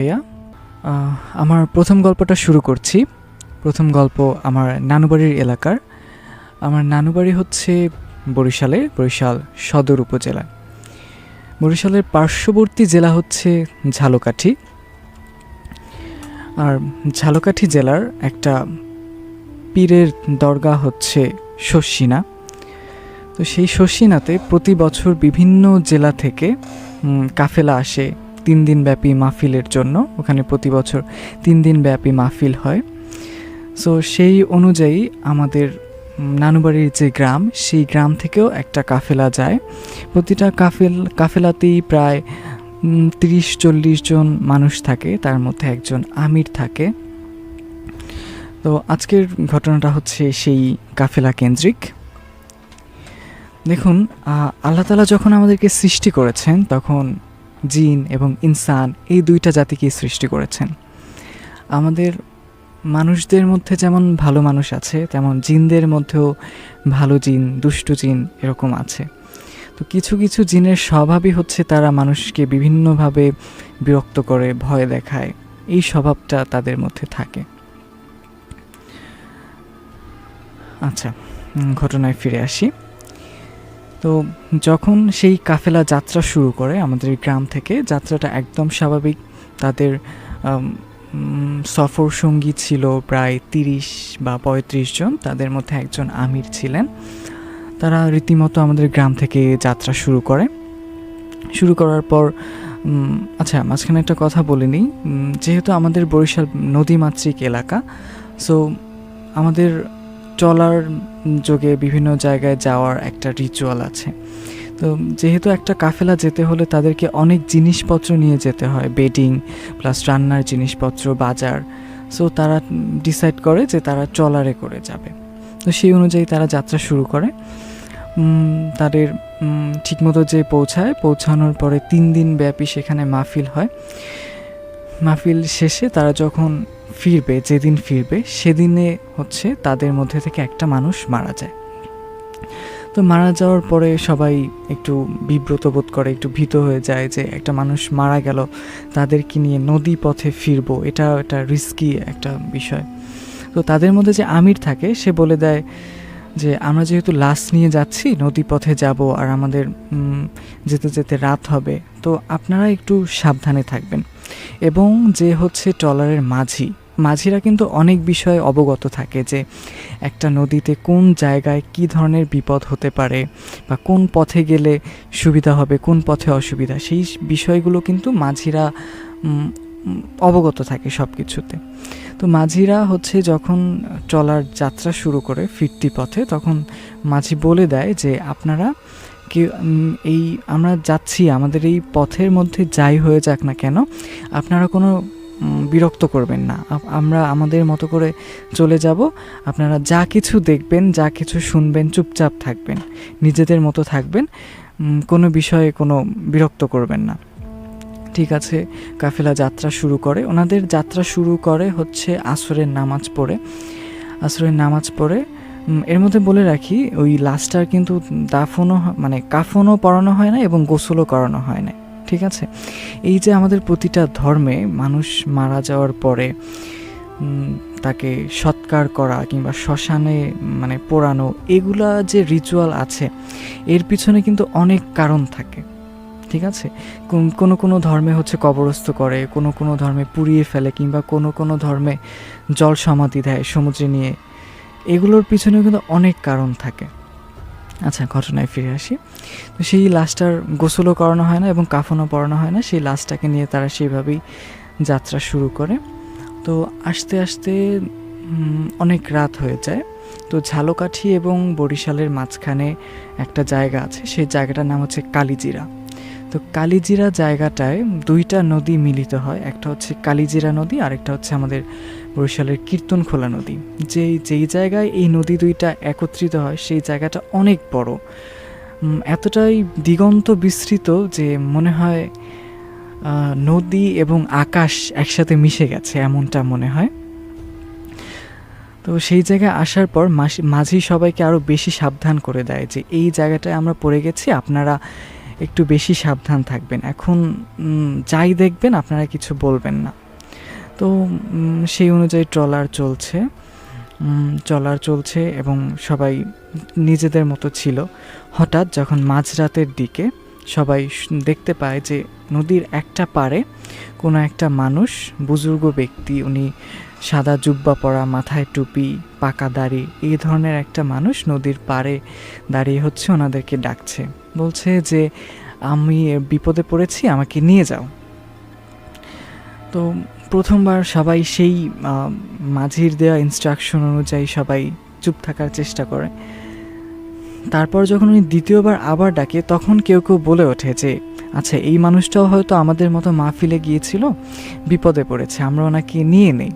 ভাইয়া, আমার প্রথম গল্পটা শুরু করছি। প্রথম গল্প আমার নানুবাড়ির এলাকার। আমার নানুবাড়ি হচ্ছে বরিশাল সদর উপজেলা। বরিশালের পার্শ্ববর্তী জেলা হচ্ছে ঝালকাঠি। আর ঝালকাঠি জেলার একটা পীরের দরগা হচ্ছে শর্ষিনা। তো সেই শর্ষিনাতে প্রতি বছর বিভিন্ন জেলা থেকে কাফেলা আসে 3 দিনব্যাপী মাহফিলের জন্য। ওখানে প্রতি বছর 3 দিনব্যাপী মাহফিল হয়। সো সেই অনুযায়ী আমাদের নানুবাড়ির যে গ্রাম, সেই গ্রাম থেকেও একটা কাফেলা যায়। প্রতিটা কাফেলাতেই প্রায় 30-40 জন মানুষ থাকে, তার মধ্যে একজন আমির থাকে। তো আজকের ঘটনাটা হচ্ছে সেই কাফেলা কেন্দ্রিক। দেখুন, আল্লাহ তাআলা যখন আমাদেরকে সৃষ্টি করেছেন তখন জিন এবং ইনসান এই দুইটা জাতিকেই সৃষ্টি করেছেন। আমাদের মানুষদের মধ্যে যেমন ভালো মানুষ আছে, তেমন জিনদের মধ্যেও ভালো জিন, দুষ্টু জিন এরকম আছে। তো কিছু কিছু জিনের স্বভাবই হচ্ছে তারা মানুষকে বিভিন্নভাবে বিরক্ত করে, ভয় দেখায়। এই স্বভাবটা তাদের মধ্যে থাকে। আচ্ছা, ঘটনায় ফিরে আসি। তো যখন সেই কাফেলা যাত্রা শুরু করে আমাদের গ্রাম থেকে, যাত্রাটা একদম স্বাভাবিক। তাদের সফর সঙ্গী ছিল প্রায় 30 বা 35 জন। তাদের মধ্যে একজন আমির ছিলেন। তারা রীতিমতো আমাদের গ্রাম থেকে যাত্রা শুরু করার পর আচ্ছা, মাঝখানে একটা কথা বলে নিই। যেহেতু আমাদের বরিশাল নদীমাতৃক এলাকা, সো আমাদের চলার যোগে বিভিন্ন জায়গায় যাওয়ার একটা রিচুয়াল আছে। তো যেহেতু একটা কাফেলা যেতে হলে তাদেরকে অনেক জিনিসপত্র নিয়ে যেতে হয়, বেডিং প্লাস রান্নার জিনিসপত্র, বাজার। সো তারা ডিসাইড করে যে তারা ট্রলারে করে যাবে। তো সেই অনুযায়ী তারা যাত্রা শুরু করে। তাদের ঠিকমতো যে পৌঁছানোর পরে 3 দিন ব্যাপী সেখানে মাহফিল হয়। মাহফিল শেষে তারা যখন যেদিন ফিরবে সেদিনে হচ্ছে তাদের মধ্যে থেকে একটা মানুষ মারা যায়। তো মারা যাওয়ার পরে সবাই একটু বিব্রত বোধ করে, একটু ভীত হয়ে যায় যে একটা মানুষ মারা গেল, তাদেরকে নিয়ে নদী পথে ফিরবো, এটা একটা রিস্কি একটা বিষয়। তো তাদের মধ্যে যে আমির থাকে সে বলে দেয় যে আমরা যেহেতু লাশ নিয়ে যাচ্ছি, নদী পথে যাব, আর আমাদের যেতে যেতে রাত হবে, তো আপনারা একটু সাবধানে থাকবেন। এবং যে হচ্ছে ট্রলারের মাঝিরা কিন্তু অনেক বিষয়ে অবগত থাকে যে একটা নদীতে কোন জায়গায় কী ধরনের বিপদ হতে পারে, বা কোন পথে গেলে সুবিধা হবে, কোন পথে অসুবিধা, সেই বিষয়গুলো কিন্তু মাঝিরা অবগত থাকে সব কিছুতে। তো মাঝিরা হচ্ছে যখন ট্রলার যাত্রা শুরু করে ফিরতি পথে, তখন মাঝি বলে দেয় যে আপনারা এই আমরা যাচ্ছি, আমাদের এই পথের মধ্যে যাই হয়ে যাক না কেন, আপনারা কোনো বিরক্ত করবেন না, আমরা আমাদের মতো করে চলে যাব। আপনারা যা কিছু দেখবেন, যা কিছু শুনবেন, চুপচাপ থাকবেন, নিজেদের মতো থাকবেন, কোনো বিষয়ে কোনো বিরক্ত করবেন না। ঠিক আছে, কাফেলা যাত্রা শুরু করে। ওনাদের যাত্রা শুরু করে হচ্ছে আসরের নামাজ পড়ে। এর মধ্যে বলে রাখি, ওই লাশটার কিন্তু কাফনও পরানো হয় না এবং গোসলও করানো হয় না। ঠিক আছে, এই যে আমাদের প্রতিটা ধর্মে মানুষ মারা যাওয়ার পরে তাকে সৎকার করা কিংবা শ্মশানে পোড়ানো, এগুলা যে রিচুয়াল আছে, এর পিছনে কিন্তু অনেক কারণ থাকে। ঠিক আছে, কোনো ধর্মে হচ্ছে কবরস্থ করে, কোনো ধর্মে পুড়িয়ে ফেলে, কিংবা কোনো ধর্মে জল সমাধি দেয় সমুদ্রে নিয়ে। এগুলোর পিছনেও কিন্তু অনেক কারণ থাকে। আচ্ছা, ঘটনায় ফিরে আসি। তো সেই লাশটার গোসলও করানো হয় না এবং কাফনও পরানো হয় না। সেই লাশটাকে নিয়ে তারা সেইভাবেই যাত্রা শুরু করে। তো আস্তে আস্তে অনেক রাত হয়ে যায়। তো ঝালকাঠি এবং বরিশালের মাঝখানে একটা জায়গা আছে, সেই জায়গাটার নাম হচ্ছে কালিজিরা। তো কালিজিরা জায়গাটায় 2টা নদী মিলিত হয়। একটা হচ্ছে কালিজিরা নদী, আরেকটা হচ্ছে আমাদের বরিশালের কীর্তনখোলা নদী। যেই জায়গায় এই নদী 2টা একত্রিত হয়, সেই জায়গাটা অনেক বড়, এতটাই দিগন্ত বিস্তৃত যে মনে হয় নদী এবং আকাশ একসাথে মিশে গেছে, এমনটা মনে হয়। তো সেই জায়গায় আসার পর মাঝি সবাইকে আরও বেশি সাবধান করে দেয় যে এই জায়গাটায় আমরা পড়ে গেছি, আপনারা একটু বেশি সাবধান থাকবেন। এখন যাই দেখবেন আপনারা কিছু বলবেন না। তো সেই অনুযায়ী ট্রলার চলছে এবং সবাই নিজেদের মতো ছিল। হঠাৎ যখন মাঝরাতের দিকে সবাই দেখতে পায় যে নদীর একটা পাড়ে কোনো একটা মানুষ, বুজুর্গ ব্যক্তি, উনি সাদা জুব্বা পরা, মাথায় টুপি, পাকা দাড়ি, এই ধরনের একটা মানুষ নদীর পাড়ে দাঁড়িয়ে হচ্ছে ওনাদেরকে ডাকছে, বলছে যে আমি বিপদে পড়েছি, আমাকে নিয়ে যাও। তো প্রথমবার সবাই সেই মাঝির দেওয়া ইনস্ট্রাকশন অনুযায়ী সবাই চুপ থাকার চেষ্টা করে। তারপর যখন উনি দ্বিতীয়বার আবার ডাকে, তখন কেউ কেউ বলে ওঠে যে আচ্ছা, এই মানুষটাও হয়তো আমাদের মতো মাহফিলে গিয়েছিল, বিপদে পড়েছে, আমরা ওনাকে নিয়ে নেই।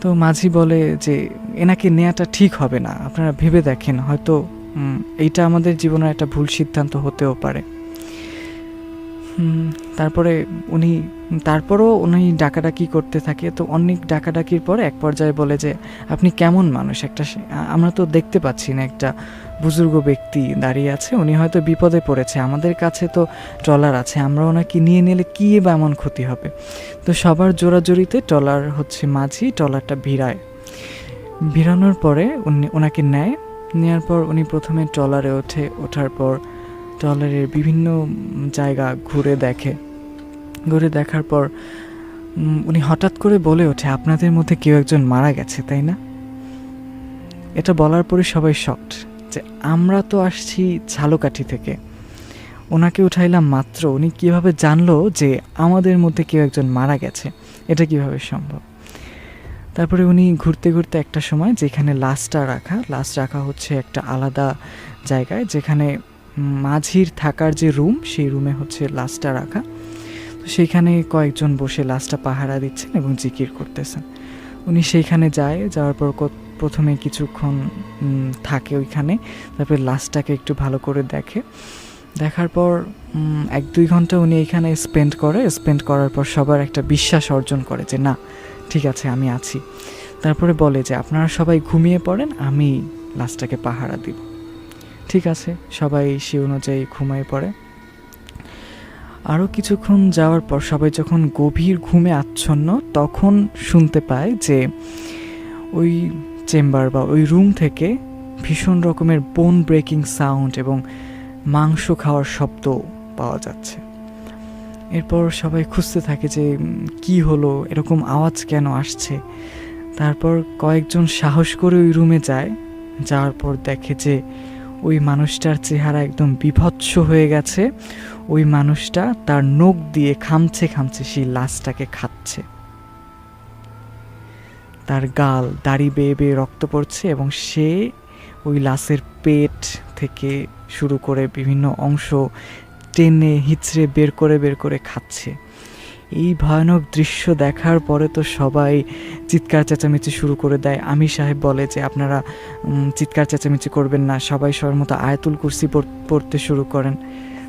তো মাঝি বলে যে এনাকে নেওয়াটা ঠিক হবে না, আপনারা ভেবে দেখেন, হয়তো এইটা আমাদের জীবনের একটা ভুল সিদ্ধান্ত হতেও পারে। তারপরও উনি ডাকাডাকি করতে থাকে। তো অনেক ডাকাডাকির পরে এক পর্যায়ে বলে যে আপনি কেমন মানুষ, আমরা তো দেখতে পাচ্ছি না, একটা বুজুর্গ ব্যক্তি দাঁড়িয়ে আছে, উনি হয়তো বিপদে পড়েছে, আমাদের কাছে তো ট্রলার আছে, আমরা ওনাকে নিয়ে নিলে কী বা এমন ক্ষতি হবে। তো সবার জোরাজোরিতে মাঝি ট্রলারটা ভিড়ানোর পরে ওনাকে নেয়ার পর উনি প্রথমে ট্রলারে ওঠার পর ট্রলারের বিভিন্ন জায়গা ঘুরে দেখার পর উনি হঠাৎ করে বলে ওঠে, আপনাদের মধ্যে কেউ একজন মারা গেছে, তাই না? এটা বলার পরে সবাই শকড যে আমরা তো আসছি ঝালকাঠি থেকে, ওনাকে উঠাইলাম মাত্র, উনি কিভাবে জানলো যে আমাদের মধ্যে কেউ একজন মারা গেছে? এটা কিভাবে সম্ভব? তারপরে উনি ঘুরতে ঘুরতে একটা সময় যেখানে লাশ রাখা হচ্ছে একটা আলাদা জায়গায়, যেখানে মাঝির থাকার যে রুম, সেই রুমে হচ্ছে লাশটা রাখা। তো সেইখানে কয়েকজন বসে লাশটা পাহারা দিচ্ছেন এবং জিকির করতেছেন। উনি সেইখানে যাওয়ার পর প্রথমে কিছুক্ষণ থাকে ওইখানে, তারপরে লাশটাকে একটু ভালো করে দেখার পর 1-2 ঘন্টা উনি এইখানে স্পেন্ড করার পর সবার একটা বিশ্বাস অর্জন করে যে না, ঠিক আছে, আমি আছি। তারপরে বলে যে আপনারা সবাই ঘুমিয়ে পড়েন, আমি লাশটাকে পাহারা দিব। ঠিক আছে, সবাই সে অনুযায়ী ঘুমিয়ে পড়ে। আরও কিছুক্ষণ যাওয়ার পর সবাই যখন গভীর ঘুমে আচ্ছন্ন, তখন শুনতে পায় যে ওই চেম্বার বা ওই রুম থেকে ভীষণ রকমের বোন ব্রেকিং সাউন্ড এবং মাংস খাওয়ার শব্দ পাওয়া যাচ্ছে। এরপর সবাই খুঁজতে থাকে যে কি হলো, এরকম আওয়াজ কেন আসছে। তারপর কয়েকজন সাহস করে ওই রুমে যাওয়ার পর দেখে যে ওই মানুষটার চেহারা একদম বিভৎস হয়ে গেছে। ওই মানুষটা তার নখ দিয়ে খামছে সেই লাশটাকে খাচ্ছে। তার গাল, দাড়ি বেয়ে বেয়ে রক্ত পড়ছে এবং সে ওই লাশের পেট থেকে শুরু করে বিভিন্ন অংশ টেনে হিচড়ে বের করে খাচ্ছে। এই ভয়ানক দৃশ্য দেখার পরে তো সবাই চিৎকার চেঁচামেচি শুরু করে দেয়। আমির সাহেব বলে যে আপনারা চিৎকার চেঁচামেচি করবেন না, সবাই সবার মতো আয়াতুল কুরসি পড়তে শুরু করেন।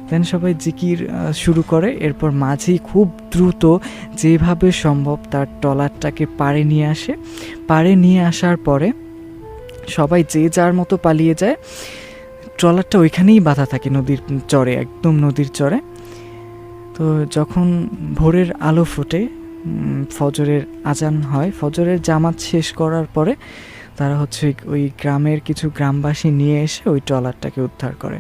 দেন সবাই জিকির শুরু করে। এরপর মাঝি খুব দ্রুত যেভাবে সম্ভব তার ট্রলারটাকে পাড়ে নিয়ে আসার পরে সবাই যে যার মতো পালিয়ে যায়। ট্রলারটা ওইখানেই বাঁধা থাকে একদম নদীর চরে। তো যখন ভোরের আলো ফোটে, ফজরের আজান হয়, ফজরের জামাত শেষ করার পরে তারা ওই গ্রামের কিছু গ্রামবাসী নিয়ে এসে ওই ট্রলারটাকে উদ্ধার করে।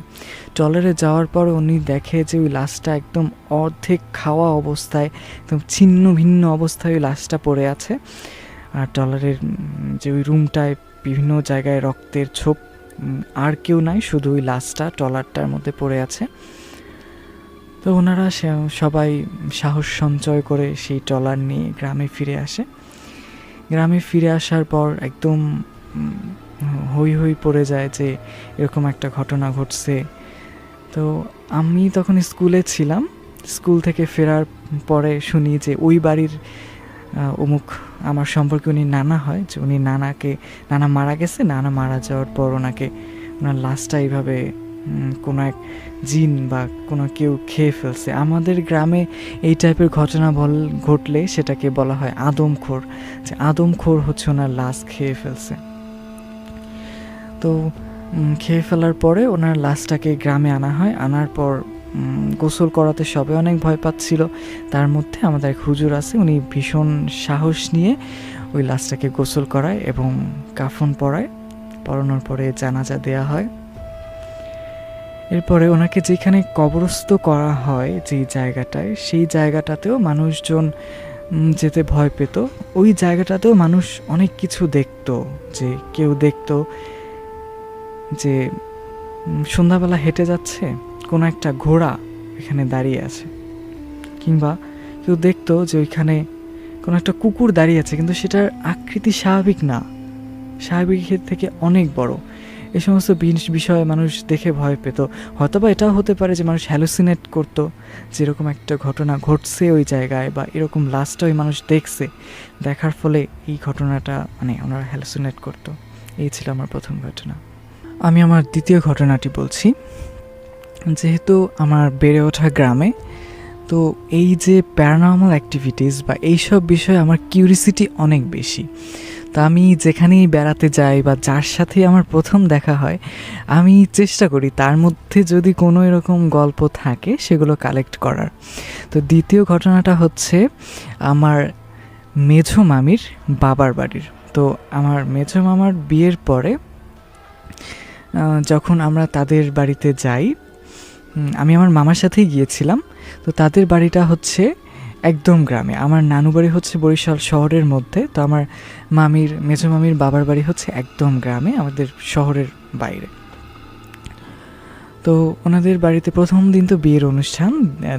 ট্রলারে যাওয়ার পর উনি দেখে যে ওই লাশটা একদম অর্ধেক খাওয়া অবস্থায়, একদম ছিন্ন ভিন্ন অবস্থায় ওই লাশটা পড়ে আছে। আর ট্রলারের যে ওই রুমটায় বিভিন্ন জায়গায় রক্তের ছোপ, আর কেউ নাই, শুধু ওই লাশটা ট্রলারটার মধ্যে পড়ে আছে। তো ওনারা সবাই সাহস সঞ্চয় করে সেই ট্রলার নিয়ে গ্রামে ফিরে আসার পর একদম হই পড়ে যায় যে এরকম একটা ঘটনা ঘটছে। তো আমি তখন স্কুলে ছিলাম। স্কুল থেকে ফেরার পরে শুনি যে ওই বাড়ির আমার সম্পর্কে উনি নানা হয়, যে উনি নানা মারা গেছে। নানা মারা যাওয়ার পর ওনার লাশটা এইভাবে কোনো এক জিন বা কোনো কেউ খেয়ে ফেলছে। আমাদের গ্রামে এই টাইপের ঘটনা ঘটলে সেটাকে বলা হয় আদমখোর, যে আদমখোর হচ্ছে ওনার লাশ খেয়ে ফেলছে। তো খেয়ে ফেলার পরে ওনার লাশটাকে গ্রামে আনা হয়। আনার পর গোসল করাতে সবাই অনেক ভয় পাচ্ছিল। তার মধ্যে আমাদের এক হুজুর আছে, উনি ভীষণ সাহস নিয়ে ওই লাশটাকে গোসল করায় এবং কাফন পরায়। পরানোর পরে জানাজা দেয়া হয়। এরপরে ওনাকে যেখানে কবরস্থ করা হয় যে জায়গাটায়, সেই জায়গাটাতেও মানুষজন যেতে ভয় পেত। ওই জায়গাটাতেও মানুষ অনেক কিছু দেখতো, যে কেউ দেখতো যে সন্ধ্যাবেলা হেঁটে যাচ্ছে কোনো একটা ঘোড়া এখানে দাঁড়িয়ে আছে, কিংবা কেউ দেখতো যে ওইখানে কোনো একটা কুকুর দাঁড়িয়ে আছে কিন্তু সেটার আকৃতি স্বাভাবিক না, স্বাভাবিকের থেকে অনেক বড়। এই সমস্ত বিষয়ে মানুষ দেখে ভয় পেত। হয়তোবা এটাও হতে পারে যে মানুষ হ্যালুসিনেট করতো, যেরকম একটা ঘটনা ঘটছে ওই জায়গায় বা এরকম লাশটা ওই মানুষ দেখছে, দেখার ফলে এই ঘটনাটা মানে ওনারা হ্যালুসিনেট করতো। এই ছিল আমার প্রথম ঘটনা। আমি আমার দ্বিতীয় ঘটনাটি বলছি। যেহেতু আমার বেড়ে ওঠা গ্রামে, তো এই যে প্যারানর্মাল অ্যাক্টিভিটিস বা এইসব বিষয়ে আমার কিউরিসিটি অনেক বেশি। তো আমি যেখানেই বেড়াতে যাই বা যার সাথে আমার প্রথম দেখা হয়, আমি চেষ্টা করি তার মধ্যে যদি কোনো এরকম গল্প থাকে সেগুলো কালেক্ট করার। তো দ্বিতীয় ঘটনাটা হচ্ছে আমার মেঝো মামির বাবার বাড়ির। তো আমার মেঝো মামার বিয়ের পরে যখন আমরা তাদের বাড়িতে যাই, আমি আমার মামার সাথেই গিয়েছিলাম। তো তাদের বাড়িটা হচ্ছে একদম গ্রামে। আমার নানু বাড়ি হচ্ছে বরিশাল শহরের মধ্যে, তো আমার মেঝো মামির বাবার বাড়ি হচ্ছে একদম গ্রামে, আমাদের শহরের বাইরে। তো ওনাদের বাড়িতে প্রথম দিন তো বিয়ের অনুষ্ঠান,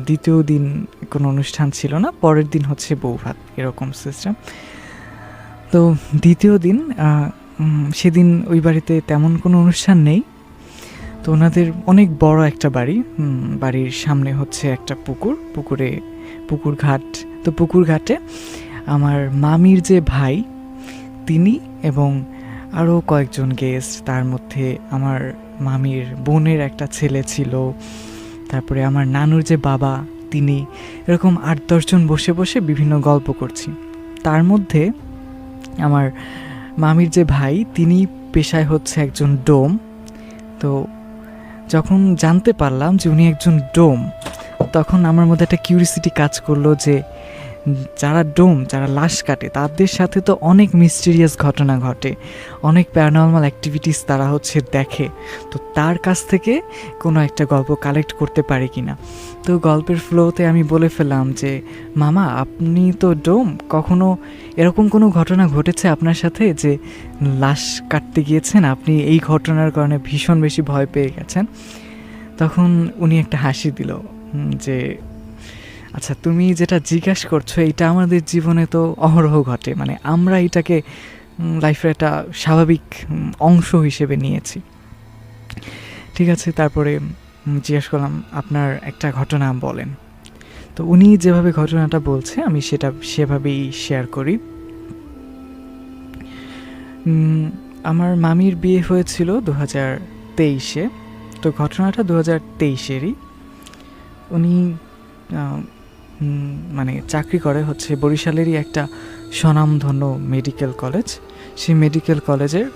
দ্বিতীয় দিন কোনো অনুষ্ঠান ছিল না, পরের দিন হচ্ছে বৌভাত, এরকম সিস্টেম। তো দ্বিতীয় দিন সেদিন ওই বাড়িতে তেমন কোনো অনুষ্ঠান নেই। তো ওনাদের অনেক বড় একটা বাড়ি, বাড়ির সামনে হচ্ছে একটা পুকুর ঘাট। তো পুকুর ঘাটে আমার মামির যে ভাই তিনি এবং আরও কয়েকজন গেস্ট, তার মধ্যে আমার মামির বোনের একটা ছেলে ছিল, তারপরে আমার নানুর যে বাবা তিনি, এরকম 8-10 জন বসে বসে বিভিন্ন গল্প করছি। তার মধ্যে আমার মামির যে ভাই তিনি পেশায় হচ্ছে একজন ডোম। তো যখন জানতে পারলাম যে উনি একজন ডোম, তখন আমার মধ্যে একটা কিউরিসিটি কাজ করলো যে যারা লাশ কাটে তাদের সাথে তো অনেক মিস্টিরিয়াস ঘটনা ঘটে, অনেক প্যারানর্মাল অ্যাক্টিভিটিস তারা হচ্ছে দেখে। তো তার কাছ থেকে কোনো একটা গল্প কালেক্ট করতে পারি কিনা। তো গল্পের ফ্লোতে আমি বলে ফেললাম যে মামা, আপনি তো ডোম, কখনো এরকম কোনো ঘটনা ঘটেছে আপনার সাথে যে লাশ কাটতে গিয়েছেন, আপনি এই ঘটনার কারণে ভীষণ বেশি ভয় পেয়ে গেছেন? তখন উনি একটা হাসি দিল যে আচ্ছা, তুমি যেটা জিজ্ঞাসা করছো এটা আমাদের জীবনে তো অহরহ ঘটে, মানে আমরা এটাকে লাইফের একটা স্বাভাবিক অংশ হিসেবে নিয়েছি। ঠিক আছে, তারপরে জিজ্ঞেস করলাম আপনার একটা ঘটনা বলেন। তো উনি যেভাবে ঘটনাটা বলছে আমি সেটা সেভাবেই শেয়ার করি। আমার মামির বিয়ে হয়েছিল 2023-এ। তো ঘটনাটা 2023-এরই। উনি মানে চাকরি করে হচ্ছে বরিশালেরই একটা স্বনামধন্য মেডিকেল কলেজ। সেই মেডিকেল কলেজের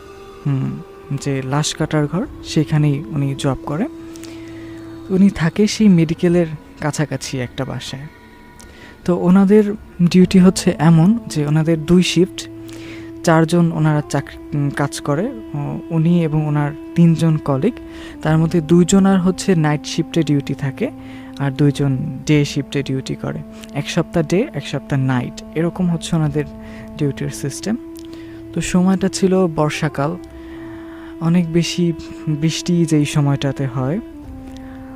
যে লাশ কাটার ঘর, সেখানেই উনি জব করে। উনি থাকে সেই মেডিকেলের কাছাকাছি একটা বাসায়। তো ওনাদের ডিউটি হচ্ছে এমন যে ওনাদের 2 শিফট, 4 জন ওনারা কাজ করে, উনি এবং ওনার 3 জন কলিগ। তার মধ্যে 2 জনার হচ্ছে নাইট শিফটে ডিউটি থাকে আর 2 জন ডে শিফটে ডিউটি করে। 1 সপ্তাহ ডে, 1 সপ্তাহ নাইট, এরকম হচ্ছে ওনাদের ডিউটির সিস্টেম। তো সময়টা ছিল বর্ষাকাল, অনেক বেশি বৃষ্টি যেই সময়টাতে হয়।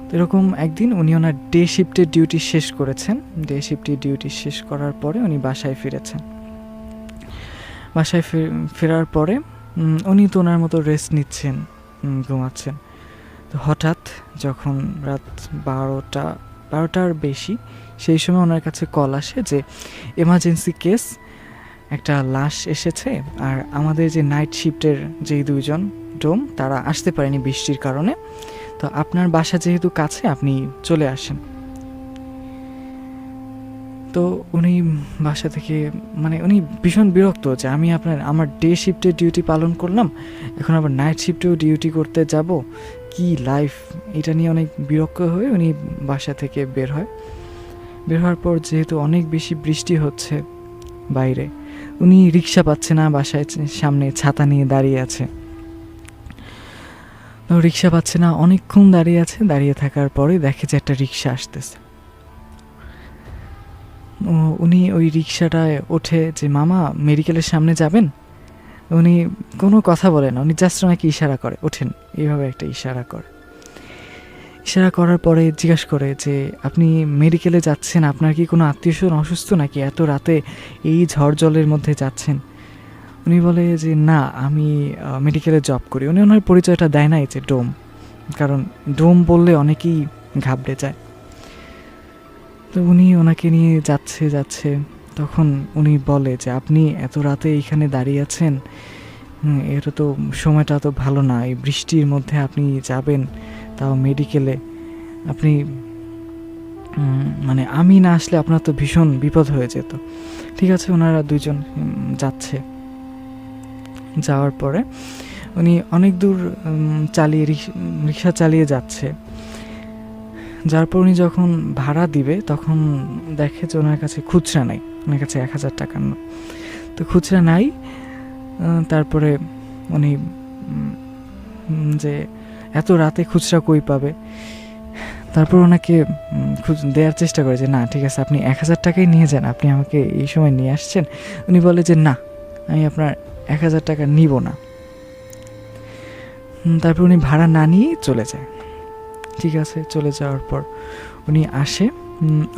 তো এরকম একদিন উনি ওনার ডে শিফটের ডিউটি শেষ করেছেন। ডে শিফটের ডিউটি শেষ করার পরে উনি বাসায় ফিরেছেন। বাসায় ফেরার পরে উনি তো ওনার মতো রেস্ট নিচ্ছেন, ঘুমাচ্ছেন। তো হঠাৎ যখন রাত 12টার বেশি, সেই সময় ওনার কাছে কল আসে যে এমার্জেন্সি কেস, একটা লাশ এসেছে, আর আমাদের যে নাইট শিফটের যেই 2 জন ডোম তারা আসতে পারেনি বৃষ্টির কারণে, তো আপনার বাসা যেহেতু কাছে আপনি চলে আসেন। তো উনি বাসা থেকে মানে উনি ভীষণ বিরক্ত যে আমি আমার ডে শিফটের ডিউটি পালন করলাম, এখন আবার নাইট শিফটেও ডিউটি করতে যাব, কি লাইফ, এটা নিয়ে অনেক বিরক্ত হয়ে উনি বাসা থেকে বের হয়। বের হওয়ার পর যেহেতু অনেক বেশি বৃষ্টি হচ্ছে বাইরে, উনি রিক্সা পাচ্ছে না, বাসায় সামনে ছাতা নিয়ে দাঁড়িয়ে আছে। তো রিক্সা পাচ্ছে না, অনেকক্ষণ দাঁড়িয়ে আছে, দাঁড়িয়ে থাকার পরে দেখে যে একটা রিক্সা আসতেছে। উনি ওই রিক্সাটায় ওঠে যে মামা মেডিকেলের সামনে যাবেন। উনি কোনো কথা বলে না, উনি জাস্ট ওনাকে ইশারা করে ওঠেন, এইভাবে একটা ইশারা করে। ইশারা করার পরে জিজ্ঞাসা করে যে আপনি মেডিকেলে যাচ্ছেন, আপনার কি কোনো আত্মীয়স্বজন অসুস্থ নাকি, এত রাতে এই ঝড় জলের মধ্যে যাচ্ছেন? উনি বলে যে না, আমি মেডিকেলে জব করি। উনি ওনার পরিচয়টা দেয় নাই যে ডোম, কারণ ডোম বললে অনেকেই ঘাবড়ে যায়। তো উনি ওনাকে নিয়ে যাচ্ছে, তখন উনি বলে যে আপনি এত রাতে এইখানে দাঁড়িয়ে আছেন, এটা তো সময়টা তো ভালো না, এই বৃষ্টির মধ্যে আপনি যাবেন তাও মেডিকেলে, আপনি মানে আমি না আসলে আপনার তো ভীষণ বিপদ হয়ে যেত। ঠিক আছে, ওনারা দুইজন যাচ্ছে। যাওয়ার পরে উনি অনেক দূর চালিয়ে রিক্সা চালিয়ে যাচ্ছে। যার পর উনি যখন ভাড়া দিবে তখন দেখে যে ওনার কাছে খুচরা নাই, ওনার কাছে 1000 টাকার নোট, তো খুচরা নাই। তারপরে উনি যে এত রাতে খুচরা কই পাবে, তারপর ওনাকে দেওয়ার চেষ্টা করে যে না ঠিক আছে আপনি 1000 টাকাই নিয়ে যান, আপনি আমাকে এই সময় নিয়ে আসছেন। উনি বলে যে না, আমি আপনার 1000 টাকা নিব না। তারপর উনি ভাড়া না নিয়েই চলে যায়। ঠিক আছে, চলে যাওয়ার পর উনি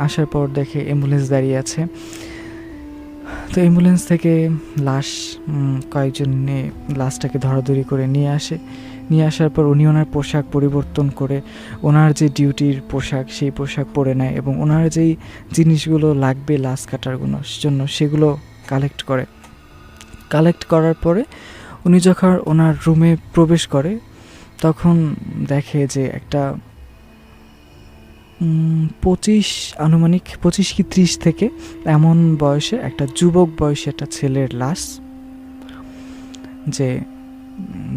আসার পর দেখে অ্যাম্বুলেন্স দাঁড়িয়ে আছে। তো অ্যাম্বুলেন্স থেকে লাশ কয়েকজন নিয়ে লাশটাকে ধরাধরি করে নিয়ে আসার পর উনি ওনার পোশাক পরিবর্তন করে ওনার যে ডিউটির পোশাক সেই পোশাক পরে নেয় এবং ওনার যেই জিনিসগুলো লাগবে লাশ কাটার জন্য সেগুলো কালেক্ট করার পরে উনি যখন ওনার রুমে প্রবেশ করে তখন দেখে যে একটা 25 কি 30 থেকে এমন বয়সে একটা যুবক বয়সে একটা ছেলের লাশ,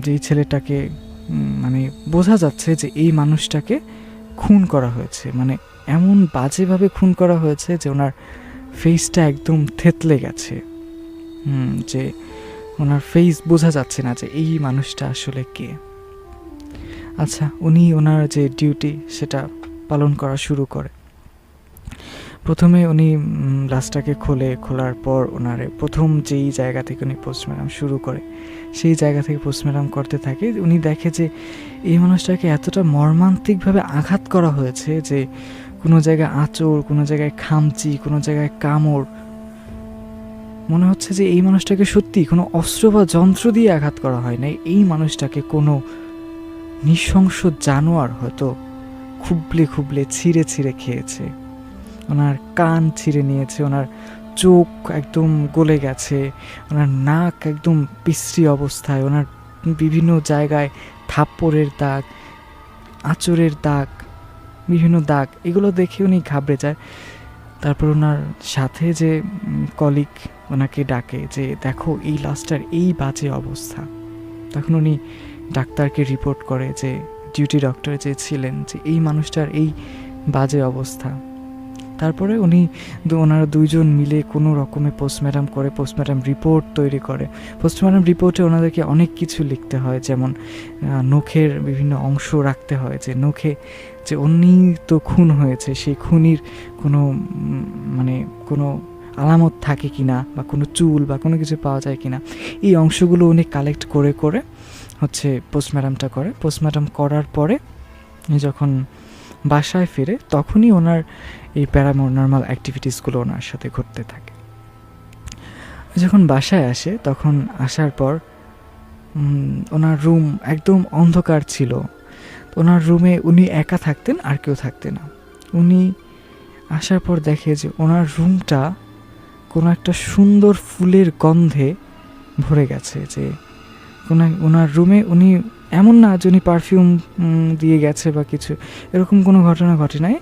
যেই ছেলেটাকে মানে বোঝা যাচ্ছে যে এই মানুষটাকে খুন করা হয়েছে, মানে এমন বাজেভাবে খুন করা হয়েছে যে ওনার ফেসটা একদম থেতলে গেছে। যে ওনার ফেস বোঝা যাচ্ছে না যে এই মানুষটা আসলে কে। আচ্ছা, উনি ওনার যে ডিউটি সেটা পালন করা শুরু করে। প্রথমে উনি লাশটাকে খোলার পর ওনারে প্রথম যেই জায়গা থেকে উনি পোস্টমর্টম শুরু করে সেই জায়গা থেকে পোস্টমর্টম করতে থাকে। উনি দেখে যে এই মানুষটাকে এতটা মর্মান্তিকভাবে আঘাত করা হয়েছে যে কোনো জায়গায় আঁচড়, কোনো জায়গায় খামচি, কোনো জায়গায় কামড়, মনে হচ্ছে যে এই মানুষটাকে সত্যি কোনো অস্ত্র বা যন্ত্র দিয়ে আঘাত করা হয় না, এই মানুষটাকে কোনো নৃশংস জানোয়ার হয়তো খুবলে ছিঁড়ে খেয়েছে। ওনার কান ছিঁড়ে নিয়েছে, ওনার চোখ একদম গলে গেছে, ওনার নাক একদম বিশ্রী অবস্থায়, ওনার বিভিন্ন জায়গায় থাপ্পড়ের দাগ, আঁচড়ের দাগ, বিভিন্ন দাগ, এগুলো দেখে উনি ঘাবড়ে যায়। তারপর ওনার সাথে যে কলিগ ওনাকে ডাকে যে দেখো এই লাশটার এই বাজে অবস্থা। তখন উনি ডাক্তারকে রিপোর্ট করে, যে ডিউটি ডক্টর যে ছিলেন, যে এই মানুষটার এই বাজে অবস্থা। তারপরে ওনারা দুইজন মিলে কোনো রকমে পোস্টমর্টম রিপোর্ট তৈরি করে। পোস্টমর্টম রিপোর্টে ওনাদেরকে অনেক কিছু লিখতে হয়, যেমন নখের বিভিন্ন অংশ রাখতে হয়, যে নখে যে উনি তো খুন হয়েছে সেই খুনির কোনো মানে কোনো আলামত থাকে কিনা বা কোনো চুল বা কোনো কিছু পাওয়া যায় কিনা, এই অংশগুলো উনি কালেক্ট করে হচ্ছে পোস্টমর্টমটা করে। পোস্টমর্টম করার পরে যখন বাসায় ফিরে তখনই ওনার এই প্যারানর্মাল অ্যাক্টিভিটিসগুলো ওনার সাথে ঘটতে থাকে। যখন বাসায় আসে তখন আসার পর ওনার রুম একদম অন্ধকার ছিল। ওনার রুমে উনি একা থাকতেন, আর কেউ থাকতেন না। উনি আসার পর দেখে যে ওনার রুমটা কোনো একটা সুন্দর ফুলের গন্ধে ভরে গেছে, যে ওনার রুমে উনি এমন না যে উনি পারফিউম দিয়ে গেছে বা কিছু, এরকম কোনো ঘটনা ঘটে নাই।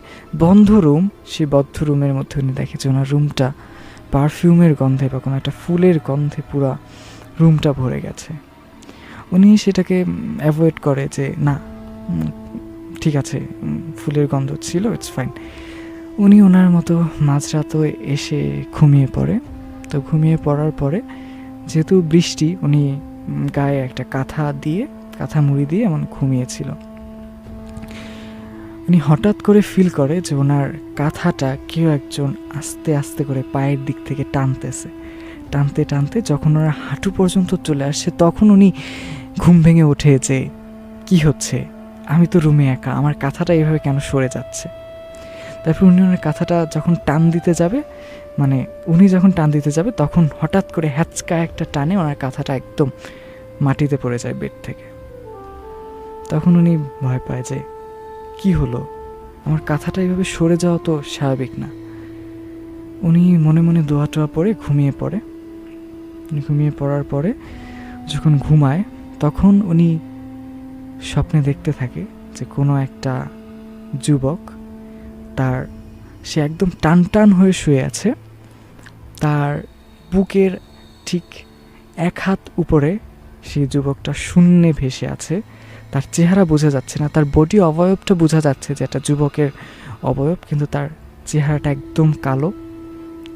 বন্ধ রুম, সেই বদ্ধ রুমের মধ্যে উনি দেখে যে ওনার রুমটা পারফিউমের গন্ধে বা কোনো একটা ফুলের গন্ধে পুরা রুমটা ভরে গেছে। উনি সেটাকে অ্যাভয়েড করে যে না, ঠিক আছে, ফুলের গন্ধ ছিল, ইটস ফাইন। উনি ওনার মতো মাঝরাতে এসে ঘুমিয়ে পড়ে। তো ঘুমিয়ে পড়ার পরে যেহেতু বৃষ্টি, উনি গায়ে একটা কাঁথা মুড়ি দিয়ে এমন ঘুমিয়েছিল। উনি হঠাৎ করে ফিল করে যে ওনার কাঁথাটা কেউ একজন আস্তে আস্তে করে পায়ের দিক থেকে টানতে টানতে যখন ওনার হাঁটু পর্যন্ত চলে আসছে, তখন উনি ঘুম ভেঙে ওঠে যে কি হচ্ছে, আমি তো রুমে একা, আমার কাঁথাটা এভাবে কেন সরে যাচ্ছে। তারপর উনি ওনার কাঁথাটা যখন টান দিতে যাবে তখন হঠাৎ করে হ্যাচকা একটা টানে ওনার কাঁথাটা একদম মাটিতে পড়ে যায় বেড থেকে। তখন উনি ভয় পায় যে কি হলো, আমার কাঁথাটা এইভাবে সরে যাওয়া তো স্বাভাবিক না। উনি মনে মনে দোয়া টোয়া পড়ে ঘুমিয়ে পড়ে। ঘুমিয়ে পড়ার পরে যখন ঘুমায়, তখন উনি স্বপ্নে দেখতে থাকে যে কোনো একটা যুবক সে একদম টান হয়ে শুয়ে আছে, তার বুকের ঠিক 1 হাত উপরে সেই যুবকটা শূন্যে ভেসে আছে। তার চেহারা বোঝা যাচ্ছে না, তার বডি অবয়বটা বোঝা যাচ্ছে যে একটা যুবকের অবয়ব, কিন্তু তার চেহারাটা একদম কালো,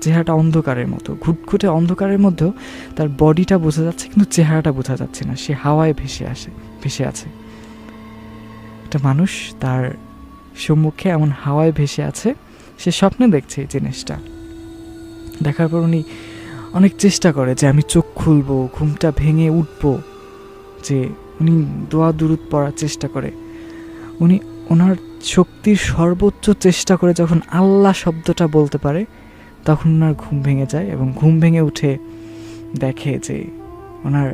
চেহারাটা অন্ধকারের মতো, ঘুটঘুটে অন্ধকারের মধ্যেও তার বডিটা বোঝা যাচ্ছে, কিন্তু চেহারাটা বোঝা যাচ্ছে না। সে হাওয়ায় ভেসে আছে। একটা মানুষ তার সম্মুখে এমন হাওয়ায় ভেসে আছে, সে স্বপ্নে দেখছে এই জিনিসটা। দেখার পর উনি অনেক চেষ্টা করে যে আমি চোখ খুলবো, ঘুমটা ভেঙে উঠবো, যে উনি দোয়া দুরুদ পড়ার চেষ্টা করে। উনি ওনার শক্তির সর্বোচ্চ চেষ্টা করে যখন আল্লাহ শব্দটা বলতে পারে, তখন ওনার ঘুম ভেঙে যায় এবং ঘুম ভেঙে উঠে দেখে যে ওনার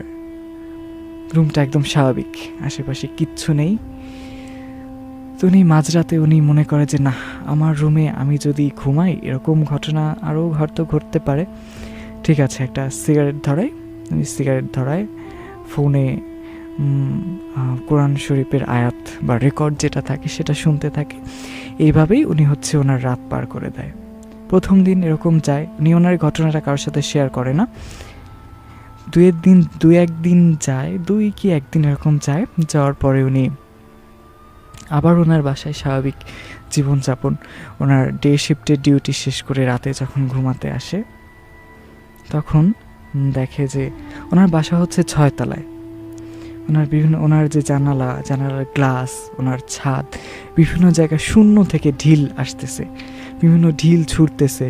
রুমটা একদম স্বাভাবিক, আশেপাশে কিচ্ছু নেই। তো উনি মাঝরাতে উনি মনে করে যে না, আমার রুমে আমি যদি ঘুমাই এরকম ঘটনা আরও হয়তো ঘটতে পারে। ঠিক আছে, একটা সিগারেট ধরায়, ফোনে কোরআন শরীফের আয়াত বা রেকর্ড যেটা থাকে সেটা শুনতে থাকে। এইভাবেই উনি ওনার রাত পার করে দেয়। প্রথম দিন এরকম যায়, উনি ওনার ঘটনাটা কারোর সাথে শেয়ার করে না। একদিন যায়, 2 কি 1 দিন এরকম যায়। যাওয়ার পরে উনি আবার ওনার বাসায় স্বাভাবিক জীবনযাপন, ওনার ডে শিফটের ডিউটি শেষ করে রাতে যখন ঘুমাতে আসে, তখন দেখে যে ওনার বাসা 6 তলায়। ওনার যে জানালার গ্লাস, ওনার ছাদ, বিভিন্ন জায়গায় শূন্য থেকে ঢিল আসতেছে, বিভিন্ন ঢিল ছুটতেছে।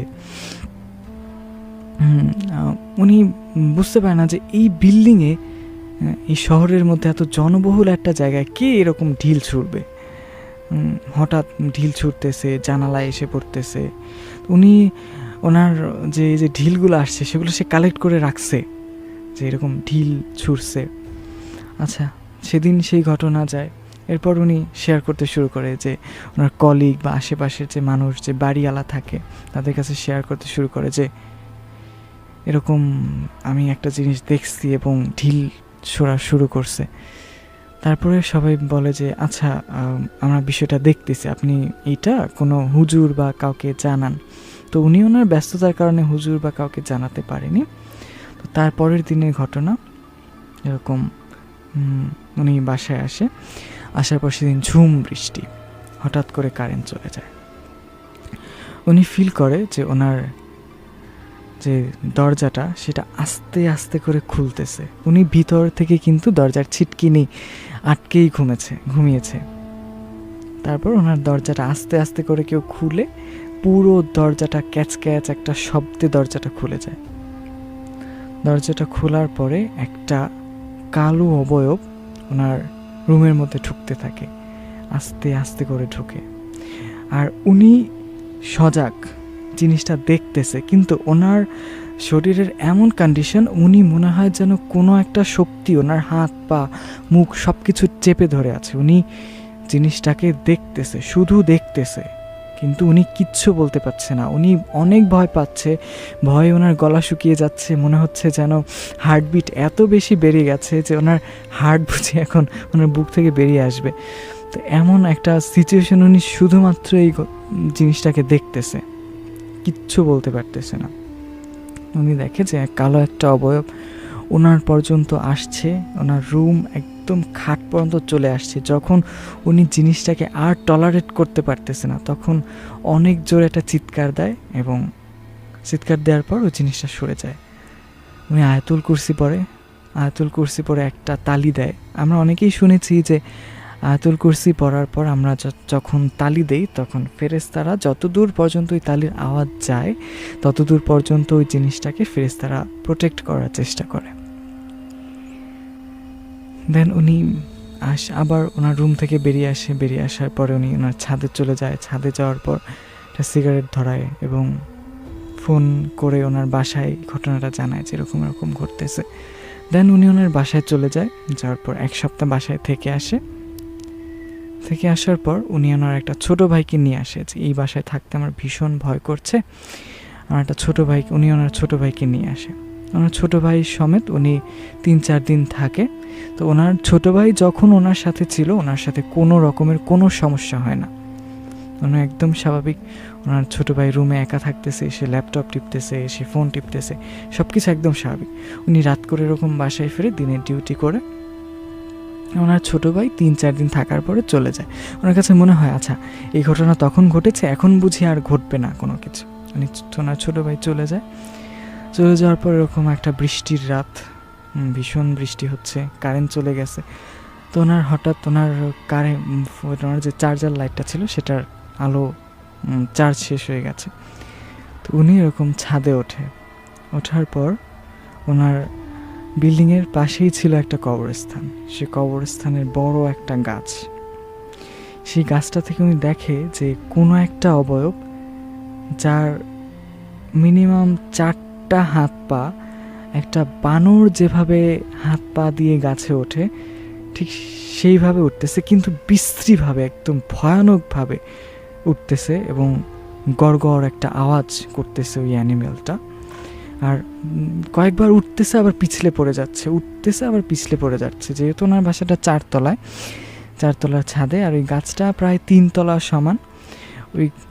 উনি বুঝতে পারে না যে এই বিল্ডিংয়ে, এই শহরের মধ্যে এত জনবহুল একটা জায়গায় কে এরকম ঢিল ছুড়বে। হঠাৎ ঢিল ছুটতেছে, জানালায় এসে পড়তেছে। উনি ওনার যে ঢিলগুলো আসছে সেগুলো সে কালেক্ট করে রাখছে, যে এরকম ঢিল ছুটছে। আচ্ছা, সেদিন সেই ঘটনা যায়। এরপর উনি শেয়ার করতে শুরু করে যে ওনার কলিগ বা আশেপাশের যে মানুষ, যে বাড়িওয়ালা থাকে, তাদের কাছে শেয়ার করতে শুরু করে যে এরকম আমি একটা জিনিস দেখছি এবং ঢিল ছোড়া শুরু করছে। তারপরে সবাই বলে যে আচ্ছা, আমরা বিষয়টা দেখতেছি, আপনি এটা কোনো হুজুর বা কাউকে জানান। তো উনি ওনার ব্যস্ততার কারণে হুজুর বা কাউকে জানাতে পারেনি। তো তারপরের দিনের ঘটনা এরকম, উনি বাসায় আসার পর সেদিন ঝুম বৃষ্টি, হঠাৎ করে কারেন্ট চলে যায়। উনি ফিল করে যে ওনার যে দরজাটা সেটা আস্তে আস্তে করে খুলতেছে। উনি ভিতর থেকে কিন্তু দরজার ছিটকিনি আটকেই ঘুমিয়েছে। তারপর ওনার দরজাটা আস্তে আস্তে করে কেউ খুলে, পুরো দরজাটা ক্যাচ একটা শব্দে দরজাটা খুলে যায়। দরজাটা খোলার পরে একটা কালো অবয়ব ওনার রুমের মধ্যে ঢুকতে থাকে, আস্তে আস্তে করে ঢুকে। আর উনি সজাগ, জিনিসটা দেখতেছে, কিন্তু ওনার শরীরের এমন কন্ডিশন, উনি মনে হয় যেন কোনো একটা শক্তি ওনার হাত পা মুখ সব কিছু চেপে ধরে আছে। উনি জিনিসটাকে দেখতেছে, শুধু দেখতেছে, কিন্তু উনি কিচ্ছু বলতে পারছে না, উনি অনেক ভয় পাচ্ছে, ভয়ে ওনার গলা শুকিয়ে যাচ্ছে, মনে হচ্ছে যেন হার্টবিট এত বেশি বেড়ে গেছে যে ওনার হার্ট বুঝে এখন ওনার বুক থেকে বেরিয়ে আসবে। তো এমন একটা সিচুয়েশন, উনি শুধুমাত্র এই জিনিসটাকে দেখতেছে, কিচ্ছু বলতে পারতেছে না। উনি দেখে যে কালো একটা অবয়ব ওনার পর্যন্ত আসছে, ওনার রুম একদম খাট পর্যন্ত চলে আসছে। যখন উনি জিনিসটাকে আর টলারেট করতে পারতেছে না, তখন অনেক জোরে একটা চিৎকার দেয়, এবং চিৎকার দেওয়ার পর ওই জিনিসটা সরে যায়। উনি আয়াতুল কুরসি পড়ে, আয়াতুল কুরসি পড়ে একটা তালি দেয়। আমরা অনেকেই শুনেছি যে আয়াতুল কুরসি পড়ার পর আমরা যখন তালি দেই, তখন ফেরেশতারা যতদূর পর্যন্ত ওই তালির আওয়াজ যায় ততদূর পর্যন্ত ওই জিনিসটাকে ফেরেশতারা প্রোটেক্ট করার চেষ্টা করে। দেন উনি আবার ওনার রুম থেকে বেরিয়ে আসে, বেরিয়ে আসার পরে উনি ওনার ছাদে চলে যায়। ছাদে যাওয়ার পর একটা সিগারেট ধরায় এবং ফোন করে ওনার বাসায় ঘটনাটা জানায় যে এরকম এরকম ঘটতেছে। দেন উনি ওনার বাসায় চলে যায়, যাওয়ার পর 1 সপ্তাহ বাসায় থেকে আসে। থেকে আসার পর উনি ওনার একটা ছোট ভাইকে নিয়ে আসে যে এই বাসায় থাকতে আমার ভীষণ ভয় করছে, আমার একটা ছোট ভাই, উনি ওনার ছোট ভাইকে নিয়ে আসে। ওনার ছোট ভাই সমেত উনি 3-4 দিন থাকে। তো ওনার ছোট ভাই যখন ওনার সাথে ছিল, ওনার সাথে কোনো রকমের কোনো সমস্যা হয় না, ওনার একদম স্বাভাবিক। ওনার ছোট ভাই রুমে একা থাকতেছে, সে ল্যাপটপ টিপতেছে, সে ফোন টিপতেছে, সব কিছু একদম স্বাভাবিক। উনি রাত করে এরকম বাসায় ফিরে দিনের ডিউটি করে। ওনার ছোট ভাই 3-4 দিন থাকার পরে চলে যায়। ওনার কাছে মনে হয় আচ্ছা এই ঘটনা তখন ঘটেছে, এখন বুঝি আর ঘটবে না কোনো কিছু। ওনার ছোট ভাই চলে যায়। চলে যাওয়ার পর এরকম একটা বৃষ্টির রাত, ভীষণ বৃষ্টি হচ্ছে, কারেন্ট চলে গেছে। তো ওনার হঠাৎ ওনার ওনার যে চার্জার লাইটটা ছিল সেটার আলো চার্জ শেষ হয়ে গেছে। তো উনি এরকম ছাদে ওঠার পর ওনার বিল্ডিংয়ের পাশেই ছিল একটা কবরস্থান। সে কবরস্থানের বড় একটা গাছ, সেই গাছটা থেকে উনি দেখে যে কোনো একটা অবয়ব, যার মিনিমাম 4টা হাত পা, একটা বানর যেভাবে হাত পা দিয়ে গাছে ওঠে ঠিক সেইভাবে উঠতেছে, কিন্তু বিশ্রীভাবে, একদম ভয়ানকভাবে উঠতেছে এবং গড়গড় একটা আওয়াজ করতেছে ওই অ্যানিমেলটা। আর কয়েকবার উঠতেছে আবার পিছলে পড়ে যাচ্ছে, উঠতেছে আবার পিছলে পড়ে যাচ্ছে। যেহেতু ওনার বাসাটা 4 তলায়, 4 তলার ছাদে, আর ওই গাছটা প্রায় 3 তলা সমান।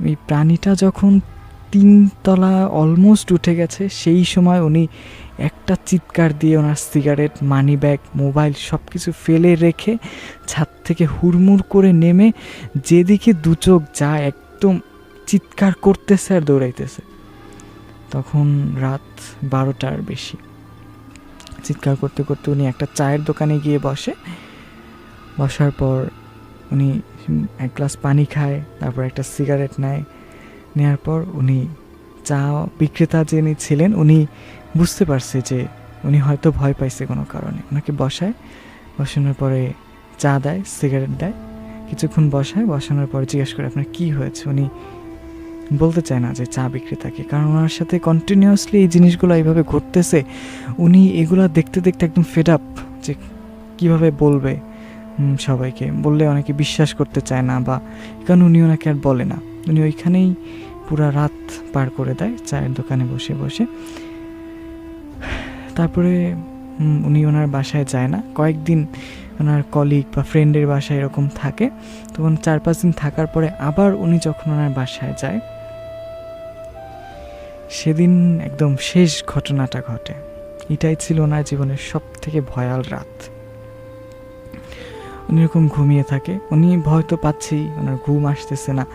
ওই প্রাণীটা যখন 3 তলা অলমোস্ট উঠে গেছে, সেই সময় উনি একটা চিৎকার দিয়ে ওনার সিগারেট, মানি ব্যাগ, মোবাইল সব কিছু ফেলে রেখে ছাদ থেকে হুড়মুড় করে নেমে যেদিকে দু চোখ যায় একদম চিৎকার করতেছে আর দৌড়াইতেছে। তখন রাত 12টার বেশি। চিৎকার করতে করতে উনি একটা চায়ের দোকানে গিয়ে বসার পর উনি 1 গ্লাস পানি খায়, তারপর একটা সিগারেট নেওয়ার পর উনি চা বিক্রেতা যিনি ছিলেন উনি বুঝতে পারছে যে উনি হয়তো ভয় পাইছে কোনো কারণে। ওনাকে বসানোর পরে চা দেয়, সিগারেট দেয়, কিছুক্ষণ বসানোর পরে জিজ্ঞেস করে আপনার কী হয়েছে। উনি বলতে চায় না যে চা বিক্রেতাকে, কারণ ওনার সাথে কন্টিনিউয়াসলি এই জিনিসগুলো এইভাবে ঘটতেছে। উনি এগুলো দেখতে দেখতে একদম ফেড আপ, যে কীভাবে বলবে সবাইকে, বললে অনেকে বিশ্বাস করতে চায় না, বা কারণ উনি ওনাকে আর বলে না। উনি ওইখানেই পুরা রাত পার করে দেয় চায়ের দোকানে বসে। তারপরে উনি ওনার বাসায় যায় না, কয়েকদিন ওনার কলিগ বা ফ্রেন্ডের বাসায় এরকম থাকে। তখন 4-5 দিন থাকার পরে আবার উনি যখন ওনার বাসায় যায়, সেদিন একদম শেষ ঘটনাটা ঘটে। এটাই ছিল ওনার জীবনের সব থেকে ভয়াল রাত। উনি এরকম ঘুমিয়ে থাকে, উনি ভয় তো পাচ্ছেই, ওনার ঘুম আসতেছে না।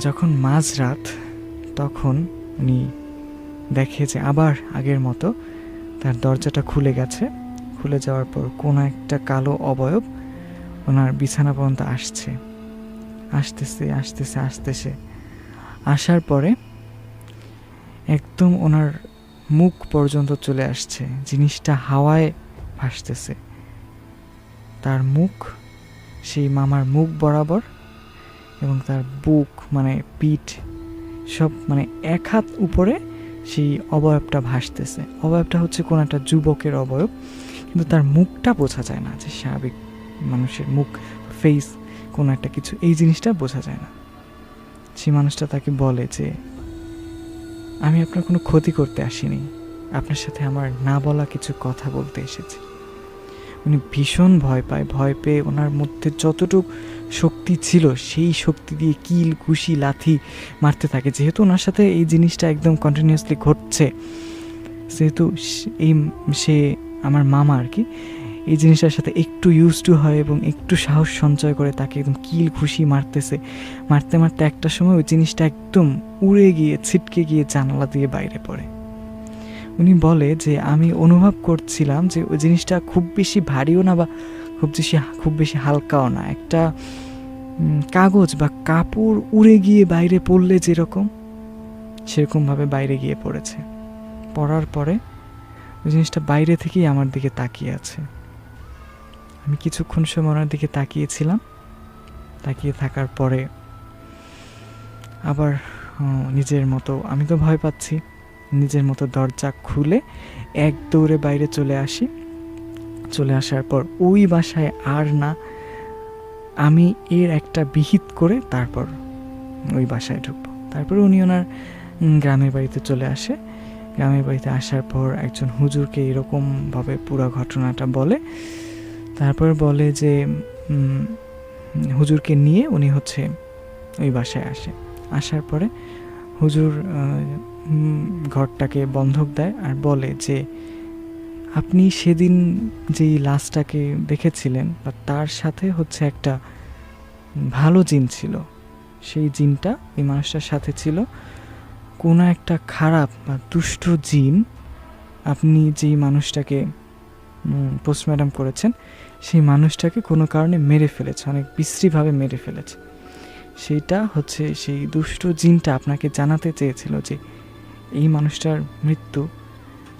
যখন মাঝরাত, তখন উনি দেখে যে আবার আগের মতো তার দরজাটা খুলে গেছে। খুলে যাওয়ার পর কোনো একটা কালো অবয়ব ওনার বিছানা পর্যন্ত আসতেছে। আসার পরে একদম ওনার মুখ পর্যন্ত চলে আসছে, জিনিসটা হাওয়ায় ভাসতেছে। তার মুখ সেই মামার মুখ বরাবর, এবং তার বুক মানে পিঠ সব মানে 1 হাত উপরে সেই অবয়বটা ভাসতেছে। অবয়বটা হচ্ছে কোনো একটা যুবকের অবয়ব, কিন্তু তার মুখটা বোঝা যায় না যে স্বাভাবিক মানুষের মুখ, ফেস, কোনো একটা কিছু, এই জিনিসটা বোঝা যায় না। সেই মানুষটা তাকে বলে যে আমি আপনার কোনো ক্ষতি করতে আসিনি, আপনার সাথে আমার না বলা কিছু কথা বলতে এসেছি। উনি ভীষণ ভয় পেয়ে ওনার মধ্যে যতটুকু শক্তি ছিল সেই শক্তি দিয়ে কিল ঘুষি লাথি মারতে থাকে। যেহেতু ওনার সাথে এই জিনিসটা একদম কন্টিনিউয়াসলি ঘটছে, সেহেতু সে আমার মামা আর কি এই জিনিসটার সাথে একটু ইউজ টু হয় এবং একটু সাহস সঞ্চয় করে তাকে একদম কিল ঘুষি মারতে মারতে একটা সময় ওই জিনিসটা একদম উড়ে গিয়ে ছিটকে গিয়ে জানালা দিয়ে বাইরে পড়ে। উনি বলে যে আমি অনুভব করছিলাম যে ওই জিনিসটা খুব বেশি ভারীও না বা খুব বেশি হালকাও না, একটা কাগজ বা কাপড় উড়ে গিয়ে বাইরে পড়লে যেরকম সেরকমভাবে বাইরে গিয়ে পড়েছে। পড়ার পরে ওই জিনিসটা বাইরে থেকেই আমার দিকে তাকিয়ে আছে। আমি কিছুক্ষণ সময় ওনার দিকে তাকিয়েছিলাম। তাকিয়ে থাকার পরে আবার নিজের মতো, আমি তো ভয় পাচ্ছি, নিজের মতো দরজা খুলে এক দৌড়ে বাইরে চলে আসি। চলে আসার পর ওই বাসায় আর না, আমি এর একটা বিহিত করে তারপর ওই বাসায় ঢুকবো। তারপরে উনি ওনার গ্রামের বাড়িতে চলে আসে। গ্রামের বাড়িতে আসার পর একজন হুজুরকে এরকমভাবে পুরো ঘটনাটা বলে। তারপর বলে যে হুজুরকে নিয়ে উনি হচ্ছে ওই বাসায় আসে। আসার পরে হুজুর ঘরটাকে বন্ধক দেয় আর বলে যে আপনি সেদিন যেই লাশটাকে দেখেছিলেন বা তার সাথে হচ্ছে একটা ভালো জিন ছিল, সেই জিনটা এই মানুষটার সাথে ছিল। কোনো একটা খারাপ বা দুষ্ট জিন আপনি যেই মানুষটাকে পোস্টমর্টম করেছেন সেই মানুষটাকে কোনো কারণে মেরে ফেলেছে, অনেক বিশ্রীভাবে মেরে ফেলেছে। সেইটা হচ্ছে সেই দুষ্ট জিনটা আপনাকে জানাতে চেয়েছিল যে এই মানুষটার মৃত্যু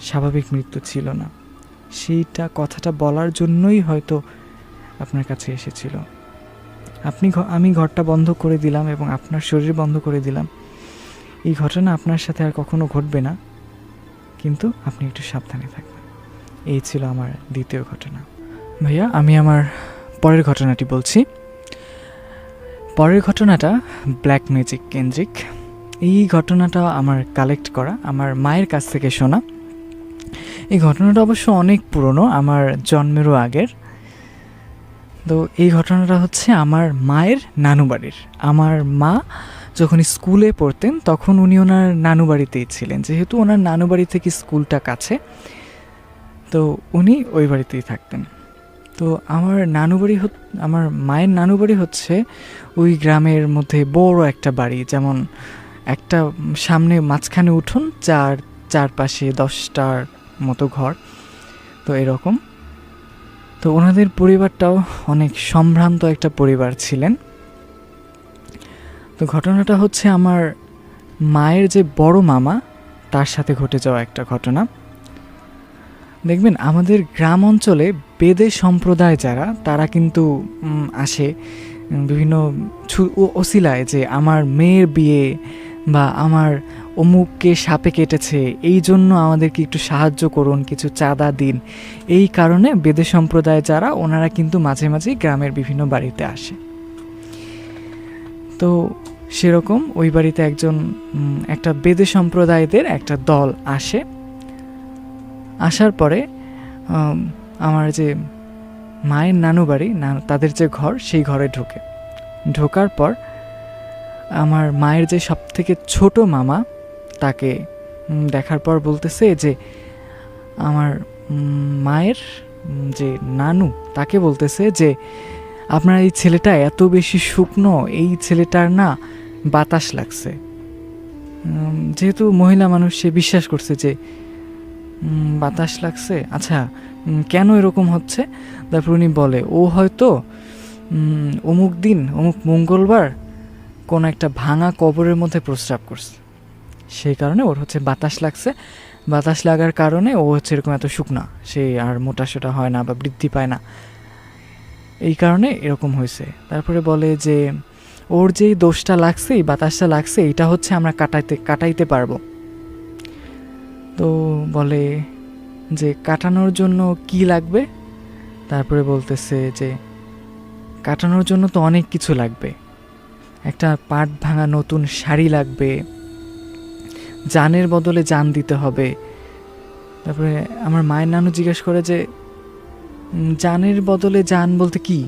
স্বাভাবিক মৃত্যু ছিল না। কথাটা বলার জন্যই হয়তো আপনার কাছে এসেছিল। আমি ঘরটা বন্ধ করে দিলাম এবং আপনার শরীর বন্ধ করে দিলাম। এই ঘটনা আপনার সাথে আর কখনো ঘটবে না, কিন্তু আপনি একটু সাবধানে থাকবেন। এই ছিল আমার দ্বিতীয় ঘটনা। ভাইয়া, আমি আমার পরের ঘটনাটি বলছি। পরের ঘটনাটা ব্ল্যাক ম্যাজিক কেন্দ্রিক। এই ঘটনাটা আমার কালেক্ট করা, আমার মায়ের কাছ থেকে শোনা। এই ঘটনাটা অবশ্য অনেক পুরনো, আমার জন্মেরও আগের। তো এই ঘটনাটা হচ্ছে আমার মায়ের নানু বাড়ির। আমার মা যখন স্কুলে পড়তেন তখন উনি ওনার নানু বাড়িতেই ছিলেন, যেহেতু ওনার নানু বাড়ি থেকে স্কুলটা কাছে, তো উনি ওই বাড়িতেই থাকতেন। তো আমার মায়ের নানু বাড়ি হচ্ছে ওই গ্রামের মধ্যে বড় একটা বাড়ি, যেমন একটা সামনে মাঝখানে উঠোন, চারপাশে 10টার মতো ঘর, তো এরকম। তো ওনাদের পরিবারটাও অনেক সম্ভ্রান্ত একটা পরিবার ছিলেন। তো ঘটনাটা হচ্ছে আমার মায়ের যে বড় মামা তার সাথে ঘটে যাওয়া একটা ঘটনা। দেখবেন আমাদের গ্রাম অঞ্চলে বেদে সম্প্রদায় যারা, তারা কিন্তু আসে বিভিন্ন ওসিলায় যে আমার মেয়ের বিয়ে বা আমার অমুককে সাপে কেটেছে, এই জন্য আমাদেরকে একটু সাহায্য করুন, কিছু চাঁদা দিন। এই কারণে বেদে সম্প্রদায় যারা, ওনারা কিন্তু মাঝে মাঝেই গ্রামের বিভিন্ন বাড়িতে আসে। তো সেরকম ওই বাড়িতে একটা বেদে সম্প্রদায়দের একটা দল আসে। আসার পরে আমার যে মায়ের নানু বাড়ি, তাদের যে ঘর, সেই ঘরে ঢোকার পর আমার মায়ের যে সব থেকে ছোট মামা, তাকে দেখার পর বলতেছে যে আমার মায়ের যে নানু, তাকে বলতেছে যে আপনার এই ছেলেটা এত বেশি শুকনো, এই ছেলেটার না বাতাস লাগছে। যেহেতু মহিলা মানুষ, সে বিশ্বাস করছে যে বাতাস লাগছে, আচ্ছা কেন এরকম হচ্ছে। তারপর উনি বলে ও হয়তো অমুক দিন অমুক মঙ্গলবার কোন একটা ভাঙা কবরের মধ্যে প্রস্রাব করছে, সেই কারণে ওর হচ্ছে বাতাস লাগছে। বাতাস লাগার কারণে ও হচ্ছে এরকম এত শুকনা, সে আর মোটাসোটা হয় না বা বৃদ্ধি পায় না, এই কারণে এরকম হয়েছে। তারপরে বলে যে ওর যেই দোষটা লাগছে, এই বাতাসটা লাগছে, এটা হচ্ছে আমরা কাটাইতে পারবো। তো বলে যে কাটানোর জন্য কি লাগবে। তারপরে বলতেছে যে কাটানোর জন্য তো অনেক কিছু লাগবে, একটা পাট ভাঙা নতুন শাড়ি লাগবে, জানের বদলে জান দিতে হবে। তারপরে আমার মায়ের নানু জিজ্ঞেস করে যে জানের বদলে জান বলতে কি?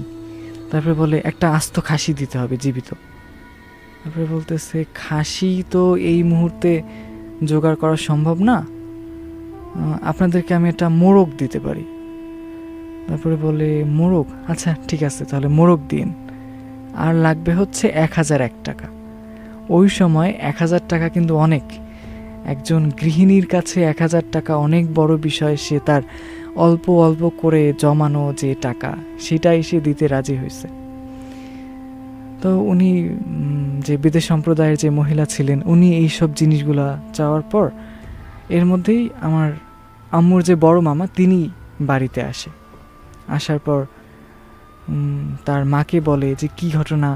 তারপরে বলে একটা আস্ত খাসি দিতে হবে জীবিত। তারপরে বলতেছে খাসি তো এই মুহূর্তে জোগাড় করা সম্ভব না, আপনাদেরকে আমি একটা মোরগ দিতে পারি। তারপরে বলে মোরগ, আচ্ছা ঠিক আছে তাহলে মোরগ দিন, আর লাগবে হচ্ছে 1001 টাকা। ওই সময় 1000 টাকা কিন্তু অনেক, একজন গৃহিণীর কাছে 1000 টাকা অনেক বড় বিষয়। সে তার অল্প অল্প করে জমানো যে টাকা সেটাই সে দিতে রাজি হয়েছে। তো উনি যে বিদেশ সম্প্রদায়ের যে মহিলা ছিলেন, উনি এইসব জিনিসগুলা চাওয়ার পর এর মধ্যেই আমার আম্মুর যে বড় মামা তিনি বাড়িতে আসে। আসার পর তার মাকে বলে যে কি ঘটনা,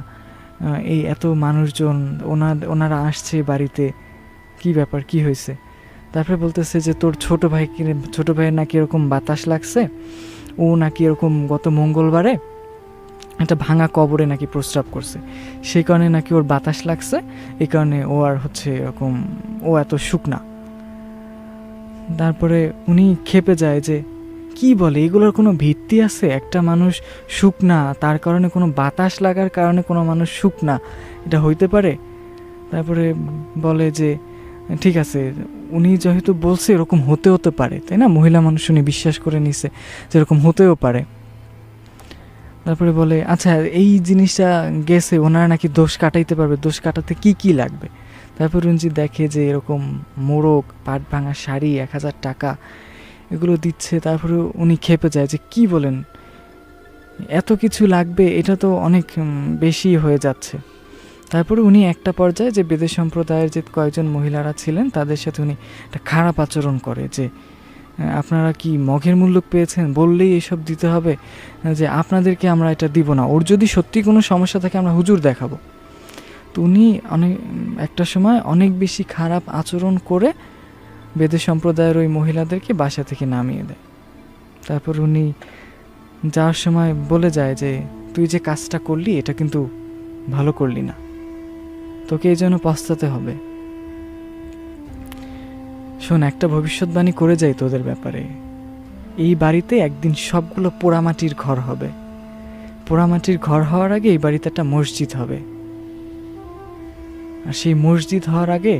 এই এত মানুষজন ওনারা আসছে বাড়িতে, কি ব্যাপার, কি হয়েছে? তারপরে বলতেছে যে তোর ছোট ভাইয়ের নাকি এরকম বাতাস লাগছে, ও নাকি এরকম গত মঙ্গলবারে একটা ভাঙা কবরে নাকি প্রস্রাব করছে, সেই কারণে নাকি ওর বাতাস লাগছে, এই কারণে ও আর হচ্ছে এরকম, ও এত শুকনা। তারপরে উনি ক্ষেপে যায় যে কি বলে, এগুলোর কোনো ভিত্তি আছে? একটা মানুষ শুকনা, তার কারণে কোনো বাতাস লাগার কারণে কোনো মানুষ শুকনা, এটা হইতে পারে? তারপরে বলে যে ঠিক আছে, উনি যেহেতু বলছে এরকম হতে পারে, তাই না? মহিলা মানুষ উনি বিশ্বাস করে নিছে যে এরকম হতেও পারে। তারপরে বলে আচ্ছা এই জিনিসটা গেছে, ওনারা নাকি দোষ কাটাইতে পারবে, দোষ কাটাতে কি কি লাগবে? তারপর রঞ্জি দেখে যে এরকম মোরগ, পাট ভাঙা শাড়ি, 1000 টাকা এগুলো দিচ্ছে। তারপরে উনি ক্ষেপে যায় যে কি বলেন, এত কিছু লাগবে, এটা তো অনেক বেশি হয়ে যাচ্ছে। তারপরে উনি একটা পর্যায়ে যে বিদেশ সম্প্রদায়ের যে কয়েকজন মহিলারা ছিলেন তাদের সাথে উনি একটা খারাপ আচরণ করে যে আপনারা কি মগের মূল্য পেয়েছেন, বললেই এসব দিতে হবে, যে আপনাদেরকে আমরা এটা দিব না, ওর যদি সত্যি কোনো সমস্যা থাকে আমরা হুজুর দেখাবো। তো উনি একটা সময় অনেক বেশি খারাপ আচরণ করে বেদে সম্প্রদায়ের ওই মহিলাদেরকে বাসা থেকে নামিয়ে দেয়। তারপর উনি যাওয়ার সময় বলে যায় যে তুই যে কাজটা করলি এটা কিন্তু ভালো করলি না, তোকে এই জন্য পস্তাতে হবে। শোন, একটা ভবিষ্যৎবাণী করে যাই তোদের ব্যাপারে, এই বাড়িতে একদিন সবগুলো পোড়ামাটির ঘর হবে, পোড়ামাটির ঘর হওয়ার আগে এই বাড়িতে একটা মসজিদ হবে, আর সেই মসজিদ হওয়ার আগে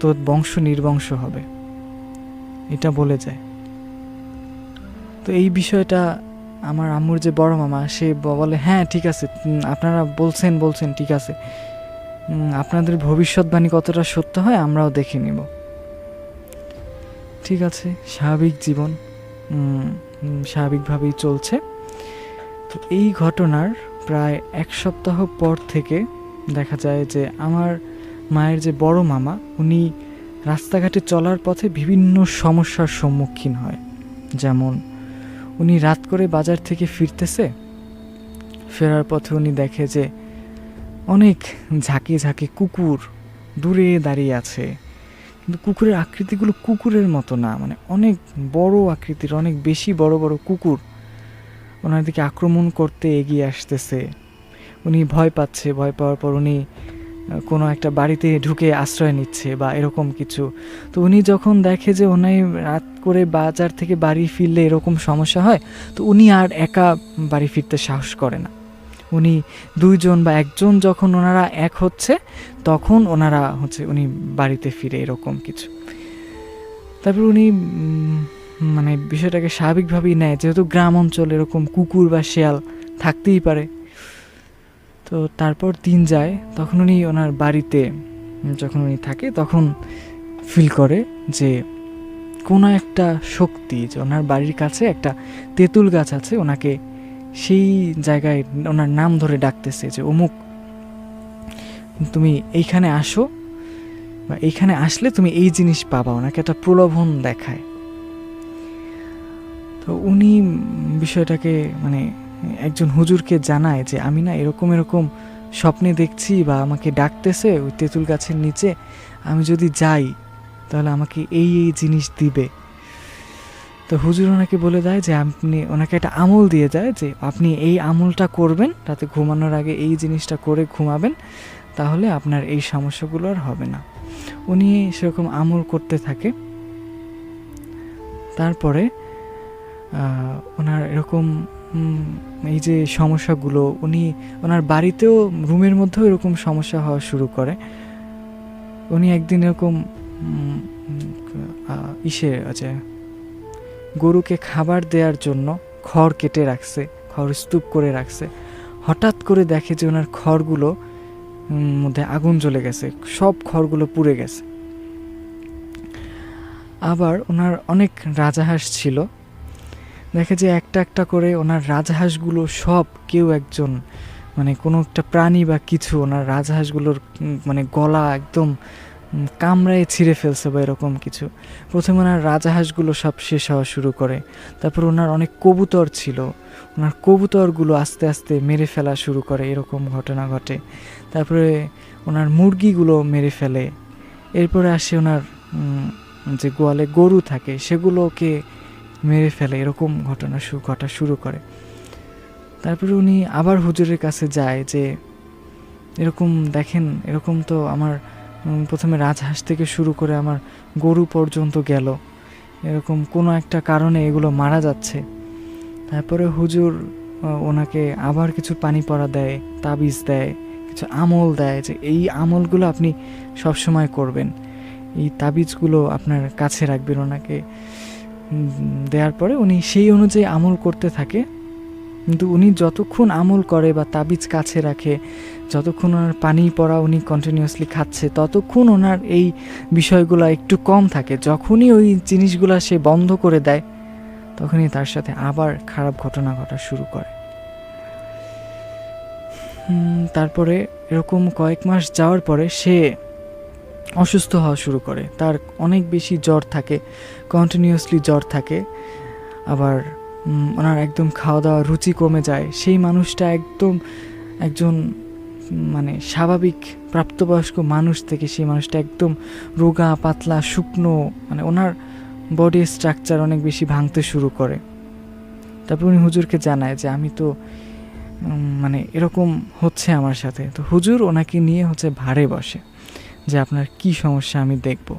তোর বংশ নির্বংশ হবে, এটা বলে যায়। তো এই বিষয়টা আমার আম্মুর যে বড় মামা সে বলে হ্যাঁ ঠিক আছে, আপনারা বলছেন ঠিক আছে, আপনাদের ভবিষ্যৎবাণী কতটা সত্য হয় আমরাও দেখে নিব। ঠিক আছে, স্বাভাবিক জীবন স্বাভাবিকভাবেই চলছে। তো এই ঘটনার প্রায় 1 সপ্তাহ পর থেকে দেখা যায় যে আমার মায়ের যে বড় মামা উনি রাস্তাঘাটে চলার পথে বিভিন্ন সমস্যার সম্মুখীন হয়। যেমন উনি রাত করে বাজার থেকে ফিরতেছে, ফেরার পথে উনি দেখে যে অনেক ঝাঁকে ঝাঁকে কুকুর দূরে দাঁড়িয়ে আছে, কিন্তু কুকুরের আকৃতিগুলো কুকুরের মতো না, মানে অনেক বড় আকৃতির, অনেক বেশি বড় বড় কুকুর ওনার দিকে আক্রমণ করতে এগিয়ে আসতেছে। উনি ভয় পাচ্ছে, ভয় পাওয়ার পর উনি কোনো একটা বাড়িতে ঢুকে আশ্রয় নিচ্ছে বা এরকম কিছু। তো উনি যখন দেখে যে উনি রাত করে বাজার থেকে বাড়ি ফিরলে এরকম সমস্যা হয়, তো উনি আর একা বাড়ি ফিরতে সাহস করে না। উনি 2 জন বা 1 জন যখন ওনারা এক হচ্ছে তখন ওনারা উনি বাড়িতে ফিরে, এরকম কিছু। তারপর উনি মানে বিষয়টাকে স্বাভাবিকভাবেই নেয়, যেহেতু গ্রাম অঞ্চল এরকম কুকুর বা শেয়াল থাকতেই পারে। তো তারপর দিন যায়, তখন উনি ওনার বাড়িতে যখন উনি থাকে তখন ফিল করে যে কোনো একটা শক্তি, যে ওনার বাড়ির কাছে একটা তেঁতুল গাছ আছে, ওনাকে সেই জায়গায় ওনার নাম ধরে ডাকতেছে যে অমুক, তুমি এইখানে আসো বা এইখানে আসলে তুমি এই জিনিস পাবা, ওনাকে একটা প্রলোভন দেখায়। তো উনি বিষয়টাকে মানে একজন হুজুরকে জানায় যে আমি না এরকম স্বপ্নে দেখছি বা আমাকে ডাকতেছে ওই তেঁতুল গাছের নিচে, আমি যদি যাই তাহলে আমাকে এই জিনিস দিবে। তো তো হুজুর ওনাকে বলে দেয় যে আপনি ওনাকে একটা আমল দিয়ে যায় যে আপনি এই আমলটা করবেন, রাতে ঘুমানোর আগে এই জিনিসটা করে ঘুমাবেন, তাহলে আপনার এই সমস্যাগুলো আর হবে না। উনি সেরকম আমল করতে থাকে। তারপরে ওনার এরকম এই যে সমস্যাগুলো, উনি ওনার বাড়িতেও রুমের মধ্যেও এরকম সমস্যা হওয়া শুরু করে। উনি একদিন এরকম আছে গরুকে খাবার দেওয়ার জন্য খড় কেটে রাখছে, খড় স্তূপ করে রাখছে। হঠাৎ করে দেখে যে ওনার খড়গুলো মধ্যে আগুন জ্বলে গেছে, সব খড়গুলো পুড়ে গেছে। আবার ওনার অনেক রাজাহাঁস ছিল, দেখে যে একটা একটা করে ওনার রাজহাঁসগুলো সব কেউ একজন মানে কোনো একটা প্রাণী বা কিছু ওনার রাজহাঁসগুলোর মানে গলা একদম কামড়ায় ছিঁড়ে ফেলছে বা এরকম কিছু। প্রথমে ওনার রাজহাঁসগুলো সব শেষ হওয়া শুরু করে। তারপর ওনার অনেক কবুতর ছিল, ওনার কবুতরগুলো আস্তে আস্তে মেরে ফেলা শুরু করে, এরকম ঘটনা ঘটে। তারপরে ওনার মুরগিগুলো মেরে ফেলে। এরপরে আসে ওনার যে গোয়ালে গরু থাকে সেগুলোকে মেরে ফেলে, এরকম ঘটনা ঘটা শুরু করে। তারপরে উনি আবার হুজুরের কাছে যায় যে এরকম দেখেন, এরকম তো আমার প্রথমে রাজহাঁস থেকে শুরু করে আমার গরু পর্যন্ত গেল, এরকম কোনো একটা কারণে এগুলো মারা যাচ্ছে। তারপরে হুজুর ওনাকে আবার কিছু পানি পড়া দেয়, তাবিজ দেয়, কিছু আমল দেয় যে এই আমলগুলো আপনি সবসময় করবেন, এই তাবিজগুলো আপনার কাছে রাখবেন। ওনাকে দেওয়ার পরে উনি সেই অনুযায়ী আমল করতে থাকে। কিন্তু উনি যতক্ষণ আমল করে বা তাবিজ কাছে রাখে, যতক্ষণ ওনার পানি পড়া উনি কন্টিনিউয়াসলি খাচ্ছে, ততক্ষণ ওনার এই বিষয়গুলো একটু কম থাকে। যখনই ওই জিনিসগুলো সে বন্ধ করে দেয়, তখনই তার সাথে আবার খারাপ ঘটনা ঘটা শুরু করে। তারপরে এরকম কয়েক মাস যাওয়ার পরে সে অসুস্থ হওয়া শুরু করে। তার অনেক বেশি জ্বর থাকে, কন্টিনিউয়াসলি জ্বর থাকে। আবার ওনার একদম খাওয়া দাওয়া রুচি কমে যায়। সেই মানুষটা একদম একজন মানে স্বাভাবিক প্রাপ্তবয়স্ক মানুষ থেকে সেই মানুষটা একদম রোগা পাতলা শুকনো, মানে ওনার বডি স্ট্রাকচার অনেক বেশি ভাঙতে শুরু করে। তারপর উনি হুজুরকে জানায় যে আমি তো মানে এরকম হচ্ছে আমার সাথে। তো হুজুর ওনাকে নিয়ে ভাড়ে বসে যে আপনার কি সমস্যা আমি দেখব।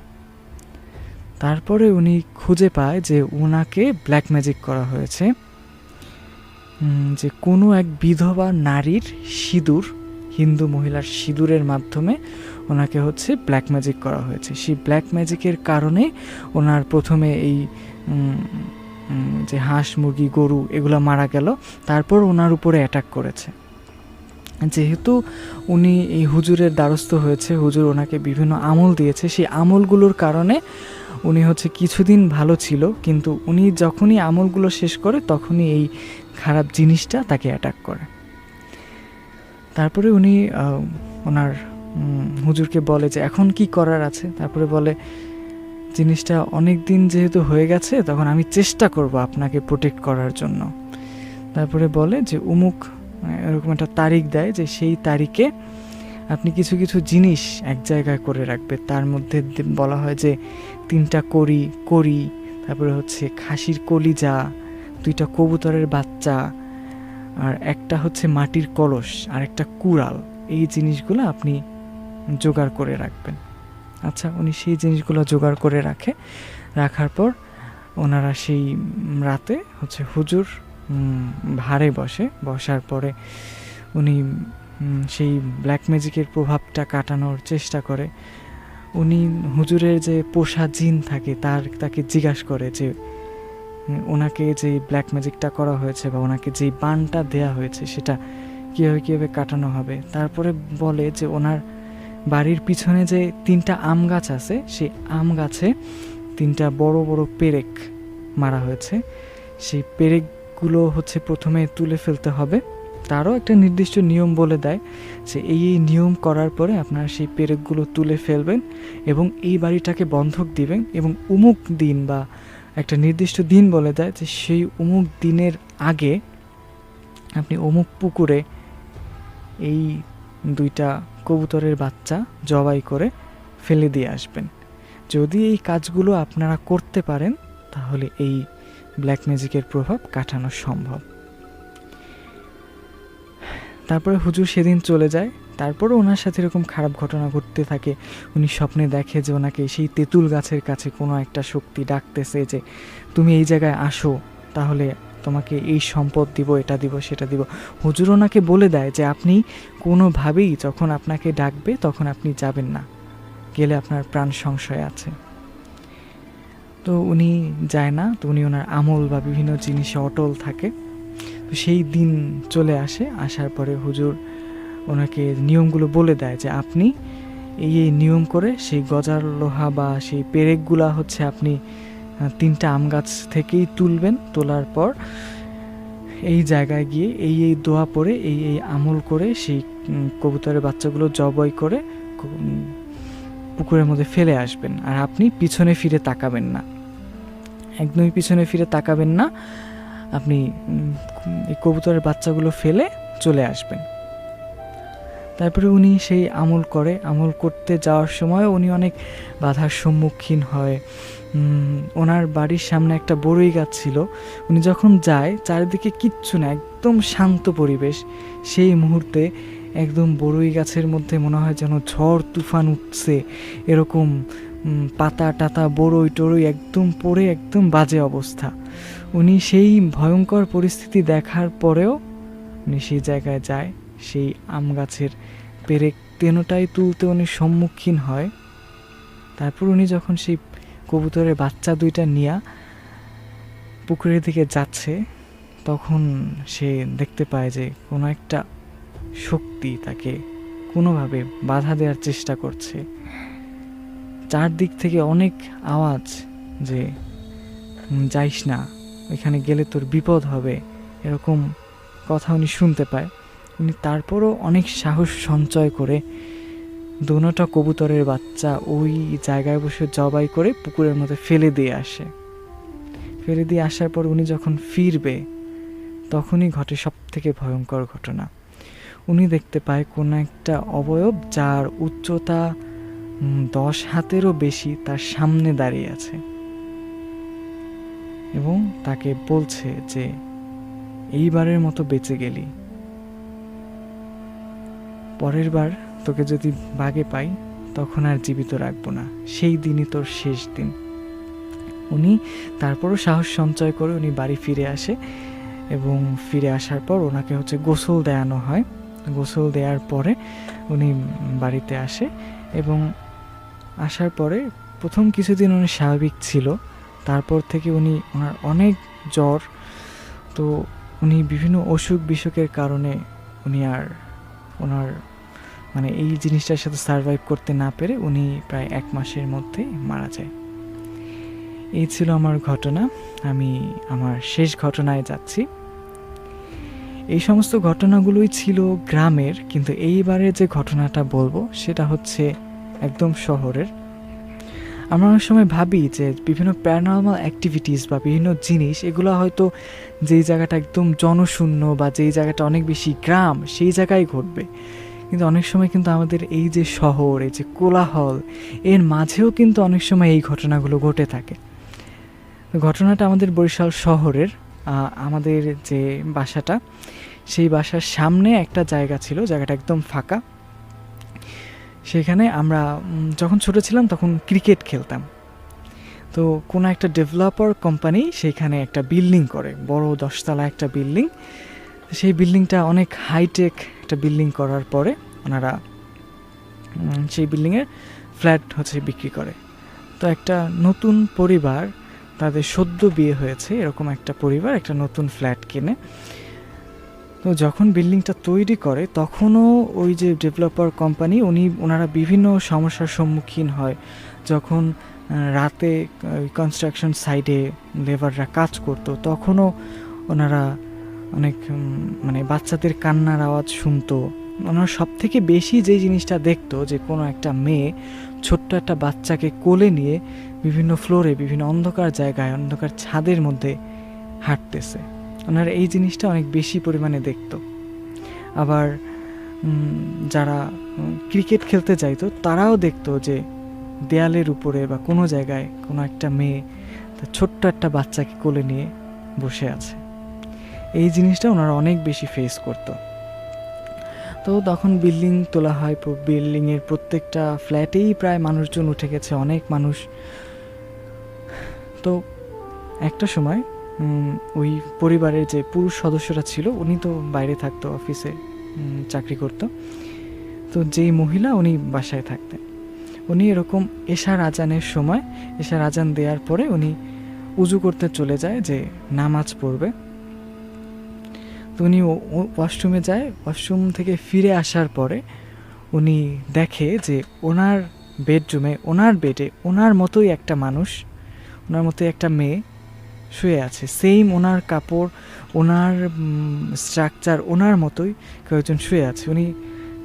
তারপরে উনি খুঁজে পায় যে ওনাকে ব্ল্যাক ম্যাজিক করা হয়েছে, যে কোনো এক বিধবা নারীর সিঁদুর, হিন্দু মহিলার সিঁদুরের মাধ্যমে ওনাকে ব্ল্যাক ম্যাজিক করা হয়েছে। সেই ব্ল্যাক ম্যাজিকের কারণে ওনার প্রথমে এই যে হাঁস মুরগি গরু এগুলো মারা গেল, তারপর ওনার উপরে অ্যাটাক করেছে। যেহেতু উনি এই হুজুরের দ্বারস্থ হয়েছে, হুজুর ওনাকে বিভিন্ন আমল দিয়েছে, সেই আমলগুলোর কারণে উনি কিছুদিন ভালো ছিল, কিন্তু উনি যখনই আমলগুলো শেষ করে তখনই এই খারাপ জিনিসটা তাকে অ্যাটাক করে। তারপরে উনি ওনার হুজুরকে বলে যে এখন কি করার আছে। তারপরে বলে জিনিসটা অনেক দিন যেহেতু হয়ে গেছে, তখন আমি চেষ্টা করব আপনাকে প্রোটেক্ট করার জন্য। তারপরে বলে যে অমুক এরকম একটা তারিখ দেয়, যে সেই তারিখে আপনি কিছু কিছু জিনিস এক জায়গায় করে রাখবে। তার মধ্যে বলা হয় যে 3টা করি, তারপরে খাসির কলিজা, 2টা কবুতরের বাচ্চা, আর একটা মাটির কলস, আর একটা কুড়াল। এই জিনিসগুলো আপনি জোগাড় করে রাখবেন। আচ্ছা, উনি সেই জিনিসগুলো জোগাড় করে রাখার পর ওনারা সেই রাতে হুজুর ভাড়ে বসার পরে উনি সেই ব্ল্যাক ম্যাজিকের প্রভাবটা কাটানোর চেষ্টা করে। উনি হুজুরের যে পোষা জিন থাকে তাকে জিজ্ঞাসা করে যে ওনাকে যে ব্ল্যাক ম্যাজিকটা করা হয়েছে বা ওনাকে যে বানটা দেয়া হয়েছে সেটা কীভাবে কাটানো হবে। তারপরে বলে যে ওনার বাড়ির পিছনে যে 3টা আম গাছ আছে, সেই আম গাছে 3টা বড় বড় পেরেক মারা হয়েছে। সেই পেরেকগুলো প্রথমে তুলে ফেলতে হবে। তারও একটা নির্দিষ্ট নিয়ম বলে দেয় যে এই নিয়ম করার পরে আপনারা সেই পেরেকগুলো তুলে ফেলবেন এবং এই বাড়িটাকে বন্ধক দিবেন, এবং অমুক দিন বা একটা নির্দিষ্ট দিন বলে দেয় যে সেই অমুক দিনের আগে আপনি অমুক পুকুরে এই 2টা কবুতরের বাচ্চা জবাই করে ফেলে দিয়ে আসবেন। যদি এই কাজগুলো আপনারা করতে পারেন, তাহলে এই ব্ল্যাক ম্যাজিকের প্রভাব কাটানো সম্ভব। তারপরে হুজুর সেদিন চলে যায়। তারপরে ওনার সাথে এরকম খারাপ ঘটনা ঘটতে থাকে। উনি স্বপ্নে দেখে যে ওনাকে সেই তেঁতুল গাছের কাছে কোনো একটা শক্তি ডাকতেছে যে তুমি এই জায়গায় আসো, তাহলে তোমাকে এই সম্পদ দিব, এটা দিব, সেটা দিব। হুজুর ওনাকে বলে দেয় যে আপনি কোনোভাবেই যখন আপনাকে ডাকবে তখন আপনি যাবেন না, গেলে আপনার প্রাণ সংশয় আছে। তো উনি যায় না। তো উনি ওনার আমল বা বিভিন্ন জিনিসে অটল থাকে। তো সেই দিন চলে আসে। আসার পরে হুজুর ওনাকে নিয়মগুলো বলে দেয় যে আপনি এই নিয়ম করে সেই গজার লোহা বা সেই পেরেকগুলা হচ্ছে আপনি 3টা আম গাছ থেকেই তুলবেন। তোলার পর এই জায়গায় গিয়ে এই দোয়া পড়ে এই আমল করে সেই কবুতরের বাচ্চাগুলো জবাই করে পুকুরের মধ্যে ফেলে আসবেন। আর আপনি পিছনে ফিরে তাকাবেন না, একদমই পিছনে ফিরে তাকাবেন না। আপনি এই কবুতরের বাচ্চাগুলো ফেলে চলে আসবেন। তারপরে উনি সেই আমল করে। আমল করতে যাওয়ার সময় উনি অনেক বাধার সম্মুখীন হয়। ওনার বাড়ির সামনে একটা বড়ই গাছ ছিল। উনি যখন যায় চারিদিকে কিচ্ছু না, একদম শান্ত পরিবেশ। সেই মুহূর্তে একদম বড়ই গাছের মধ্যে মনে হয় যেন ঝড় তুফান উঠছে, এরকম পাতা টাতা বড়ই টড়ই একদম পড়ে একদম বাজে অবস্থা। উনি সেই ভয়ঙ্কর পরিস্থিতি দেখার পরেও উনি সেই জায়গায় যায়। সেই আম গাছের পেরেক তেনোটাই তুলতে উনি সম্মুখীন হয়। তারপর উনি যখন সেই কবুতরের বাচ্চা 2টা নিয়ে পুকুরের দিকে যাচ্ছে, তখন সে দেখতে পায় যে কোনো একটা শক্তি তাকে কোনোভাবে বাধা দেওয়ার চেষ্টা করছে। চারদিক থেকে অনেক আওয়াজ যে যাইস না, এখানে গেলে তোর বিপদ হবে, এরকম কথা উনি শুনতে পায়। উনি তারপরও অনেক সাহস সঞ্চয় করে দোনোটা কবুতরের বাচ্চা ওই জায়গায় বসে জবাই করে পুকুরের মধ্যে ফেলে দিয়ে আসে। ফেলে দিয়ে আসার পর উনি যখন ফিরবে তখনই ঘটে সব থেকে ভয়ঙ্কর ঘটনা। উনি দেখতে পায় কোনো একটা অবয়ব যার উচ্চতা 10 হাতেরও বেশি তার সামনে দাঁড়িয়ে আছে এবং তাকে বলছে যে এইবারের মতো বেঁচে গেলি, পরের বার তোকে যদি বাগে পাই তখন আর জীবিত রাখবো না, সেই দিনই তোর শেষ দিন। উনি তারপরও সাহস সঞ্চয় করে উনি বাড়ি ফিরে আসে এবং ফিরে আসার পর ওনাকে হচ্ছে গোসল দেওয়ানো হয়। গোসল দেওয়ার পরে উনি বাড়িতে আসে এবং আসার পরে প্রথম কিছুদিন উনি স্বাভাবিক ছিল। তারপর থেকে ওনার অনেক জ্বর। তো উনি বিভিন্ন অসুখ বিসুখের কারণে উনি আর ওনার মানে এই জিনিসটার সাথে সার্ভাইভ করতে না পেরে উনি প্রায় 1 মাসের মধ্যেই মারা যায়। এই ছিল আমার ঘটনা। আমি আমার শেষ ঘটনায় যাচ্ছি। এই সমস্ত ঘটনাগুলোই ছিল গ্রামের, কিন্তু এইবারে যে ঘটনাটা বলবো সেটা হচ্ছে একদম শহরের। আমরা অনেক সময় ভাবি যে বিভিন্ন প্যারানর্মাল অ্যাক্টিভিটিস বা বিভিন্ন জিনিস এগুলো হয়তো যেই জায়গাটা একদম জনশূন্য বা যেই জায়গাটা অনেক বেশি গ্রাম সেই জায়গায় ঘটবে, কিন্তু অনেক সময় কিন্তু আমাদের এই যে শহর, এই যে কোলাহল, এর মাঝেও কিন্তু অনেক সময় এই ঘটনাগুলো ঘটে থাকে। ঘটনাটা আমাদের বরিশাল শহরের। আমাদের যে বাসাটা, সেই বাসার সামনে একটা জায়গা ছিল, জায়গাটা একদম ফাঁকা। সেখানে আমরা যখন ছোট ছিলাম তখন ক্রিকেট খেলতাম। তো কোনো একটা ডেভেলপার কোম্পানি সেখানে একটা বিল্ডিং করে, বড় 10 তলা একটা বিল্ডিং। সেই বিল্ডিংটা অনেক হাইটেক একটা বিল্ডিং করার পরে ওনারা সেই বিল্ডিংয়ের ফ্ল্যাট হচ্ছে বিক্রি করে। তো একটা নতুন পরিবার, তাদের সদ্য বিয়ে হয়েছে এরকম একটা পরিবার একটা নতুন ফ্ল্যাট কেনে। তো যখন বিল্ডিংটা তৈরি করে তখনও ওই যে ডেভেলপার কোম্পানি ওনারা বিভিন্ন সমস্যার সম্মুখীন হয়। যখন রাতে কনস্ট্রাকশন সাইডে লেবাররা কাজ করতো তখনও ওনারা অনেক মানে বাচ্চাদের কান্নার আওয়াজ শুনতো। ওনারা সব থেকে বেশি যে জিনিসটা দেখতো যে কোনো একটা মেয়ে ছোট্ট একটা বাচ্চাকে কোলে নিয়ে বিভিন্ন ফ্লোরে, বিভিন্ন অন্ধকার জায়গায়, অন্ধকার ছাদের মধ্যে হাঁটতেছে। ওনারা এই জিনিসটা অনেক বেশি পরিমাণে দেখতো। আবার যারা ক্রিকেট খেলতে যাইতো তারাও দেখতো যে দেয়ালের উপরে বা কোনো জায়গায় কোনো একটা মেয়ে ছোট্ট একটা বাচ্চাকে কোলে নিয়ে বসে আছে। এই জিনিসটা ওনারা অনেক বেশি ফেস করতো। তো তখন বিল্ডিং তোলা হয়, বিল্ডিংয়ের প্রত্যেকটা ফ্ল্যাটেই প্রায় মানুষজন উঠে গেছে, অনেক মানুষ। তো একটা সময় ওই পরিবারের যে পুরুষ সদস্যরা ছিল উনি তো বাইরে থাকতো, অফিসে চাকরি করতো। তো যেই মহিলা উনি বাসায় থাকতেন, উনি এরকম এশার আজানের সময়, এশার আজান দেওয়ার পরে উনি উজু করতে চলে যায় যে নামাজ পড়বে। তো উনি ওয়াশরুমে যায়, ওয়াশরুম থেকে ফিরে আসার পরে উনি দেখে যে ওনার বেডরুমে, ওনার বেডে ওনার মতোই একটা মানুষ, ওনার মতোই একটা মেয়ে শুয়ে আছে। সেম ওনার কাপড়, ওনার স্ট্রাকচার ওনার মতোই কয়েকজন শুয়ে আছে। উনি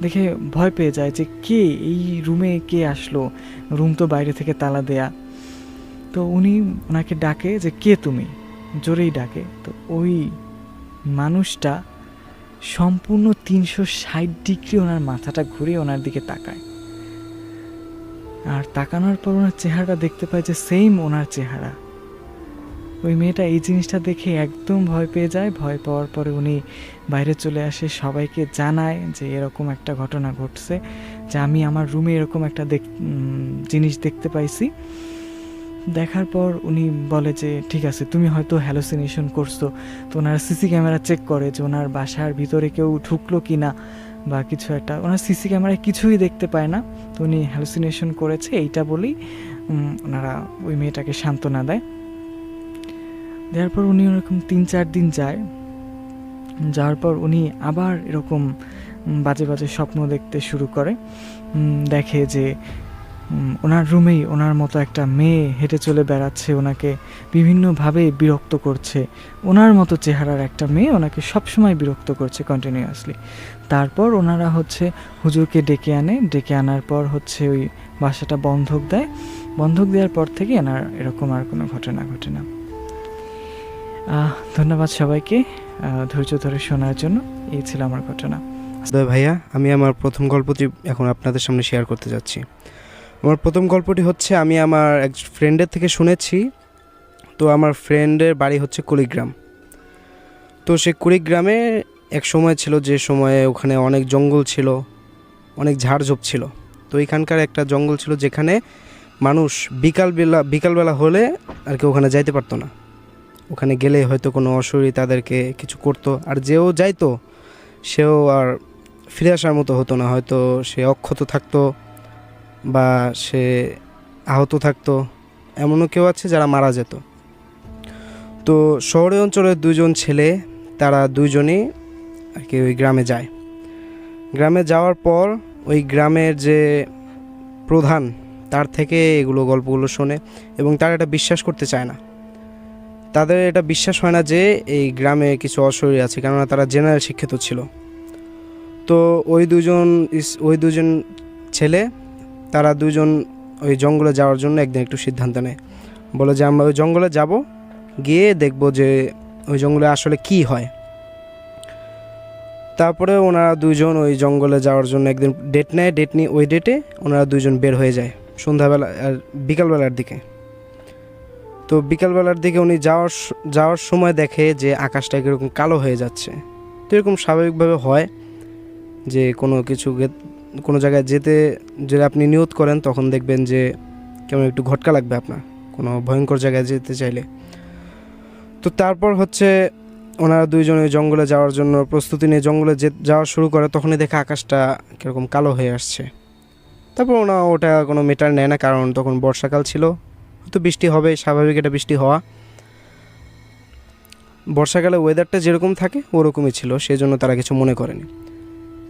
দেখে ভয় পেয়ে যায় যে কে এই রুমে, কে আসলো, রুম তো বাইরে থেকে তালা দেয়া। তো উনি ওনাকে ডাকে যে কে তুমি, জোরেই ডাকে। তো ওই মানুষটা সম্পূর্ণ 360 ডিগ্রি ওনার মাথাটা ঘুরিয়ে ওনার দিকে তাকায়, আর তাকানোর পর ওনার চেহারাটা দেখতে পায় যে সেম ওনার চেহারা। ওই মেয়েটা এই জিনিসটা দেখে একদম ভয় পেয়ে যায়। ভয় পাওয়ার পরে উনি বাইরে চলে আসে, সবাইকে জানায় যে এরকম একটা ঘটনা ঘটছে, যে আমি আমার রুমে এরকম একটা জিনিস দেখতে পাইছি। দেখার পর উনি বলে যে ঠিক আছে, তুমি হয়তো হ্যালোসিনেশন করছো। তো ওনারা সিসি ক্যামেরা চেক করে যে ওনার বাসার ভিতরে কেউ ঢুকলো কি না বা কিছু একটা। ওনার সিসি ক্যামেরায় কিছুই দেখতে পায় না। তো উনি হ্যালোসিনেশন করেছে এইটা বলেই ওনারা ওই মেয়েটাকে সান্ত্বনা দেয়। দেওয়ার পর উনি ওরকম 3-4 দিন যায়। যাওয়ার পর উনি আবার এরকম বাজে বাজে স্বপ্ন দেখতে শুরু করে। দেখে যে ওনার রুমেই ওনার মতো একটা মেয়ে হেঁটে চলে বেড়াচ্ছে, ওনাকে বিভিন্নভাবে বিরক্ত করছে। ওনার মতো চেহারার একটা মেয়ে ওনাকে সবসময় বিরক্ত করছে কন্টিনিউয়াসলি। তারপর ওনারা হুজুরকে ডেকে আনে। ডেকে আনার পর ওই বাসাটা বন্ধক দেয়। বন্ধক দেওয়ার পর থেকে এনার এরকম আর কোনো ঘটনা ঘটে না। ধন্যবাদ সবাইকে ধৈর্য ধরে শোনার জন্য। এই ছিল আমার ঘটনা। ভাইয়া, আমি আমার প্রথম গল্পটি এখন আপনাদের সামনে শেয়ার করতে যাচ্ছি। আমার প্রথম গল্পটি আমি আমার এক ফ্রেন্ডের থেকে শুনেছি। তো আমার ফ্রেন্ডের বাড়ি কুড়িগ্রাম। তো সে কুড়িগ্রামে এক সময় ছিল যে সময়ে ওখানে অনেক জঙ্গল ছিল, অনেক ঝাড়ঝোপ ছিল। তো এখানকার একটা জঙ্গল ছিল যেখানে মানুষ বিকালবেলা হলে আর কি ওখানে যাইতে পারতো না। ওখানে গেলে হয়তো কোনো অশরীরী তাদেরকে কিছু করতো, আর যেও যাইতো সেও আর ফিরে আসার মতো হতো না। হয়তো সে অক্ষত থাকতো বা সে আহত থাকতো, এমনও কেউ আছে যারা মারা যেত। তো শহরে অঞ্চলের দুজন ছেলে, তারা দুজনই আর কি ওই গ্রামে যায়। গ্রামে যাওয়ার পর ওই গ্রামের যে প্রধান, তার থেকে এগুলো গল্পগুলো শোনে এবং তারা এটা বিশ্বাস করতে চায় না। তাদের এটা বিশ্বাস হয় না যে এই গ্রামে কিছু অশরীরী আছে, কেননা তারা জেনারেল শিক্ষিত ছিল। তো ওই দুজন ছেলে, তারা দুজন ওই জঙ্গলে যাওয়ার জন্য একদিন একটু সিদ্ধান্ত নেয়। বলে যে আমরা ওই জঙ্গলে যাব, গিয়ে দেখব যে ওই জঙ্গলে আসলে কি হয়। তারপরে ওনারা দুজন ওই জঙ্গলে যাওয়ার জন্য একদিন ডেট নেয়। ডেট নিয়ে ওই ডেটে ওনারা দুজন বের হয়ে যায় সন্ধ্যাবেলা আর বিকালবেলার দিকে। তো বিকালবেলার দিকে উনি যাওয়ার সময় দেখে যে আকাশটা এরকম কালো হয়ে যাচ্ছে। তো এরকম স্বাভাবিকভাবে হয় যে কোনো জায়গায় যেতে যদি আপনি নিয়ত করেন, তখন দেখবেন যে কেমন একটু ঘটকা লাগবে আপনার কোনো ভয়ঙ্কর জায়গায় যেতে চাইলে। তো তারপর ওনারা দুইজন ওই জঙ্গলে যাওয়ার জন্য প্রস্তুতি নিয়ে জঙ্গলে যাওয়া শুরু করে। তখনই দেখে আকাশটা কীরকম কালো হয়ে আসছে। তারপর ওটা কোনো মেটার নেয় না, কারণ তখন বর্ষাকাল ছিল, হয়তো বৃষ্টি হবে, স্বাভাবিক এটা বৃষ্টি হওয়া। বর্ষাকালে ওয়েদারটা যেরকম থাকে ওরকমই ছিল, সেজন্য তারা কিছু মনে করেনি।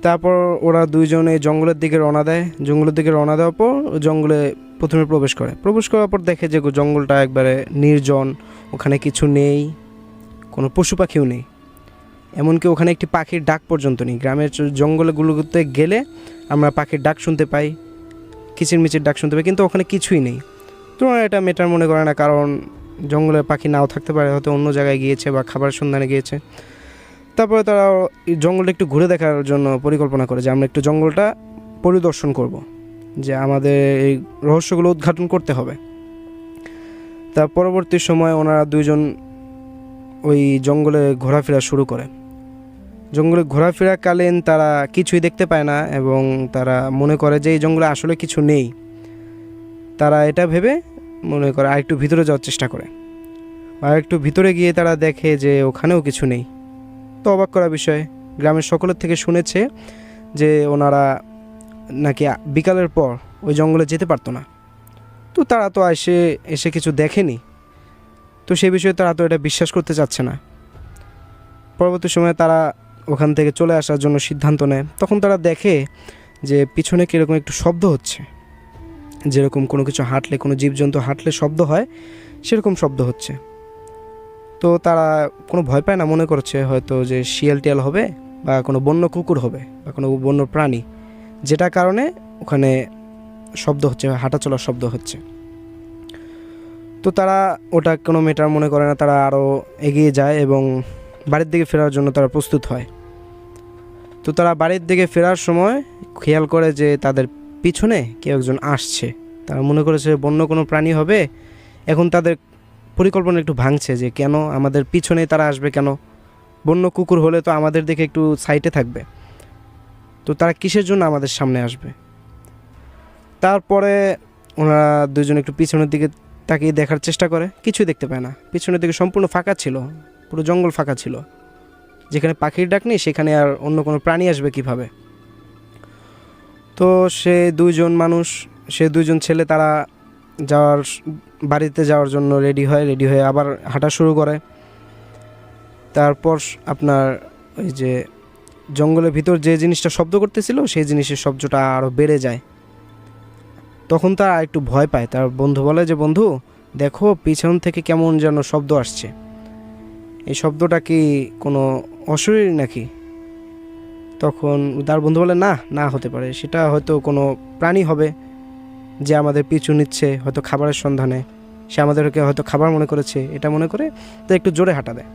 তারপর ওরা দুইজনে জঙ্গলের দিকে রওনা দেয়। জঙ্গলের দিকে রওনা দেওয়ার পর জঙ্গলে প্রথমে প্রবেশ করার পর দেখে যে জঙ্গলটা একবারে নির্জন, ওখানে কিছু নেই, কোনো পশু পাখিও নেই, এমনকি ওখানে একটি পাখির ডাক পর্যন্ত নেই। গ্রামের জঙ্গলগুলোতে গেলে আমরা পাখির ডাক শুনতে পাই, কিচিরমিচির ডাক শুনতে পাই, কিন্তু ওখানে কিছুই নেই। তো এটা মেটার মনে করে না, কারণ জঙ্গলে পাখি নাও থাকতে পারে, হয়তো অন্য জায়গায় গিয়েছে বা খাবার সন্ধানে গিয়েছে। তারপরে তারা জঙ্গলটা একটু ঘুরে দেখার জন্য পরিকল্পনা করে যে আমরা একটু জঙ্গলটা পরিদর্শন করব, যে আমাদের এই রহস্যগুলো উদ্ঘাটন করতে হবে। তার পরবর্তী সময় ওনারা দুইজন ওই জঙ্গলে ঘোরাফেরা শুরু করে। জঙ্গলে ঘোরাফেরাকালীন তারা কিছুই দেখতে পায় না এবং তারা মনে করে যে এই জঙ্গলে আসলে কিছু নেই। তারা এটা ভেবে মনে করে আরেকটু ভিতরে যাওয়ার চেষ্টা করে, আর একটু ভিতরে গিয়ে তারা দেখে যে ওখানেও কিছু নেই। তো অবাক করা বিষয়, গ্রামের সকলের থেকে শুনেছে যে ওনারা নাকি বিকালের পর ওই জঙ্গলে যেতে পারতো না। তো তারা তো এসে কিছু দেখেনি, তো সেই বিষয়ে তারা তো এটা বিশ্বাস করতে চাচ্ছে না। পরবর্তী সময়ে তারা ওখান থেকে চলে আসার জন্য সিদ্ধান্ত নেয়। তখন তারা দেখে যে পিছনে কীরকম একটু শব্দ হচ্ছে, যেরকম কোনো কিছু হাঁটলে, কোনো জীবজন্তু হাঁটলে শব্দ হয় সেরকম শব্দ হচ্ছে। তো তারা কোনো ভয় পায় না, মনে করছে হয়তো যে শিয়াল টিয়াল হবে বা কোনো বন্য কুকুর হবে বা কোনো বন্য প্রাণী, যেটা কারণে ওখানে শব্দ হচ্ছে, হাঁটা চলার শব্দ হচ্ছে। তো তারা ওটা কোনো ম্যাটার মনে করে না, তারা আরও এগিয়ে যায় এবং বাড়ির দিকে ফেরার জন্য তারা প্রস্তুত হয়। তো তারা বাড়ির দিকে ফেরার সময় খেয়াল করে যে তাদের পিছনে কেউ একজন আসছে। তারা মনে করেছে বন্য কোনো প্রাণী হবে। এখন তাদের পরিকল্পনা একটু ভাঙছে যে কেন আমাদের পিছনে তারা আসবে, কেন বন্য কুকুর হলে তো আমাদের দিকে একটু সাইডে থাকবে, তো তারা কিসের জন্য আমাদের সামনে আসবে। তারপরে ওনারা দুজন একটু পিছনের দিকে তাকিয়ে দেখার চেষ্টা করে, কিছুই দেখতে পায় না। পিছনের দিকে সম্পূর্ণ ফাঁকা ছিল, পুরো জঙ্গল ফাঁকা ছিল। যেখানে পাখির ডাক নেই সেখানে আর অন্য কোনো প্রাণী আসবে কিভাবে। তো সে দুইজন ছেলে তারা বাড়িতে যাওয়ার জন্য রেডি হয়ে আবার হাঁটা শুরু করে। তারপর আপনার ওই যে জঙ্গলের ভিতর যে জিনিসটা শব্দ করতেছিল সেই জিনিসের শব্দটা আরও বেড়ে যায়। তখন তারা একটু ভয় পায়। তার বন্ধু বলে যে বন্ধু দেখো পিছন থেকে কেমন যেন শব্দ আসছে, এই শব্দটা কি কোনো অশরীরী নাকি? তখন তার বন্ধু বলে না হতে পারে, সেটা হয়তো কোনো প্রাণী হবে যে আমাদের পিছু নিচ্ছে, হয়তো খাবারের সন্ধানে। সে আমাদেরকে হয়তো খাবার মনে করেছে, এটা মনে করে তো একটু জোরে হাঁটা দেয়।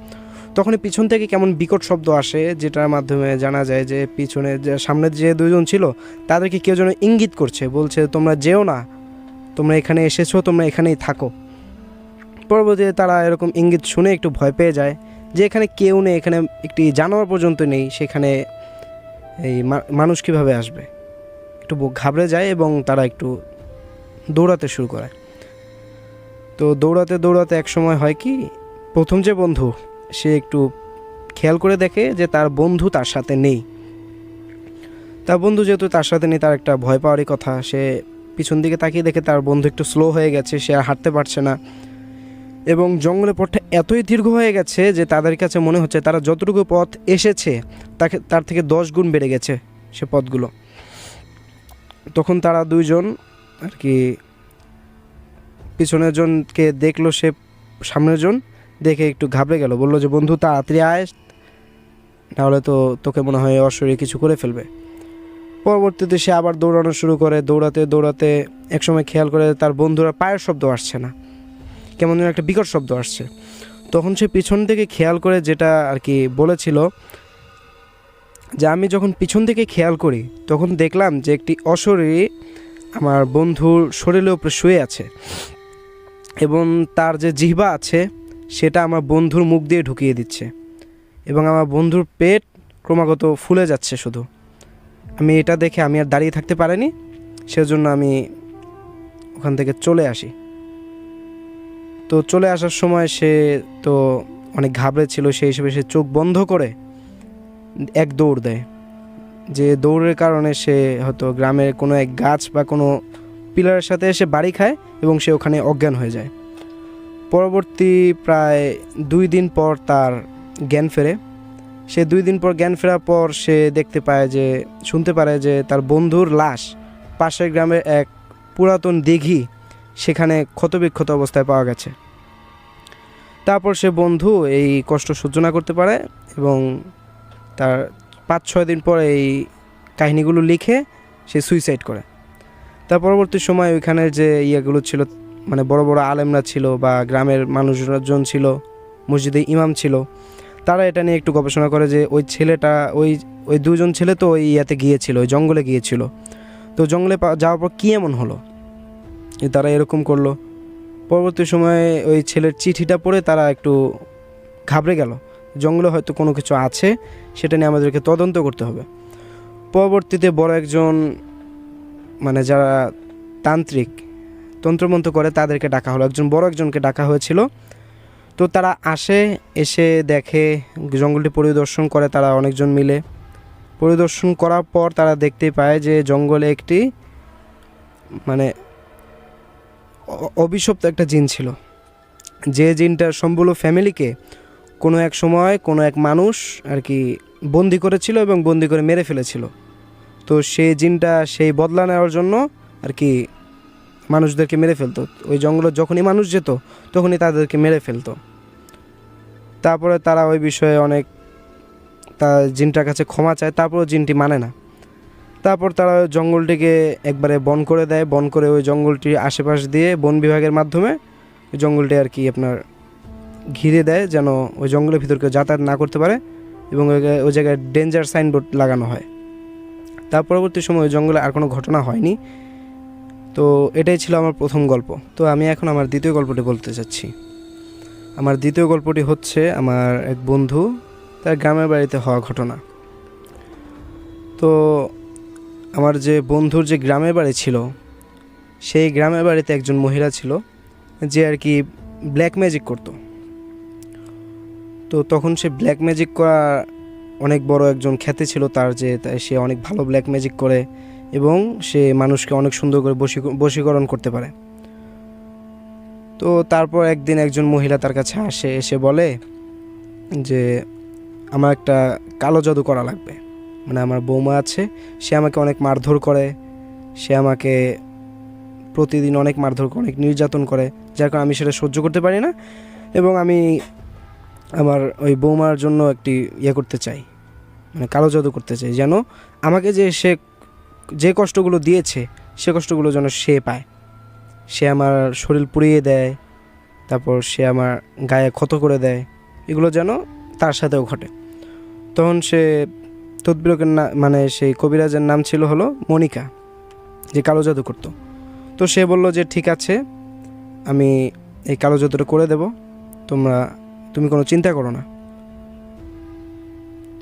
তখনই পিছন থেকে কেমন বিকট শব্দ আসে, যেটার মাধ্যমে জানা যায় যে পিছনে যে সামনে যে দুজন ছিল তাদেরকে কেউ যেন ইঙ্গিত করছে, বলছে তোমরা যেও না, তোমরা এখানে এসেছো, তোমরা এখানেই থাকো। পরবর্তীতে তারা এরকম ইঙ্গিত শুনে একটু ভয় পেয়ে যায় যে এখানে কেউ নেই, এখানে একটি জানোয়ার পর্যন্ত নেই, সেখানে এই মানুষ কীভাবে আসবে। একটু ঘাবড়ে যায় এবং তারা একটু দৌড়াতে শুরু করে। তো দৌড়াতে এক সময় হয় কি, প্রথম যে বন্ধু সে একটু খেয়াল করে দেখে যে তার বন্ধু তার সাথে নেই। তার বন্ধু যেহেতু তার সাথে নেই, তার একটা ভয় পাওয়ারই কথা। সে পিছন দিকে তাকিয়ে দেখে তার বন্ধু একটু স্লো হয়ে গেছে, সে আর হাঁটতে পারছে না এবং জঙ্গলের পথটা এতই দীর্ঘ হয়ে গেছে যে তাদের কাছে মনে হচ্ছে তারা যতটুকু পথ এসেছে তার থেকে 10 গুণ বেড়ে গেছে সে পথগুলো। তখন তারা দুইজন আর কি পিছনের জনকে দেখলো, সে সামনের জন দেখে একটু ঘাবড়ে গেল, বললো যে বন্ধু তাড়াতাড়ি আয়, নাহলে তো তোকে মনে হয় অশরীরী কিছু করে ফেলবে। পরবর্তীতে সে আবার দৌড়ানো শুরু করে। দৌড়াতে একসময় খেয়াল করে তার বন্ধুরা পায়ের শব্দ আসছে না, কেমন যেন একটা বিকট শব্দ আসছে। তখন সে পিছন থেকে খেয়াল করে, যেটা আর কি বলেছিল যে আমি যখন পিছন থেকে খেয়াল করি তখন দেখলাম যে একটি অশরীরী আমার বন্ধুর শরীরের উপরে শুয়ে আছে এবং তার যে জিহ্বা আছে সেটা আমার বন্ধুর মুখ দিয়ে ঢুকিয়ে দিচ্ছে এবং আমার বন্ধুর পেট ক্রমাগত ফুলে যাচ্ছে শুধু। আমি এটা দেখে আমি আর দাঁড়িয়ে থাকতে পারিনি, সেজন্য আমি ওখান থেকে চলে আসি। তো চলে আসার সময় সে তো অনেক ঘাবড়ে ছিল, সেই হিসেবে সে চোখ বন্ধ করে এক দৌড় দেয়, যে দৌড়ের কারণে সে হয়তো গ্রামের কোনো এক গাছ বা কোনো পিলারের সাথে এসে বাড়ি খায় এবং সে ওখানে অজ্ঞান হয়ে যায়। পরবর্তী প্রায় 2 দিন পর তার জ্ঞান ফেরে। সে 2 দিন পর জ্ঞান ফেরার পর সে শুনতে পারে যে তার বন্ধুর লাশ পাশের গ্রামের এক পুরাতন দিঘি সেখানে ক্ষতবিক্ষত অবস্থায় পাওয়া গেছে। তারপর সে বন্ধু এই কষ্ট সহ্য না করতে পারে এবং তার 5-6 দিন পর এই কাহিনীগুলো লিখে সে সুইসাইড করে। তার পরবর্তী সময় ওইখানের যে ইয়েগুলো ছিল, মানে বড় বড় আলেমরা ছিল বা গ্রামের মানুষজন ছিল, মসজিদে ইমাম ছিল, তারা এটা নিয়ে একটু গবেষণা করে যে ওই ছেলেটা ওই দুজন ছেলে তো ওই ইয়াতে গিয়েছিল, ওই জঙ্গলে গিয়েছিল, তো জঙ্গলে যাওয়ার পর কী এমন হলো তারা এরকম করলো। পরবর্তী সময়ে ওই ছেলের চিঠিটা পড়ে তারা একটু ঘাবড়ে গেল, জঙ্গলে হয়তো কোনো কিছু আছে, সেটা নিয়ে আমাদেরকে তদন্ত করতে হবে। পরবর্তীতে বড় একজন মানে যারা তান্ত্রিক তন্ত্রমন্ত্র করে তাদেরকে ডাকা হলো, একজনকে ডাকা হয়েছিল। তো তারা এসে দেখে, জঙ্গলটি পরিদর্শন করে তারা অনেকজন মিলে। পরিদর্শন করার পর তারা দেখতে পায় যে জঙ্গলে একটি মানে অভিশপ্ত একটা জিন ছিল, যে জিনটার সম্পূর্ণ ফ্যামিলিকে কোনো এক সময় কোনো এক মানুষ আর কি বন্দি করেছিল এবং বন্দি করে মেরে ফেলেছিল। তো সেই জিনটা সেই বদলা নেওয়ার জন্য আর কি মানুষদেরকে মেরে ফেলতো। ওই জঙ্গলে যখনই মানুষ যেত তখনই তাদেরকে মেরে ফেলতো। তারপরে তারা ওই বিষয়ে অনেক জিনটার কাছে ক্ষমা চায়, তারপরও জিনটি মানে না। তারপর তারা জঙ্গলটিকে একবারে বন করে দেয়, বন করে ওই জঙ্গলটির আশেপাশ দিয়ে বন বিভাগের মাধ্যমে ওই জঙ্গলটি আর কি আপনার ঘিরে দেয়, যেন ওই জঙ্গলের ভিতর কেউ যাতায়াত না করতে পারে, এবং ওই জায়গায় ডেঞ্জার সাইনবোর্ড লাগানো হয়। তার পরবর্তী সময় ওই জঙ্গলে আর কোনো ঘটনা হয়নি। তো এটাই ছিল আমার প্রথম গল্প। তো আমি এখন আমার দ্বিতীয় গল্পটি বলতে চাচ্ছি। আমার দ্বিতীয় গল্পটি হচ্ছে আমার এক বন্ধু তার গ্রামের বাড়িতে হওয়া ঘটনা। তো আমার যে বন্ধুর যে গ্রামের বাড়ি ছিল, সেই গ্রামের বাড়িতে একজন মহিলা ছিল যে আর কি ব্ল্যাক ম্যাজিক করতো। তো তখন সে ব্ল্যাক ম্যাজিক করা অনেক বড় একজন খ্যাতি ছিল তার, যে সে অনেক ভালো ব্ল্যাক ম্যাজিক করে এবং সে মানুষকে অনেক সুন্দর করে বশীকরণ করতে পারে। তো তারপর একদিন একজন মহিলা তার কাছে এসে বলে যে আমার একটা কালো জাদু করা লাগবে, মানে আমার বৌমা আছে, সে আমাকে অনেক মারধর করে, সে আমাকে প্রতিদিন অনেক মারধর করে, অনেক নির্যাতন করে, যার কারণে আমি সেটা সহ্য করতে পারি না, এবং আমি আমার ওই বৌমার জন্য একটি করতে চাই, মানে কালো জাদু করতে চাই, যেন আমাকে সে যে কষ্টগুলো দিয়েছে সে কষ্টগুলো যেন সে পায়। সে আমার শরীর পুড়িয়ে দেয়, তারপর সে আমার গায়ে ক্ষত করে দেয়, এগুলো যেন তার সাথেও ঘটে। তখন সে তদবিরকের মানে সেই কবিরাজের নাম ছিল হলো মনিকা, যে কালো জাদু করতো। তো সে বলল যে ঠিক আছে, আমি এই কালো জাদুটা করে দেব, তুমি কোনো চিন্তা করো না।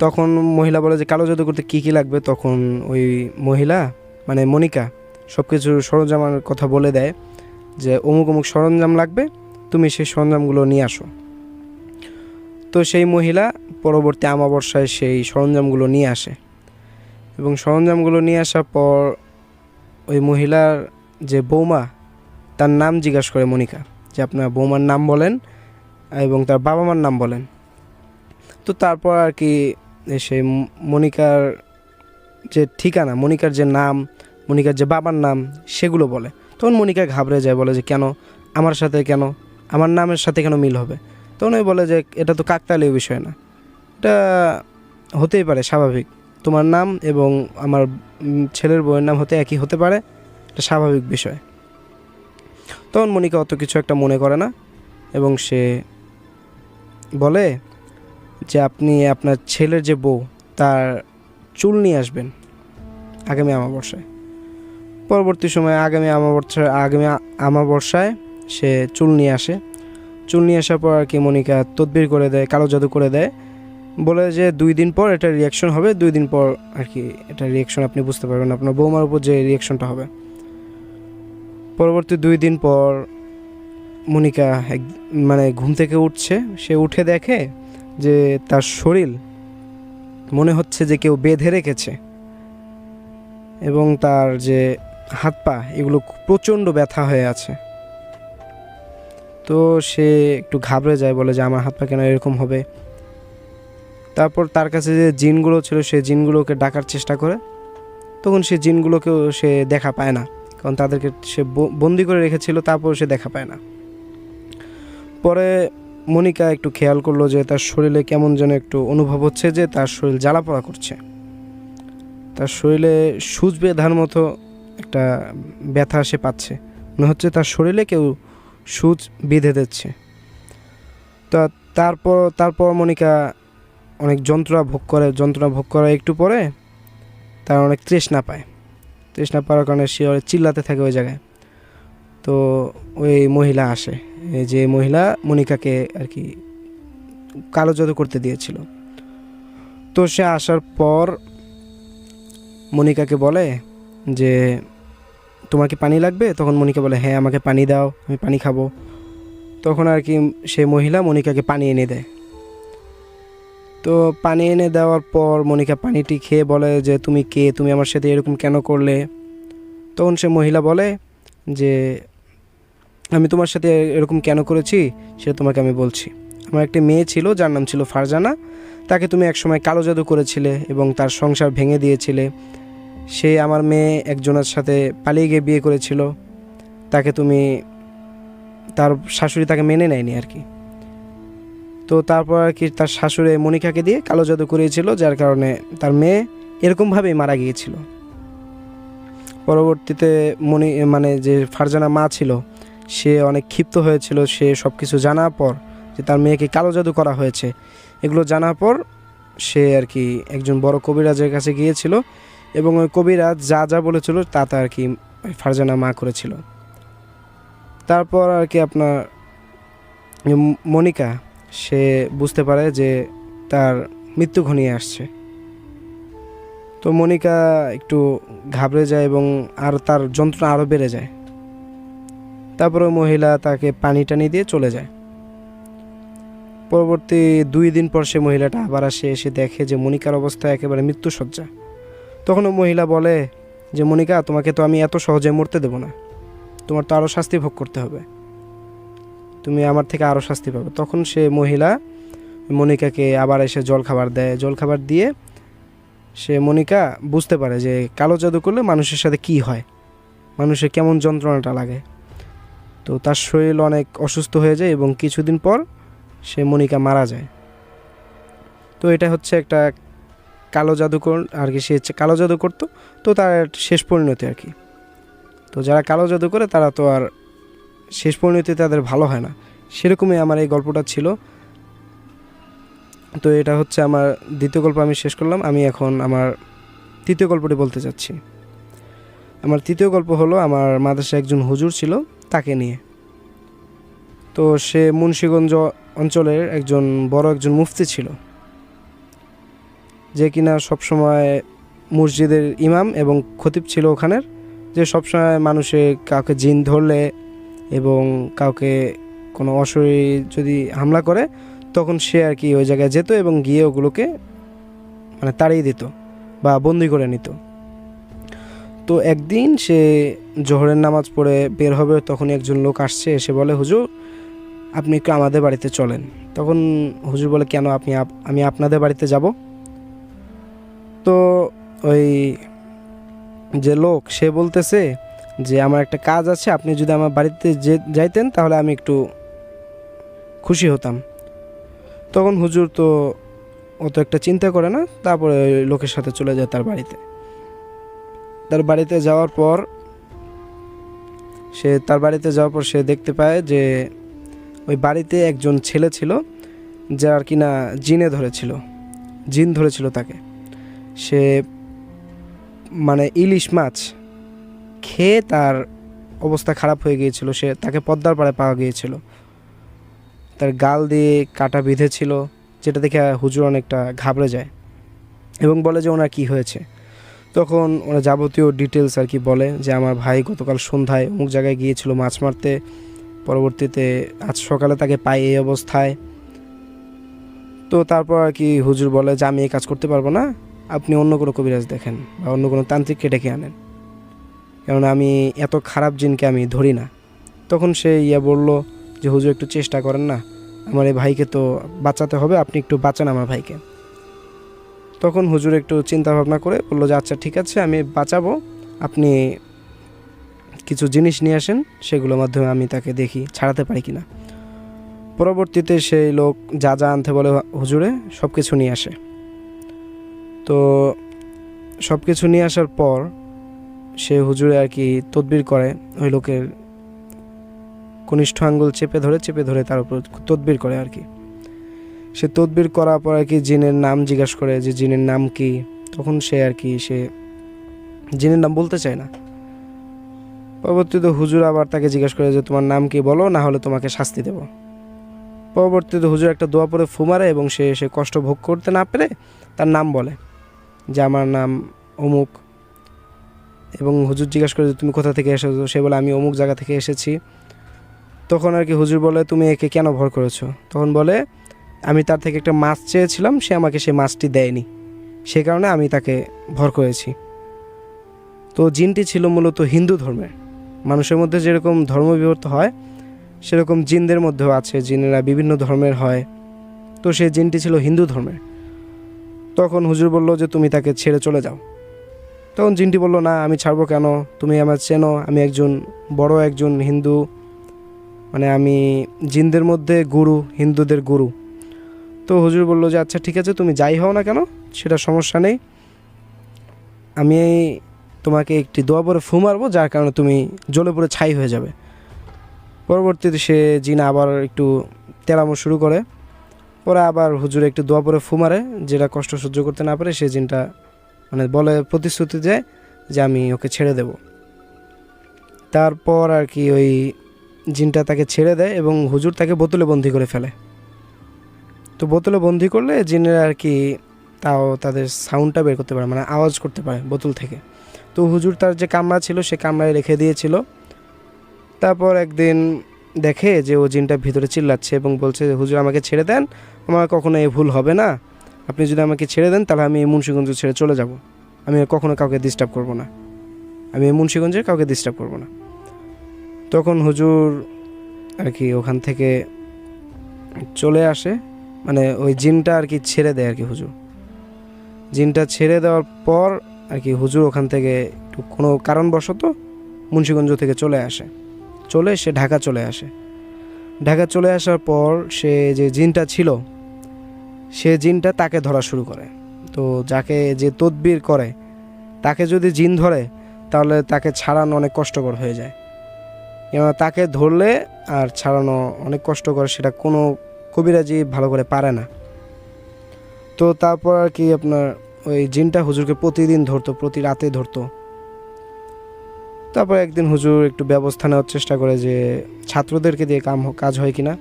তখন মহিলা বলে যে কালো জাদু করতে কী কী লাগবে। তখন ওই মহিলা মানে মনিকা সব কিছু সরঞ্জামের কথা বলে দেয়, যে অমুক অমুক সরঞ্জাম লাগবে, তুমি সেই সরঞ্জামগুলো নিয়ে আসো। তো সেই মহিলা পরবর্তী আমাবস্যায় সেই সরঞ্জামগুলো নিয়ে আসে, এবং সরঞ্জামগুলো নিয়ে আসার পর ওই মহিলার যে বৌমা, তার নাম জিজ্ঞাসা করে মনিকা, যে আপনার বৌমার নাম বলেন এবং তার বাবা মার নাম বলেন। তো তারপর আর কি সেই মনিকার যে ঠিকানা, মনিকার যে নাম, মনিকার যে বাবার নাম, সেগুলো বলে। তখন মনিকা ঘাবড়ে যায়, বলে যে কেন আমার সাথে, কেন আমার নামের সাথে কেন মিল হবে। তখন ওই বলে যে এটা তো কাকতালীয় বিষয় না, এটা হতেই পারে স্বাভাবিক, তোমার নাম এবং আমার ছেলের বউয়ের নাম একই হতে পারে, এটা স্বাভাবিক বিষয়। তখন মনিকা অত কিছু একটা মনে করে না, এবং সে বলে যে আপনি আপনার ছেলের যে বউ তার চুল নিয়ে আসবেন আগামী আমাবস্যায়। পরবর্তী সময়ে আগামী আমাবস্যায় সে চুল নিয়ে আসে। চুল নিয়ে আসার পর আর কি মনিকা তদবির করে দেয়, কালো জাদু করে দেয়, বলে যে 2 দিন পর এটা রিয়াকশন হবে, 2 দিন পর আর কি এটা রিয়াকশন আপনি বুঝতে পারবেন, আপনার বৌমার উপর যে রিয়াকশনটা হবে। পরবর্তী 2 দিন পর মনিকা মানে ঘুম থেকে উঠছে, সে উঠে দেখে যে তার শরীর মনে হচ্ছে যে কেউ বেঁধে রেখেছে, এবং তার যে হাত পা এগুলো প্রচণ্ড ব্যথা হয়ে আছে। তো সে একটু ঘাবড়ে যায়, বলে যে আমার হাত পা কেন এরকম হবে। তারপর তার কাছে যে জিনগুলো ছিল সে জিনগুলোকে ডাকার চেষ্টা করে, তখন সে জিনগুলোকেও সে দেখা পায় না, কারণ তাদেরকে সে বন্দি করে রেখেছিল, তারপর সে দেখা পায় না। পরে মনিকা একটু খেয়াল করলো যে তার শরীরে কেমন যেন একটু অনুভব হচ্ছে, যে তার শরীর জ্বালাপোড়া করছে, তার শরীরে সূচ বেঁধার মতো একটা ব্যথা সে পাচ্ছে, মনে হচ্ছে তার শরীরে কেউ সূচ বেঁধে দিচ্ছে। তো তারপর মনিকা অনেক যন্ত্রণা ভোগ করে একটু পরে তার অনেক তৃষ্ণা পাওয়ার কারণে সে চিল্লাতে থাকে ওই জায়গায়। তো ওই মহিলা আসে, যে মহিলা মনিকাকে আর কি কালো জাদু করতে দিয়েছিল। তো সে আসার পর মনিকাকে বলে যে তোমার কি পানি লাগবে? তখন মনিকা বলে হ্যাঁ, আমাকে পানি দাও, আমি পানি খাবো। তখন আর কি সে মহিলা মনিকাকে পানি এনে দেয়। তো পানি এনে দেওয়ার পর মনিকা পানিটি খেয়ে বলে যে তুমি কে, তুমি আমার সাথে এরকম কেন করলে? তখন সে মহিলা বলে যে আমি তোমার সাথে এরকম কেন করেছি সেটা তোমাকে আমি বলছি। আমার একটা মেয়ে ছিল যার নাম ছিল ফারজানা, তাকে তুমি একসময় কালো জাদু করেছিলে এবং তার সংসার ভেঙে দিয়েছিলে। সে আমার মেয়ে একজনের সাথে পালিয়ে গিয়ে বিয়ে করেছিল, তাকে তুমি, তার শাশুড়ি তাকে মেনে নেয়নি আর কি। তো তারপর আর কি তার শাশুড়ি মনিকাকে দিয়ে কালো জাদু করিয়েছিল, যার কারণে তার মেয়ে এরকমভাবেই মারা গিয়েছিল। পরবর্তীতে মানে যে ফারজানা মা ছিল সে অনেক ক্ষিপ্ত হয়েছিল। সে সব কিছু জানার পর যে তার মেয়েকে কালো জাদু করা হয়েছে, এগুলো জানার পর সে আর কি একজন বড় কবিরাজের কাছে গিয়েছিল এবং ওই কবিরাজ যা যা বলেছিল তা আর কি ফারজানা মা করেছিল। তারপর আর কি আপনার মনিকা সে বুঝতে পারে যে তার মৃত্যু ঘনিয়ে আসছে। তো মনিকা একটু ঘাবড়ে যায় এবং আর তার যন্ত্রণা আরও বেড়ে যায়। তারপরে মহিলা তাকে পানি টানি দিয়ে চলে যায়। পরবর্তী 2 দিন পর সে মহিলাটা আবার আসে, এসে দেখে যে মনিকার অবস্থা একেবারে মৃত্যুসজ্জা। তখন মহিলা বলে যে মনিকা, তোমাকে তো আমি এত সহজে মরতে দেব না, তোমার তো আরও শাস্তি ভোগ করতে হবে, তুমি আমার থেকে আরও শাস্তি পাবে। তখন সে মহিলা মনিকাকে আবার এসে জলখাবার দেয়। জলখাবার দিয়ে সে মনিকা বুঝতে পারে যে কালো জাদু করলে মানুষের সাথে কি হয়, মানুষের কেমন যন্ত্রণাটা লাগে। তো তার শরীর অনেক অসুস্থ হয়ে যায় এবং কিছুদিন পর সে মনিকা মারা যায়। তো এটা হচ্ছে একটা কালো জাদুকর আর কি, সে কালো জাদু করতো, তো তার শেষ পরিণতি আর কি। তো যারা কালো জাদু করে তারা তো আর শেষ পরিণতি তাদের ভালো হয় না, সেরকমই আমার এই গল্পটা ছিল। তো এটা হচ্ছে আমার দ্বিতীয় গল্প, আমি শেষ করলাম। আমি এখন আমার তৃতীয় গল্পটি বলতে চাচ্ছি। আমার তৃতীয় গল্প হলো আমার মাদ্রাসায় একজন হুজুর ছিল, তাকে নিয়ে। তো সে মুন্সিগঞ্জ অঞ্চলের একজন মুফতি ছিল, যে কিনা সবসময় মসজিদের ইমাম এবং খতিব ছিল ওখানের, যে সবসময় মানুষের কাউকে জিন ধরলে এবং কাউকে কোনো অশরীরী যদি হামলা করে তখন সে আর কি ওই জায়গায় যেত এবং গিয়ে ওগুলোকে মানে তাড়িয়ে দিত বা বন্দি করে নিত। তো একদিন সে জোহরের নামাজ পড়ে বের হবে, তখন একজন লোক আসছে, এসে বলে হুজুর আপনি একটু আমাদের বাড়িতে চলেন। তখন হুজুর বলে কেন, আমি আপনাদের বাড়িতে যাব? তো ওই যে লোক সে বলতেছে যে আমার একটা কাজ আছে, আপনি যদি আমার বাড়িতে যাইতেন তাহলে আমি একটু খুশি হতাম। তখন হুজুর তো অত একটা চিন্তা করে না, তারপরে ওই লোকের সাথে চলে যায় তার বাড়িতে। তার বাড়িতে যাওয়ার পর সে দেখতে পায় যে ওই বাড়িতে একজন ছেলে ছিল যার কিনা জিন ধরেছিল তাকে। সে মানে ইলিশ মাছ খেয়ে তার অবস্থা খারাপ হয়ে গিয়েছিল, তাকে পদ্মার পাড়ে পাওয়া গিয়েছিল, তার গাল দিয়ে কাটা বিঁধেছিল, যেটা দেখে হুজুর অনেকটা ঘাবড়ে যায় এবং বলে যে ওনার কী হয়েছে। তখন ওরা যাবতীয় ডিটেলস আর কি বলে যে আমার ভাই গতকাল সন্ধ্যায় অমুক জায়গায় গিয়েছিল মাছ মারতে, পরবর্তীতে আজ সকালে তাকে পাই এই অবস্থায়। তো তারপর আর কি হুজুর বলে যে আমি এই কাজ করতে পারবো না, আপনি অন্য কোনো কবিরাজ দেখেন বা অন্য কোনো তান্ত্রিককে ডেকে আনেন, কারণ আমি এত খারাপ জিনকে আমি ধরি না। তখন সে বলল যে হুজুর একটু চেষ্টা করেন না, আমার এই ভাইকে তো বাঁচাতে হবে, আপনি একটু বাঁচান আমার ভাইকে। তখন হুজুর একটু চিন্তা ভাবনা করে বললো যে আচ্ছা ঠিক আছে আমি বাঁচাবো, আপনি কিছু জিনিস নিয়ে আসেন, সেগুলোর মাধ্যমে আমি তাকে দেখি ছাড়াতে পারি কিনা। পরবর্তীতে সেই লোক যা যা আনতে বলে হুজুরে সব কিছু নিয়ে আসে। তো সব কিছু নিয়ে আসার পর সে হুজুরে আর কি তদবির করে, ওই লোকের কনিষ্ঠ আঙ্গুল চেপে ধরে তার উপর তদবির করে আর কি। সে তদবির করার পর আর কি জিনের নাম জিজ্ঞাসা করে যে জিনের নাম কি। তখন সে জিনের নাম বলতে চায় না। পরবর্তীতে হুজুর আবার তাকে জিজ্ঞাসা করে যে তোমার নাম কি বলো, না হলে তোমাকে শাস্তি দেব। পরবর্তীতে হুজুর একটা দোয়া পড়ে ফু মারে এবং সে কষ্ট ভোগ করতে না পেরে তার নাম বলে যে আমার নাম অমুক। এবং হুজুর জিজ্ঞাসা করে যে তুমি কোথা থেকে এসেছো, সে বলে আমি অমুক জায়গা থেকে এসেছি। তখন আর কি হুজুর বলে তুমি একে কেন ভর করেছো? তখন বলে আমি তার থেকে একটা মাছ চেয়েছিলাম, সে আমাকে সেই মাছটি দেয়নি, সে কারণে আমি তাকে ভর করেছি। তো জিনটি ছিল মূলত হিন্দু ধর্মের। মানুষের মধ্যে যেরকম ধর্ম বিভক্ত হয় সেরকম জিনদের মধ্যেও আছে, জিনেরা বিভিন্ন ধর্মের হয়। তো সেই জিনটি ছিল হিন্দু ধর্মের। তখন হুজুর বলল যে তুমি তাকে ছেড়ে চলে যাও। তখন জিনটি বলল না, আমি ছাড়বো কেন? তুমি আমার চেনো, আমি বড় একজন হিন্দু, মানে আমি জিনদের মধ্যে গুরু, হিন্দুদের গুরু। তো হুজুর বলল যে আচ্ছা ঠিক আছে, তুমি যাই হও না কেন সেটা সমস্যা নেই, আমি তোমাকে একটি দোয়া পরে ফু মারবো, যার কারণে তুমি জ্বলে পড়ে ছাই হয়ে যাবে। পরবর্তীতে সে জিন আবার একটু তেড়ামো শুরু করে, পরে আবার হুজুর একটু দোয়া পরে ফু মারে, যেটা কষ্ট সহ্য করতে না পারে সে জিনটা মানে বলে, প্রতিশ্রুতি দেয় যে আমি ওকে ছেড়ে দেব। তারপর আর কি ওই জিনটা তাকে ছেড়ে দেয় এবং হুজুর তাকে বোতলে বন্দি করে ফেলে। তো বোতলে বন্দি করলে জিনের আর কি তাও তাদের সাউন্ডটা বের করতে পারে, মানে আওয়াজ করতে পারে বোতল থেকে। তো হুজুর তার যে কামরা ছিল সে কামরায় রেখে দিয়েছিল। তারপর একদিন দেখে যে ও জিনটা ভিতরে চিল্লাচ্ছে এবং বলছে হুজুর আমাকে ছেড়ে দেন, আমার কখনো এই ভুল হবে না, আপনি যদি আমাকে ছেড়ে দেন তাহলে আমি এই মুন্সিগঞ্জ ছেড়ে চলে যাব, আমি আর কখনো কাউকে ডিস্টার্ব করব না, আমি এই মুন্সিগঞ্জের কাউকে ডিস্টার্ব করব না। তখন হুজুর আর কি ওখান থেকে চলে আসে, মানে ওই জিনটা আর কি ছেড়ে দেয় আর কি হুজুর। জিনটা ছেড়ে দেওয়ার পর আর কি হুজুর ওখান থেকে একটু কোনো কারণবশত মুন্সিগঞ্জ থেকে চলে আসে, সে ঢাকা চলে আসে। ঢাকা চলে আসার পর সে যে জিনটা ছিল সে জিনটা তাকে ধরা শুরু করে। তো যাকে যে তদবির করে তাকে যদি জিন ধরে তাহলে তাকে ছাড়ানো অনেক কষ্টকর হয়ে যায়, কেননা তাকে ধরলে আর ছাড়ানো অনেক কষ্টকর, সেটা কোনো কবিরাজি ভালো করে পারে না। তো তারপর আর কি আপনার ওই জিনটা হুজুরকে প্রতিদিন ধরতো, প্রতি রাতে ধরতো। তারপর একদিন হুজুর একটু ব্যবস্থা নেওয়ার চেষ্টা করে যে ছাত্রদেরকে দিয়ে কাজ হয় কিনা।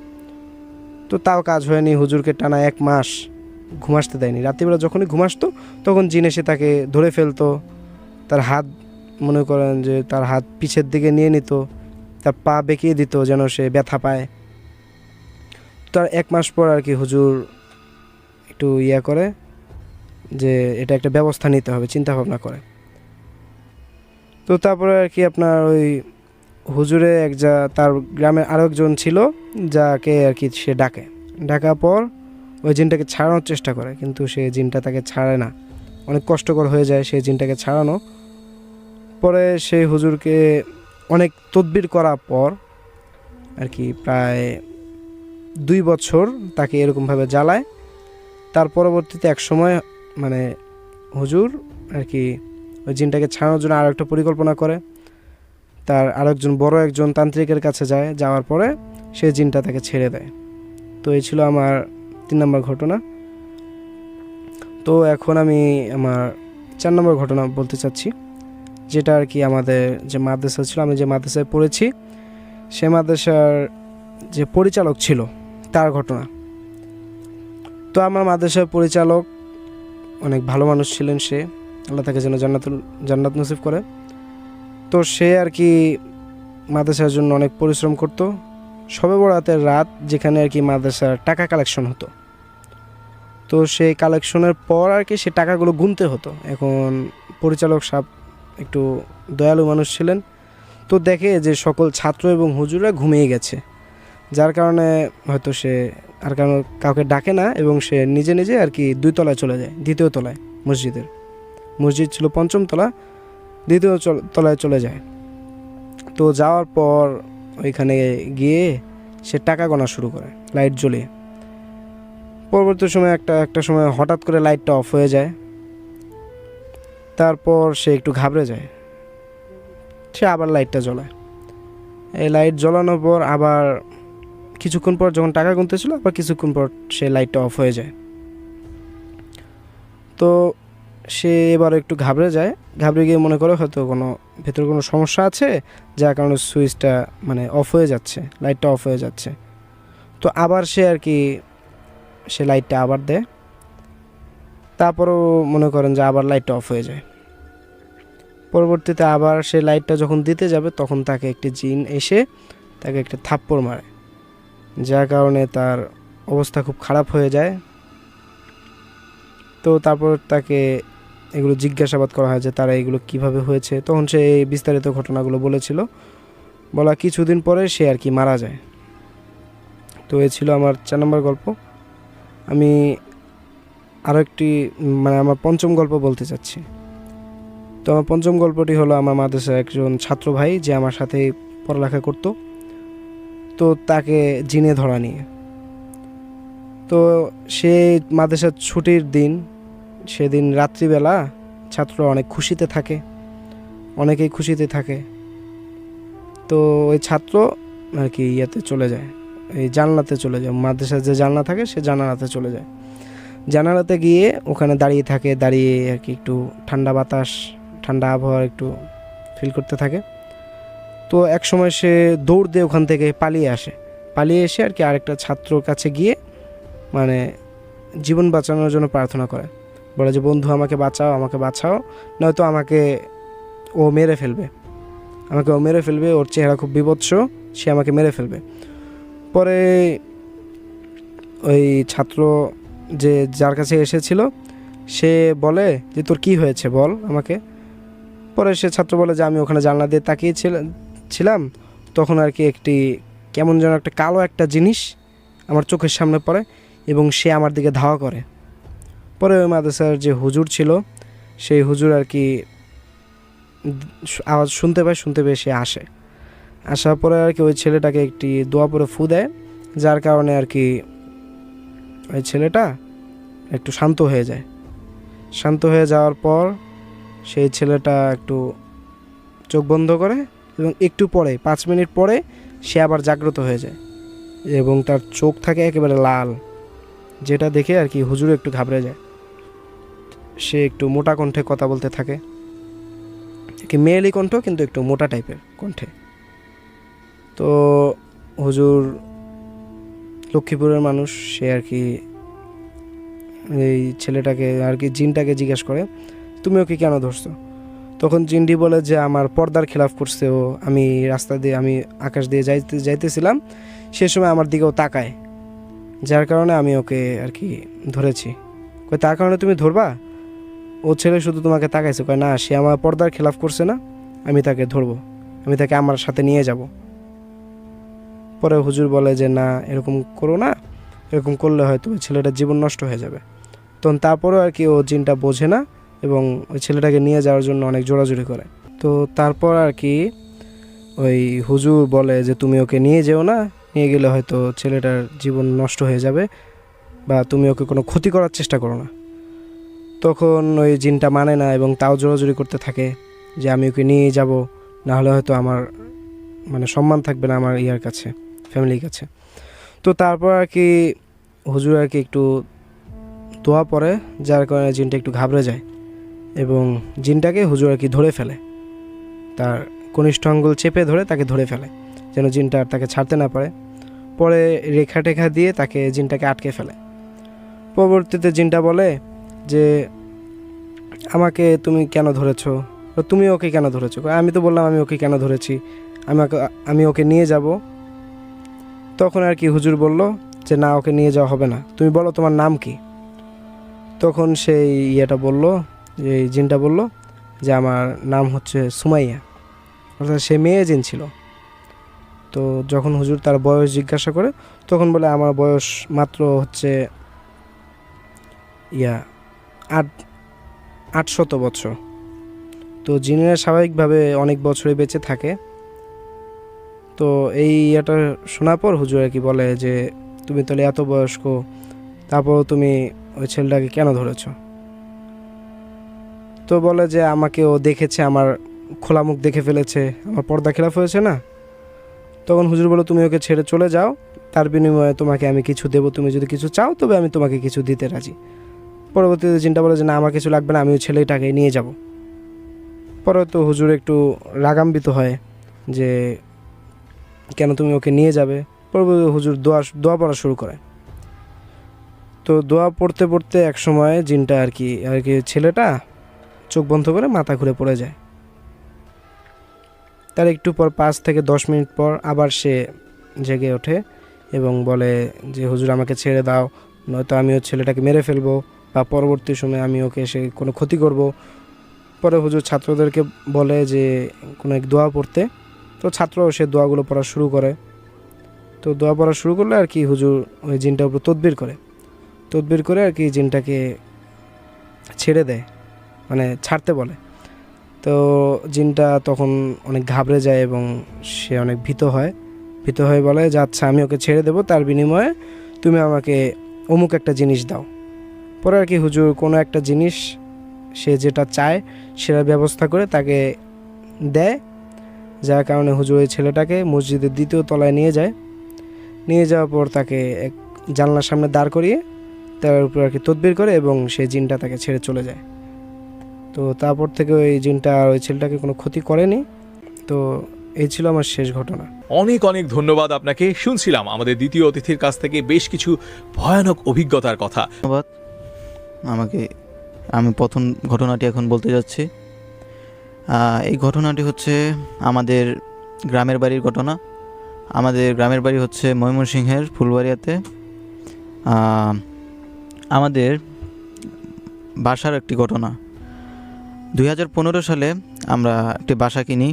তো তাও কাজ হয়নি, হুজুরকে টানা 1 মাস ঘুমাসতে দেয়নি। রাত্রিবেলা যখনই ঘুমাসতো তখন জিন এসে তাকে ধরে ফেলতো, তার হাত মনে করেন যে তার হাত পিছের দিকে নিয়ে নিত, তার পা বেঁকিয়ে দিত যেন সে ব্যথা পায়। তার 1 মাস পর আর কি হুজুর একটু করে যে এটা একটা ব্যবস্থা নিতে হবে, চিন্তা ভাবনা করে। তো তারপরে আর কি আপনার ওই হুজুরে তার গ্রামে আরও একজন ছিল যাকে আর কি সে ডাকার পর ওই জিনটাকে ছাড়ানোর চেষ্টা করে, কিন্তু সে জিনটা তাকে ছাড়ে না, অনেক কষ্টকর হয়ে যায় সেই জিনটাকে ছাড়ানো। পরে সেই হুজুরকে অনেক তদবির করার পর আর কি প্রায় 2 বছর তাকে এরকমভাবে জ্বালায়। তার পরবর্তীতে এক সময় মানে হুজুর আর কি ওই জিনটাকে ছাড়ানোর জন্য আরও একটা পরিকল্পনা করে, তার আরেকজন বড় একজন তান্ত্রিকের কাছে যাওয়ার পরে সে জিনটা তাকে ছেড়ে দেয়। তো এই ছিল আমার 3 নম্বর ঘটনা। তো এখন আমি আমার 4 নম্বর ঘটনা বলতে চাচ্ছি, যেটা আর কি আমাদের যে মাদ্রাসা ছিল, আমি যে মাদ্রাসায় পড়েছি সে মাদ্রাসার যে পরিচালক ছিল তার ঘটনা। তো আমার মাদ্রাসার পরিচালক অনেক ভালো মানুষ ছিলেন, সে আল্লাহ তাকে যেন জান্নাত নসিব করে। তো সে আর কি মাদ্রাসার জন্য অনেক পরিশ্রম করতো। শবে বরাতের রাত যেখানে আর কি মাদ্রাসার টাকা কালেকশন হতো, তো সেই কালেকশনের পর আর কি সে টাকাগুলো গুনতে হতো। এখন পরিচালক সাহেব একটু দয়ালু মানুষ ছিলেন, তো দেখে যে সকল ছাত্র এবং হুজুররা ঘুমিয়ে গেছে, যার কারণে হয়তো সে আর কাউকে ডাকে না এবং সে নিজে নিজে আর কি 2 তলায় চলে যায়, 2য় তলায়। মসজিদ ছিল 5ম তলা, 2য় তলায় চলে যায়। তো যাওয়ার পর ওইখানে গিয়ে সে টাকা গোনা শুরু করে লাইট জ্বলিয়ে। পরবর্তী সময় একটা সময় হঠাৎ করে লাইটটা অফ হয়ে যায়। তারপর সে একটু ঘাবড়ে যায়, সে আবার লাইটটা জ্বলায়। এই লাইট জ্বলানোর পর আবার কিছুক্ষণ পর যখন টাকা গুনতেছিল আবার কিছুক্ষণ পর সে লাইটটা অফ হয়ে যায়। তো সে এবার একটু ঘাবড়ে গিয়ে মনে করে হয়তো ভেতরে কোনো সমস্যা আছে, যার কারণে সুইচটা মানে অফ হয়ে যাচ্ছে, লাইটটা অফ হয়ে যাচ্ছে। তো আবার সে আর কি সে লাইটটা আবার দেয়, তারপরও মনে করেন যে আবার লাইটটা অফ হয়ে যায়। পরবর্তীতে আবার সে লাইটটা যখন দিতে যাবে তখন তাকে একটি জিন এসে তাকে একটা থাপ্পড় মারে, যার কারণে তার অবস্থা খুব খারাপ হয়ে যায়। তো তারপর তাকে এগুলো জিজ্ঞাসাবাদ করা হয় যে তারা এগুলো কিভাবে হয়েছে। তখন সে এই বিস্তারিত ঘটনাগুলো বলেছিল। বলা কিছুদিন পরে সে আর কি মারা যায়। তো এ ছিল আমার 4 নম্বর গল্প। আমি আরও একটি মানে আমার পঞ্চম গল্প বলতে চাচ্ছি। তো আমার পঞ্চম গল্পটি হলো আমার মাদ্রাসার একজন ছাত্র ভাই যে আমার সাথে পড়ালেখা করত, তো তাকে জিনে ধরা নিয়ে। তো সে মাদ্রাসার ছুটির দিন, সেদিন রাত্রিবেলা ছাত্ররা অনেক খুশিতে থাকে, অনেকেই খুশিতে থাকে। তো ওই ছাত্র আর কি ইয়াতে চলে যায়, এই জানলাতে চলে যায়, মাদ্রাসার যে জানলা থাকে সে জানালাতে চলে যায়। জানালাতে গিয়ে ওখানে দাঁড়িয়ে থাকে, দাঁড়িয়ে আর কি একটু ঠান্ডা বাতাস, ঠান্ডা আবহাওয়া একটু ফিল করতে থাকে। তো এক সময় সে দৌড় দিয়ে ওখান থেকে পালিয়ে এসে আর কি আরেকটা ছাত্রর কাছে গিয়ে মানে জীবন বাঁচানোর জন্য প্রার্থনা করে, বলে যে বন্ধু আমাকে বাঁচাও, নয়তো আমাকে ও মেরে ফেলবে, ওর চেহারা খুব বিভৎস, সে আমাকে মেরে ফেলবে। পরে ওই ছাত্র যে যার কাছে এসেছিল সে বলে যে তোর কি হয়েছে বল আমাকে। পরে সে ছাত্র বলে যে আমি ওখানে জানলা দিয়ে তাকিয়েছিলাম, তখন আর কি একটি কেমন যেন একটা কালো একটা জিনিস আমার চোখের সামনে পড়ে এবং সে আমার দিকে ধাওয়া করে। পরে ওই মাদ্রাসার যে হুজুর ছিল সেই হুজুর আর কি আওয়াজ শুনতে পেয়ে সে আসার পরে আর কি ওই ছেলেটাকে একটি দোয়া পরে ফু দেয়, যার কারণে আর কি ওই ছেলেটা একটু শান্ত হয়ে যাওয়ার পর সেই ছেলেটা একটু চোখ বন্ধ করে এবং একটু পরে 5 মিনিট পরে সে আবার জাগ্রত হয়ে যায় এবং তার চোখ থাকে একেবারে লাল, যেটা দেখে আর কি হুজুর একটু ঘাবড়ে যায়। সে একটু মোটা কণ্ঠে কথা বলতে থাকে, কি মেয়েলি কণ্ঠ কিন্তু একটু মোটা টাইপের কণ্ঠে। তো হুজুর লক্ষ্মীপুরের মানুষ, সে আর কি এই ছেলেটাকে আর কি জিনটাকে জিজ্ঞাসা করে তুমি ওকে কেন ধরছো। তখন জিনটি বলে যে আমার পর্দার খেলাফ করছে ও, আমি আকাশ দিয়ে যাইতেছিলাম, সে সময় আমার দিকেও তাকায়, যার কারণে আমি ওকে আর কি ধরেছি। তার কারণে তুমি ধরবা? ও ছেলে শুধু তোমাকে তাকাইছে। কয় না, সে আমার পর্দার খেলাফ করছে না, আমি তাকে ধরবো, আমি তাকে আমার সাথে নিয়ে যাব। পরে হুজুর বলে যে না এরকম করো না, এরকম করলে হয়তো ওই ছেলেটার জীবন নষ্ট হয়ে যাবে। তখন তারপরেও আর কি ও জিনটা বোঝে না এবং ওই ছেলেটাকে নিয়ে যাওয়ার জন্য অনেক জোরাজুরি করে। তো তারপর আর কি ওই হুজুর বলে যে তুমি ওকে নিয়ে যেও না, নিয়ে গেলে হয়তো ছেলেটার জীবন নষ্ট হয়ে যাবে বা তুমি ওকে কোনো ক্ষতি করার চেষ্টা করো না। তখন ওই জিনটা মানে না এবং তাও জোরাজুরি করতে থাকে যে আমি ওকে নিয়ে যাব, না হলে হয়তো আমার মানে সম্মান থাকবে না আমার ইয়ার কাছে, ফ্যামিলির কাছে। তো তারপর আর কি হুজুর আর কি একটু দোয়া পড়ে, যার কারণে জিনটা একটু ঘাবড়ে যায় এবং জিনটাকে হুজুর আর কি ধরে ফেলে, তার কনিষ্ঠ আঙ্গুল চেপে ধরে তাকে ধরে ফেলে যেন জিনটা আর তাকে ছাড়তে না পারে। পরে রেখা টেখা দিয়ে তাকে জিনটাকে আটকে ফেলে। পরবর্তীতে জিনটা বলে যে আমাকে তুমি কেন ধরেছো, তুমি ওকে কেন ধরেছো? আমি তো বললাম আমি ওকে কেন ধরেছি, আমি ওকে নিয়ে যাব। তখন আর কি হুজুর বলল যে না, ওকে নিয়ে যাওয়া হবে না, তুমি বলো তোমার নাম কি। তখন সেই জিনটা বলল যে আমার নাম হচ্ছে সুমাইয়া, অর্থাৎ সে মেয়ে জিন ছিল। তো যখন হুজুর তার বয়স জিজ্ঞাসা করে তখন বলে আমার বয়স মাত্র হচ্ছে 800 বছর। তো জিনেরা স্বাভাবিকভাবে অনেক বছরে বেঁচে থাকে। তো এই এটা শোনার পর হুজুর আর কি বলে যে তুমি তাহলে এত বয়স্ক, তারপর তুমি ওই ছেলেটাকে কেন ধরেছ? তো বলে যে আমাকে ও দেখেছে, আমার খোলা মুখ দেখে ফেলেছে, আমার পর্দা খেলাফ হয়েছে না। তখন হুজুর বলে তুমি ওকে ছেড়ে চলে যাও, তার বিনিময়ে তোমাকে আমি কিছু দেবো, তুমি যদি কিছু চাও তবে আমি তোমাকে কিছু দিতে রাজি। পরবর্তীতে জিনটা বলে যে না আমার কিছু লাগবে না, আমি ওই ছেলেটাকে নিয়ে যাব। পরে তো হুজুর একটু রাগান্বিত হয় যে কেন তুমি ওকে নিয়ে যাবে, পরে হুজুর দোয়া পড়া শুরু করে। তো দোয়া পড়তে পড়তে এক সময় জিনটা আর কি ছেলেটা চোখ বন্ধ করে মাথা ঘুরে পড়ে যায়। তার একটু পর 5 থেকে 10 মিনিট পর আবার সে জেগে ওঠে এবং বলে যে হুজুর আমাকে ছেড়ে দাও, নয়তো আমিও ছেলেটাকে মেরে ফেলবো বা পরবর্তী সময়ে আমি ওকে এসে কোনো ক্ষতি করব। পরে হুজুর ছাত্রদেরকে বলে যে কোনো এক দোয়া পড়তে। তো ছাত্রও সে দোয়াগুলো পড়া শুরু করে। তো দোয়া পড়া শুরু করলে আর কি হুজুর ওই জিনটার উপর তদবির করে আর কি জিনটাকে ছেড়ে দেয়, মানে ছাড়তে বলে। তো জিনটা তখন অনেক ঘাবড়ে যায় এবং সে অনেক ভীত হয়ে বলে যে আচ্ছা আমি ওকে ছেড়ে দেবো, তার বিনিময়ে তুমি আমাকে অমুক একটা জিনিস দাও। পরে আর কি হুজুর কোনো একটা জিনিস সে যেটা চায় সেটার ব্যবস্থা করে তাকে দেয়, যার কারণে হুজুর ওই ছেলেটাকে মসজিদের 2য় তলায় নিয়ে যাওয়ার পর তাকে এক জানলার সামনে দাঁড় করিয়ে তার উপর আর কি তদবির করে এবং সেই জিনটা তাকে ছেড়ে চলে যায়। তো তারপর থেকে ওই জিনটা আর ওই ছেলেটাকে কোনো ক্ষতি করেনি। তো এই ছিল আমার শেষ ঘটনা। অনেক অনেক ধন্যবাদ আপনাকে। শুনছিলাম আমাদের দ্বিতীয় অতিথির কাছ থেকে বেশ কিছু ভয়ানক অভিজ্ঞতার কথা। ধন্যবাদ আমাকে। আমি প্রথম ঘটনাটি এখন বলতে যাচ্ছি। এই ঘটনাটি হচ্ছে আমাদের গ্রামের বাড়ির ঘটনা। আমাদের গ্রামের বাড়ি হচ্ছে ময়মনসিংহের ফুলবাড়িয়াতে। আমাদের বাসার একটি ঘটনা। 2015 সালে আমরা একটি বাসা কিনি,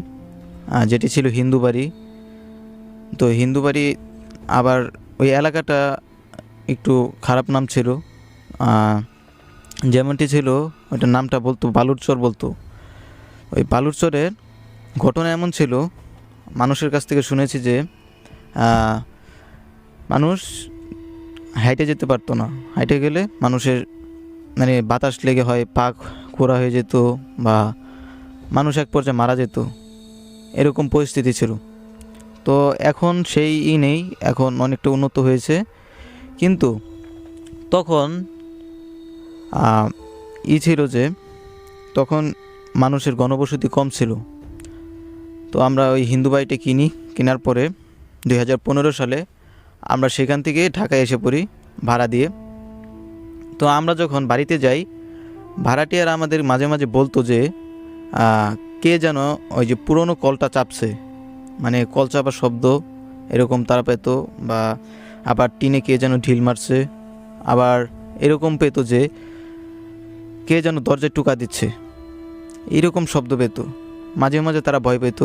যেটি ছিল হিন্দু বাড়ি। তো হিন্দু বাড়ি আবার ওই এলাকাটা একটু খারাপ নাম ছিল, যেমনটি ছিল ওইটার নামটা বলতো বালুরচর বলতো। ওই বালুরচরের ঘটনা এমন ছিল, মানুষের কাছ থেকে শুনেছি যে মানুষ হাইটে যেতে পারতো না। হাইটে গেলে মানুষের মানে বাতাস লেগে হয় পা খোঁড়া হয়ে যেত বা মানুষ এক পর্যায়ে মারা যেত, এরকম পরিস্থিতি ছিল। তো এখন সেই নেই, এখন অনেকটা উন্নত হয়েছে। কিন্তু তখন ছিল যে তখন মানুষের ঘনবসতি কম ছিল। তো আমরা ওই হিন্দু বাড়িটা কেনার পরে 2015 সালে আমরা সেখান থেকে ঢাকায় এসে পড়ি ভাড়া দিয়ে। তো আমরা যখন বাড়িতে যাই, ভাড়াটিয়ারা আমাদের মাঝে মাঝে বলতো যে কে যেন ওই যে পুরনো কলটা চাপছে, মানে কল চাপার শব্দ এরকম তারা পেত, বা আবার টিনে কে যেন ঢিল মারছে, আবার এরকম পেত যে কে যেন দরজায় টুকা দিচ্ছে, এরকম শব্দ পেত। মাঝে মাঝে তারা ভয় পেত।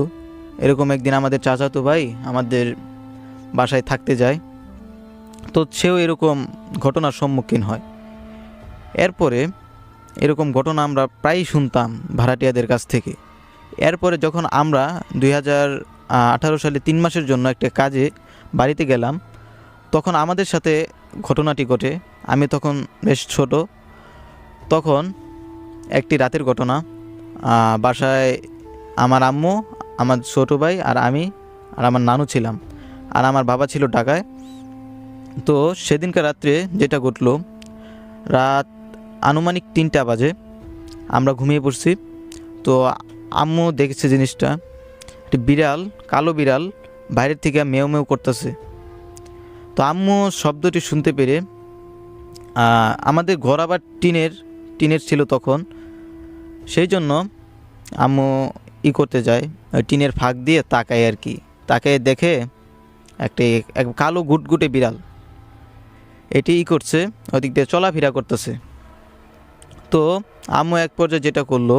এরকম একদিন আমাদের চাচাতো ভাই আমাদের বাসায় থাকতে যায়, তো সেও এরকম ঘটনার সম্মুখীন হয়। এরপরে এরকম ঘটনা আমরা প্রায়ই শুনতাম ভাড়াটিয়াদের কাছ থেকে। এরপরে যখন আমরা 2018 সালে 3 মাসের জন্য একটা কাজে বাড়িতে গেলাম, তখন আমাদের সাথে ঘটনাটি ঘটে। আমি তখন বেশ ছোট। তখন একটি রাতের ঘটনা, বাসায় আমার আম্মু, আমার ছোটো ভাই আর আমি আর আমার নানু ছিলাম, আর আমার বাবা ছিল ঢাকায়। তো সেদিনকার রাত্রে যেটা ঘটলো, রাত আনুমানিক 3টা বাজে, আমরা ঘুমিয়ে পড়ছি। তো আম্মু দেখেছে জিনিসটা, একটি বিড়াল, কালো বিড়াল বাইরের থেকে মেউ মেউ করতেছে। তো আম্মু শব্দটি শুনতে পেরে, আমাদের ঘর আবার টিনের ছিল তখন, সেই জন্য আম্মু করতে যায়, টিনের ফাঁক দিয়ে তাকায় আর কি, তাকায় দেখে এক কালো গুটগুটে বিড়াল এটি করছে, ওদিক দিয়ে চলাফেরা করতেছে। তো আম্মু এক পর্যায়ে যেটা করলো,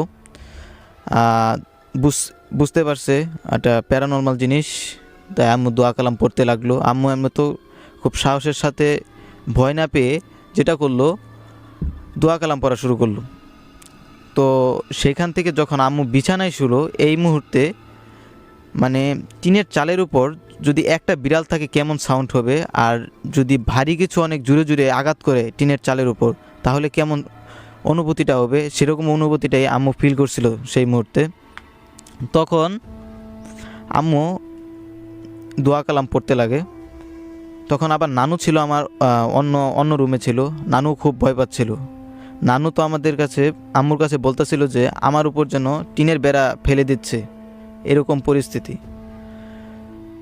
বুঝতে পারছে একটা প্যারানর্মাল জিনিস, তাই আম্মু দোয়া কালাম পড়তে লাগলো। আম্মু এমনি তো খুব সাহসের সাথে ভয় না পেয়ে যেটা করলো, দোয়া কালাম পড়া শুরু করলো। তো সেখান থেকে যখন আম্মু বিছানায় শুলো, এই মুহূর্তে মানে টিনের চালের উপর যদি একটা বিড়াল থাকে কেমন সাউন্ড হবে, আর যদি ভারী কিছু অনেক জোরে জোরে আঘাত করে টিনের চালের উপর, তাহলে কেমন অনুভূতিটা হবে, সেরকম অনুভূতিটাই আম্মু ফিল করছিল সেই মুহূর্তে। তখন আম্মু দোয়া কালাম পড়তে লাগে। তখন আবার নানু ছিল আমার, অন্য রুমে ছিল। নানু খুব ভয় পাচ্ছিল। নানু তো আমাদের কাছে, আম্মুর কাছে বলতেছিল যে আমার উপর যেন টিনের বেড়া ফেলে দিচ্ছে, এরকম পরিস্থিতি।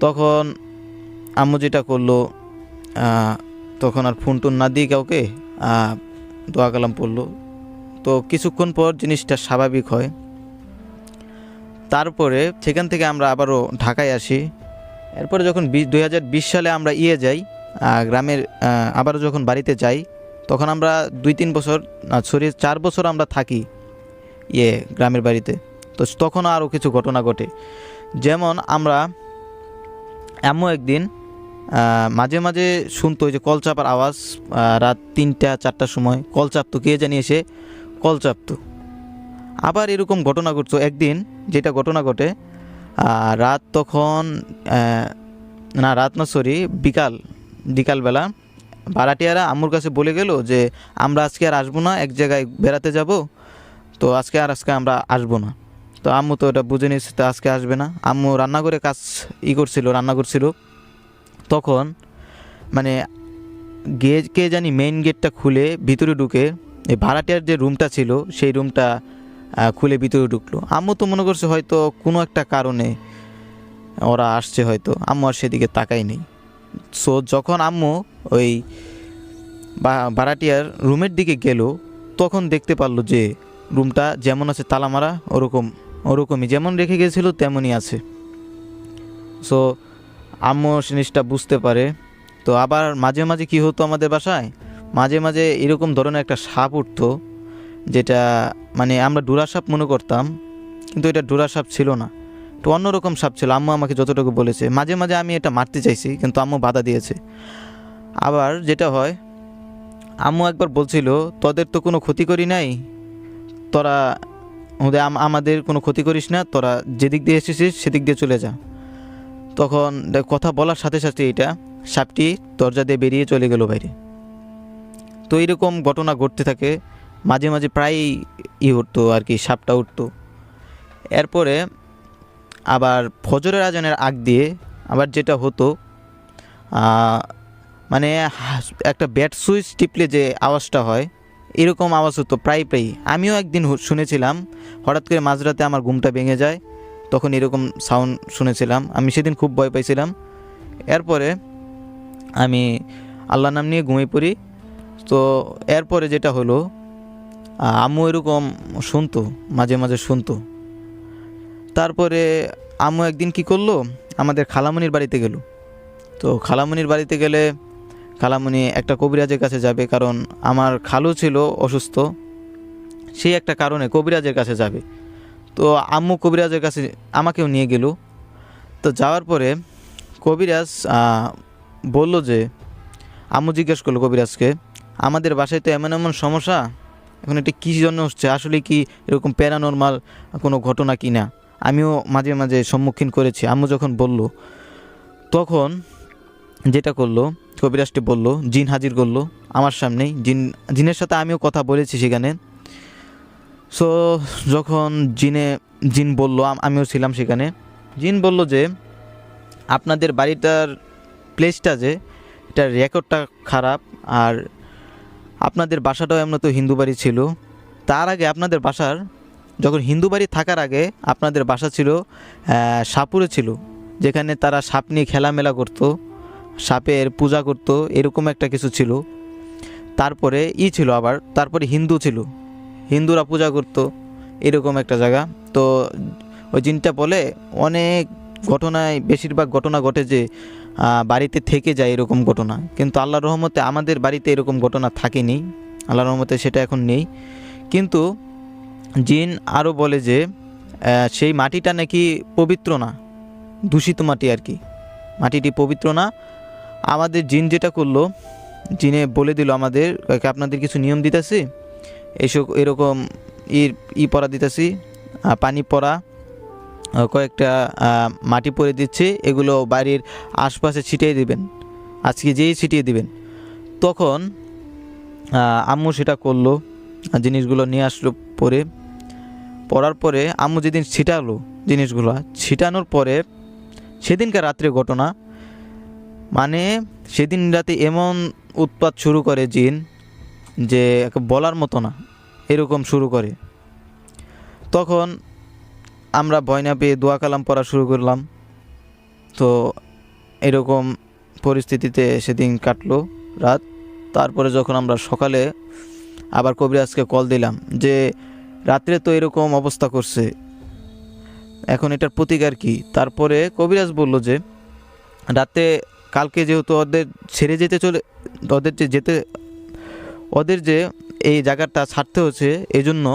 তখন আম্মু যেটা করলো, তখন আর ফোন টোন না দিয়ে কাউকে দোয়া কালাম পড়লো। তো কিছুক্ষণ পর জিনিসটা স্বাভাবিক হয়। তারপরে সেখান থেকে আমরা আবারও ঢাকায় আসি। এরপরে যখন 2020 সালে আমরা যাই গ্রামের, আবারও যখন বাড়িতে যাই, তখন আমরা 2-3 বছর 4 বছর আমরা থাকি গ্রামের বাড়িতে। তো তখন আরও কিছু ঘটনা ঘটে। যেমন আম্মু একদিন মাঝে মাঝে শুনতো যে কল চাপার আওয়াজ, রাত 3টা-4টার সময় কল চাপতো, কে জানি এসে কল চাপতো। আবার এরকম ঘটনা ঘটতো একদিন, যেটা ঘটনা ঘটে রাত তখন বিকালবেলা ভাড়াটিয়ারা আম্মুর কাছে বলে গেল যে আমরা আজকে আর আসবো না, এক জায়গায় বেড়াতে যাব, তো আজকে আমরা আসবো না। তো আম্মু তো এটা বুঝে নিয়েছে, তো আজকে আসবে না। আম্মু রান্নাঘরে রান্না করছিল। তখন মানে কে জানি মেইন গেটটা খুলে ভিতরে ঢুকে এই ভাড়াটিয়ার যে রুমটা ছিল সেই রুমটা খুলে ভিতরে ঢুকলো। আম্মু তো মনে করছে হয়তো কোনো একটা কারণে ওরা আসছে হয়তো, আম্মু আর সেদিকে তাকাই নেই। সো যখন আম্মু ওই ভাড়াটিয়ার রুমের দিকে গেল, তখন দেখতে পারলো যে রুমটা যেমন আছে তালা মারা, ওরকমই যেমন রেখে গেছিল তেমনই আছে। সো আম্মু জিনিসটা বুঝতে পারে। তো আবার মাঝে মাঝে কি হতো আমাদের বাসায়, মাঝে মাঝে এরকম ধরনের একটা সাপ উঠতো, যেটা মানে আমরা ডোরা সাপ মনে করতাম, কিন্তু এটা ডোরা সাপ ছিল না, তো অন্যরকম সাপ ছিল। আম্মু আমাকে যতটুকু বলেছে, মাঝে মাঝে আমি এটা মারতে চাইছি কিন্তু আম্মু বাধা দিয়েছে। আবার যেটা হয়, আম্মু একবার বলছিল তোদের তো কোনো ক্ষতি করি নাই, তোরা আমাদের কোনো ক্ষতি করিস না, তোরা যেদিক দিয়ে এসেছিস সেদিক দিয়ে চলে যা। তখন কথা বলার সাথে সাথে এটা সাপটি দরজা দিয়ে বেরিয়ে চলে গেল বাইরে। তো এরকম ঘটনা ঘটতে থাকে মাঝে মাঝে, প্রায়ই উঠতো আর কি, সাপটা উঠতো। এরপরে আবার ফজরের আজানের আগ দিয়ে আবার যেটা হতো, মানে একটা ব্যাট সুইচ টিপলে যে আওয়াজটা হয়, এরকম আওয়াজ হতো প্রায়। আমিও একদিন শুনেছিলাম, হঠাৎ করে মাঝরাতে আমার ঘুমটা ভেঙে যায়, তখন এরকম সাউন্ড শুনেছিলাম। আমি সেদিন খুব ভয় পাইছিলাম। এরপরে আমি আল্লাহর নাম নিয়ে ঘুমিয়ে পড়ি। তো এরপরে যেটা হলো, আম্মু এরকম শুনতো, মাঝে মাঝে শুনতো। তারপরে আম্মু একদিন কি করলো, আমাদের খালামণির বাড়িতে গেল। তো খালামণির বাড়িতে গেলে খালামণি একটা কবিরাজের কাছে যাবে, কারণ আমার খালু ছিল অসুস্থ, সেই একটা কারণে কবিরাজের কাছে যাবে। তো আম্মু কবিরাজের কাছে আমাকেও নিয়ে গেল। তো যাওয়ার পরে কবিরাজ বলল যে, আম্মু জিজ্ঞেস করলো কবিরাজকে, আমাদের বাসায় তো এমন এমন সমস্যা, এখন এটা কী জন্য হচ্ছে, আসলে কি এরকম প্যারানরমাল কোনো ঘটনা কি না। আমিও মাঝে মাঝে সম্মুখীন করেছি। আম্মু যখন বলল, তখন যেটা করলো কবিরাজটি বলল, জিন হাজির করলো আমার সামনেই। জিনের সাথে আমিও কথা বলেছি সেখানে। সো যখন জিন বলল, আমিও ছিলাম সেখানে। জিন বলল যে আপনাদের বাড়িটার প্লেসটা, যে এটার রেকর্ডটা খারাপ, আর আপনাদের বাসাটাও এমন তো হিন্দু বাড়ি ছিল। তার আগে আপনাদের বাসার, যখন হিন্দু বাড়ি থাকার আগে আপনাদের বাসা ছিল সাপুরে ছিল, যেখানে তারা সাপ নিয়ে খেলামেলা করতো, সাপের পূজা করতো, এরকম একটা কিছু ছিল। তারপরে ছিল আবার, তারপরে হিন্দু ছিল, হিন্দুরা পূজা করতো, এরকম একটা জায়গা। তো ওই জিনটা বলে অনেক ঘটনায়, বেশিরভাগ ঘটনা ঘটে যে বাড়িতে থেকে যায় এরকম ঘটনা, কিন্তু আল্লাহর রহমতে আমাদের বাড়িতে এরকম ঘটনা থাকেনি, আল্লাহর রহমতে সেটা এখন নেই। কিন্তু জিন আরও বলে যে সেই মাটিটা নাকি পবিত্র না, দূষিত মাটি আর কি, মাটিটি পবিত্র না। আমাদের জিন যেটা করলো, জিনে বলে দিল আমাদের, আপনাদের কিছু নিয়ম দিতেছি, এরকম পরা দিতেছি, পানি পরা, কয়েকটা মাটি পরে দিচ্ছে, এগুলো বাড়ির আশপাশে ছিটিয়ে দিবেন, আজকে যেই ছিটিয়ে দিবেন। তখন আম্মু সেটা করলো, জিনিসগুলো নিয়ে আসলো পরার পরে আম্মু যেদিন ছিটালো জিনিসগুলো, ছিটানোর পরে সেদিনকার রাত্রে ঘটনা, মানে সেদিন রাতে এমন উৎপাত শুরু করে জিন, যে বলার মতো না, এরকম শুরু করে। তখন আমরা ভয় না পেয়ে দোয়া কালাম পড়া শুরু করলাম। তো এরকম পরিস্থিতিতে সেদিন কাটলো রাত। তারপরে যখন আমরা সকালে আবার কবিরাজকে কল দিলাম যে রাত্রে তো এরকম অবস্থা করছে, এখন এটার প্রতিকার কি? তারপরে কবিরাজ বলল যে রাতে কালকে যেহেতু ওদের ছেড়ে যেতে ওদের যে এই জায়গাটা ছাড়তে হচ্ছে, এই জন্য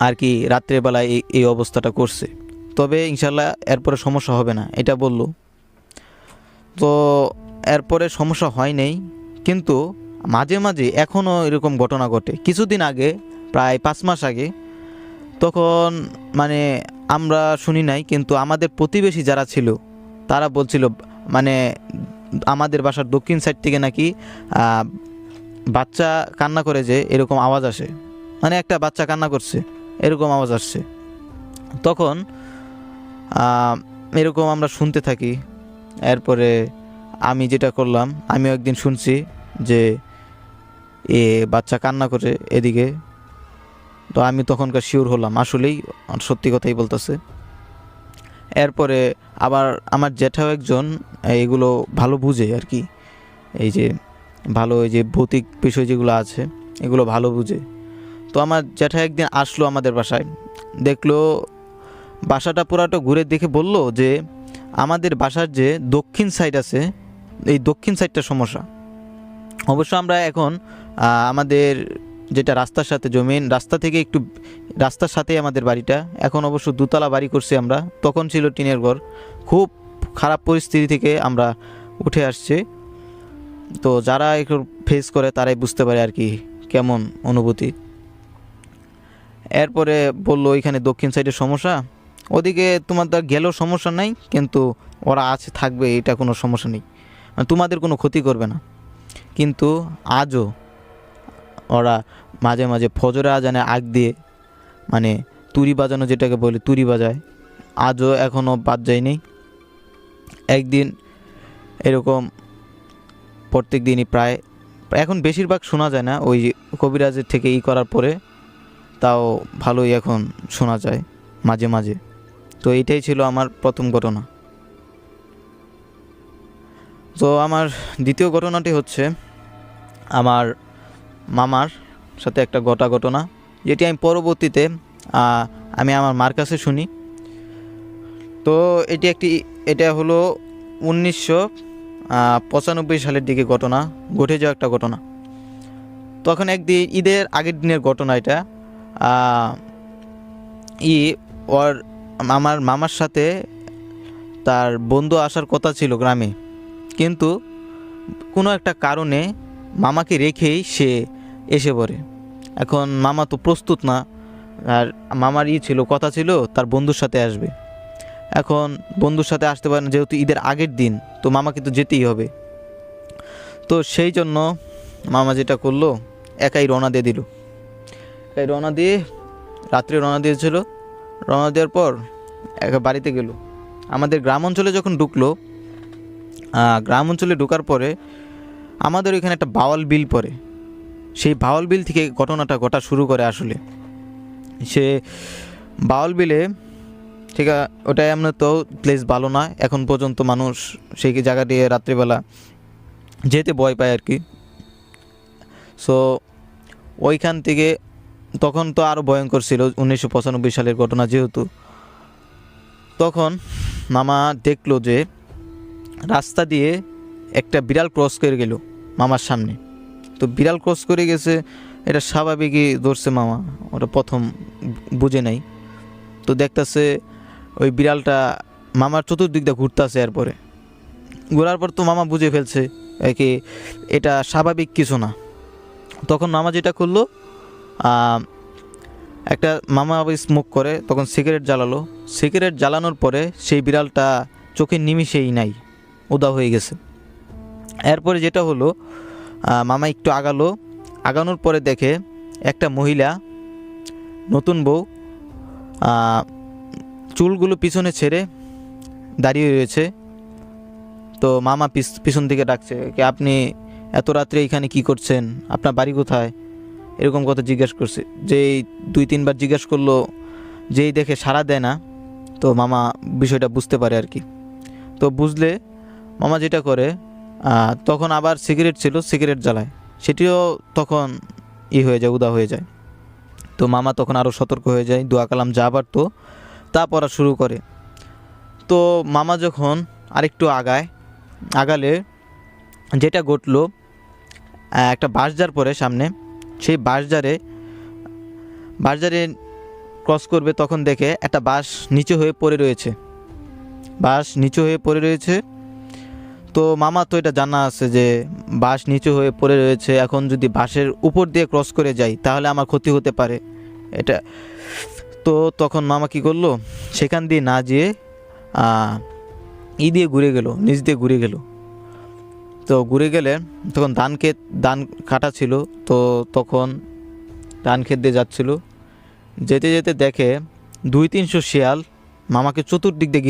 আর কি রাত্রেবেলায় এই অবস্থাটা করছে। তবে ইনশাল্লাহ এরপরে সমস্যা হবে না, এটা বলল। তো এরপরে সমস্যা হয় নাই, কিন্তু মাঝে মাঝে এখনও এরকম ঘটনা ঘটে। কিছুদিন আগে, প্রায় 5 মাস আগে, তখন মানে আমরা শুনি নাই, কিন্তু আমাদের প্রতিবেশী যারা ছিল তারা বলছিল মানে আমাদের বাসার দক্ষিণ সাইড থেকে নাকি বাচ্চা কান্না করে যে এরকম আওয়াজ আসে, মানে একটা বাচ্চা কান্না করছে এরকম আওয়াজ আসছে। তখন এরকম আমরা শুনতে থাকি। এরপরে আমি যেটা করলাম, আমিও একদিন শুনছি যে এ বাচ্চা কান্না করে এদিকে। তো আমি তখনকার শিওর হলাম আসলেই সত্যি কথাই বলতেছে। এরপরে আবার আমার জ্যাঠাও একজন এগুলো ভালো বুঝে আর কি, এই যে ভালো এই যে ভৌতিক বিষয় যেগুলো আছে এগুলো ভালো বুঝে। তো আমার জ্যাঠা একদিন আসলো আমাদের বাসায়, দেখলো বাসাটা পুরাটা ঘুরে দেখে বলল যে আমাদের বাসার যে দক্ষিণ সাইড আছে, এই দক্ষিণ সাইডটা সমস্যা। অবশ্য আমরা এখন আমাদের যেটা রাস্তার সাথে জমিন, রাস্তা থেকে একটু রাস্তার সাথেই আমাদের বাড়িটা, এখন অবশ্য 2 তলা বাড়ি করছি আমরা, তখন ছিল টিনের ঘর। খুব খারাপ পরিস্থিতি থেকে আমরা উঠে আসছি। তো যারা একটু ফেস করে তারাই বুঝতে পারে আর কি কেমন অনুভূতি। এরপরে বললো ওইখানে দক্ষিণ সাইডের সমস্যা, ওদিকে তোমাদের গেলেও সমস্যা নাই, কিন্তু ওরা আছে থাকবে, এটা কোনো সমস্যা নেই, তোমাদের কোনো ক্ষতি করবে না। কিন্তু আজও ওরা মাঝে মাঝে ফজরে আজানে আগ দিয়ে মানে তুরি বাজানো, যেটাকে বলে তুরি বাজায়, আজও এখনও বাদ যায়নি। একদিন এরকম প্রত্যেক দিনই প্রায়, এখন বেশিরভাগ শোনা যায় না, ওই কবিরাজের থেকে করার পরে তাও ভালোই এখন শোনা যায় মাঝে মাঝে। তো এটাই ছিল আমার প্রথম ঘটনা। তো আমার দ্বিতীয় ঘটনাটি হচ্ছে আমার মামার সাথে একটা ঘটনা, যেটি আমি পরবর্তীতে আমি আমার মার কাছে শুনি। তো এটা হলো 1995 সালের দিকে ঘটে যাওয়া একটা ঘটনা। তখন একদিন ঈদের আগের দিনের ঘটনা এটা। আমার মামার সাথে তার বন্ধু আসার কথা ছিল গ্রামে, কিন্তু কোনো একটা কারণে মামাকে রেখেই সে এসে পড়ে। এখন মামা তো প্রস্তুত না, আর মামার ছিল কথা ছিল তার বন্ধুর সাথে আসবে। এখন বন্ধুর সাথে আসতে পারে না, যেহেতু ঈদের আগের দিন, তো মামাকে তো যেতেই হবে। তো সেই জন্য মামা যেটা করলো, একাই রওনা দিয়ে দিল। রাত্রে রওনা দিয়েছিল। রওনা দেওয়ার পর বাড়িতে গেল। আমাদের গ্রাম অঞ্চলে যখন ঢুকলো, গ্রাম অঞ্চলে ঢোকার পরে আমাদের ওইখানে একটা বাওয়াল বিল পড়ে। সেই বাওয়াল বিল থেকে ঘটনাটা ঘটা শুরু করে। আসলে সে বাওয়াল বিলে, ঠিক আছে, ওটা এমনি তো প্লেস ভালো না, এখন পর্যন্ত মানুষ সেই জায়গা দিয়ে রাত্রিবেলা যেতে ভয় পায় আর কি। সো ওইখান থেকে তখন তো আরও ভয়ঙ্কর ছিল, 1995 সালের ঘটনা যেহেতু। তখন মামা দেখলো যে রাস্তা দিয়ে একটা বিড়াল ক্রস করে গেল মামার সামনে। তো বিড়াল ক্রস করে গেছে, এটা স্বাভাবিকই ধরছে মামা, ওটা প্রথম বুঝে নাই। তো দেখতেছে ওই বিড়ালটা মামার চতুর্দিক দিয়ে ঘুরতেছে। এরপরে ঘোরার পর তো মামা বুঝে ফেলছে কি এটা স্বাভাবিক কিছু না। তখন মামা যেটা করলো, একটা মামা আবার স্মোক করে, তখন সিগারেট জ্বালালো। সিগারেট জ্বালানোর পরে সেই বিড়ালটা চোখের নিমিষেই নাই, উদা হয়ে গেছে। এরপরে যেটা হলো, মামা একটু আগানোর পরে দেখে একটা মহিলা, নতুন বউ, চুলগুলো পিছনে ছেড়ে দাঁড়িয়ে রয়েছে। তো মামা পিছন থেকে ডাকছে, কি আপনি এত রাত্রে এখানে কি করছেন, আপনার বাড়ি কোথায়, এরকম কথা জিজ্ঞেস করছে। যেই 2-3 বার জিজ্ঞেস করলো, যেই দেখে সাড়া দেয় না, তো মামা বিষয়টা বুঝতে পারে আর কি। তো বুঝলে মামা যেটা করে তখন আবার সিগারেট ছিল, সিগারেট জ্বালায়, সেটিও তখন হয়ে যায়, উদা হয়ে যায়। তো মামা তখন আরও সতর্ক হয়ে যায়, দোয়া কালাম যা পারতো তা পড়া শুরু করে। তো মামা যখন আরেকটু আগালে যেটা ঘটলো, একটা বাঁশঝাড় পরে সামনে, সেই বাঁশঝাড়ে ক্রস করবে, তখন দেখে একটা বাঁশ নিচু হয়ে পড়ে রয়েছে। তো মামা তো এটা জানা আছে যে বাঁশ নিচু হয়ে পড়ে রয়েছে, এখন যদি বাঁশের উপর দিয়ে ক্রস করে যাই তাহলে আমার ক্ষতি হতে পারে এটা। তো তখন মামা কি করলো, সেখান দিয়ে না যেয়ে নিচ দিয়ে ঘুরে গেল। তো ঘুরে গেলে তখন ধান কাটা ছিল, তো তখন ধান ক্ষেত দিয়ে যাচ্ছিল, যেতে যেতে দেখে 200-300 শিয়াল মামাকে চতুর্দিক দিয়ে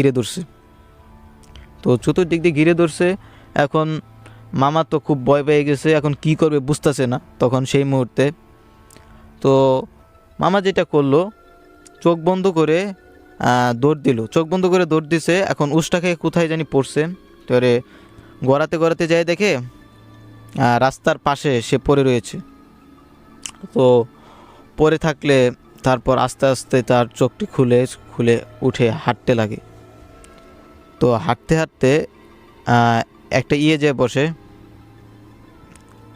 ঘিরে ধরছে। এখন মামা তো খুব ভয় পেয়ে গেছে, এখন কি করবে বুঝতেছে না তখন সেই মুহূর্তে। তো মামা যেটা করলো, চোখ বন্ধ করে দৌড় দিছে। এখন উষ্টা খেয়ে কোথায় জানি পড়ছে, তো গড়াতে যায় দেখে রাস্তার পাশে সে পড়ে রয়েছে। তো পড়ে থাকলে তারপর আস্তে আস্তে তার চোখটি খুলে উঠে হাঁটতে লাগে। তো হাঁটতে হাঁটতে একটা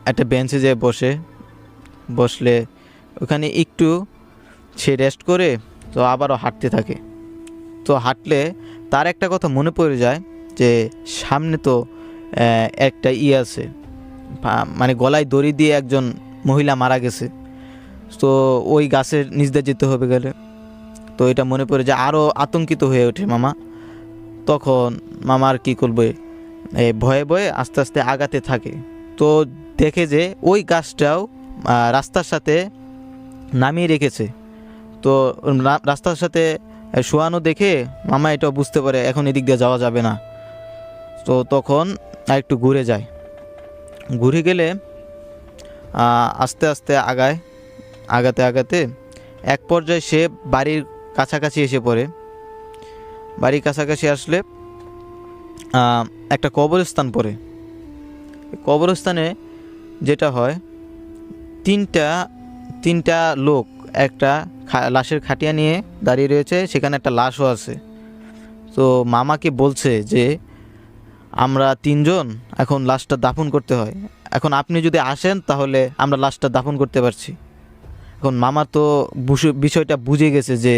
একটা বেঞ্চে যেয়ে বসলে ওখানে একটু সে রেস্ট করে, তো আবারও হাঁটতে থাকে। তো হাঁটলে তার একটা কথা মনে পড়ে যায় যে সামনে তো একটা আছে, মানে গলায় দড়ি দিয়ে একজন মহিলা মারা গেছে, তো ওই গাছের নিচ দিয়ে যেতে হবে গেলে। তো এটা মনে পড়ে যায়, আরও আতঙ্কিত হয়ে ওঠে মামা। তখন মামার কি করবে, ভয়ে ভয়ে আস্তে আস্তে আগাতে থাকে। তো দেখে যে ওই গাছটাও রাস্তার সাথে নামিয়ে রেখেছে। তো রাস্তার সাথে শোয়ানো দেখে মামা এটাও বুঝতে পারে এখন এদিক দিয়ে যাওয়া যাবে না। তো তখন একটু ঘুরে গেলে আস্তে আস্তে আগাতে এক পর্যায়ে সে বাড়ির কাছাকাছি এসে পড়ে। বাড়ির কাছাকাছি আসলে একটা কবরস্থান পড়ে। কবরস্থানে যেটা হয়, তিনটা লোক একটা লাশের খাটিয়া নিয়ে দাঁড়িয়ে রয়েছে, সেখানে একটা লাশও আছে। তো মামাকে বলছে যে আমরা 3 জন এখন লাশটা দাফন করতে হয়, এখন আপনি যদি আসেন তাহলে আমরা লাশটা দাফন করতে পারছি। এখন মামা তো বিষয়টা বুঝে গেছে যে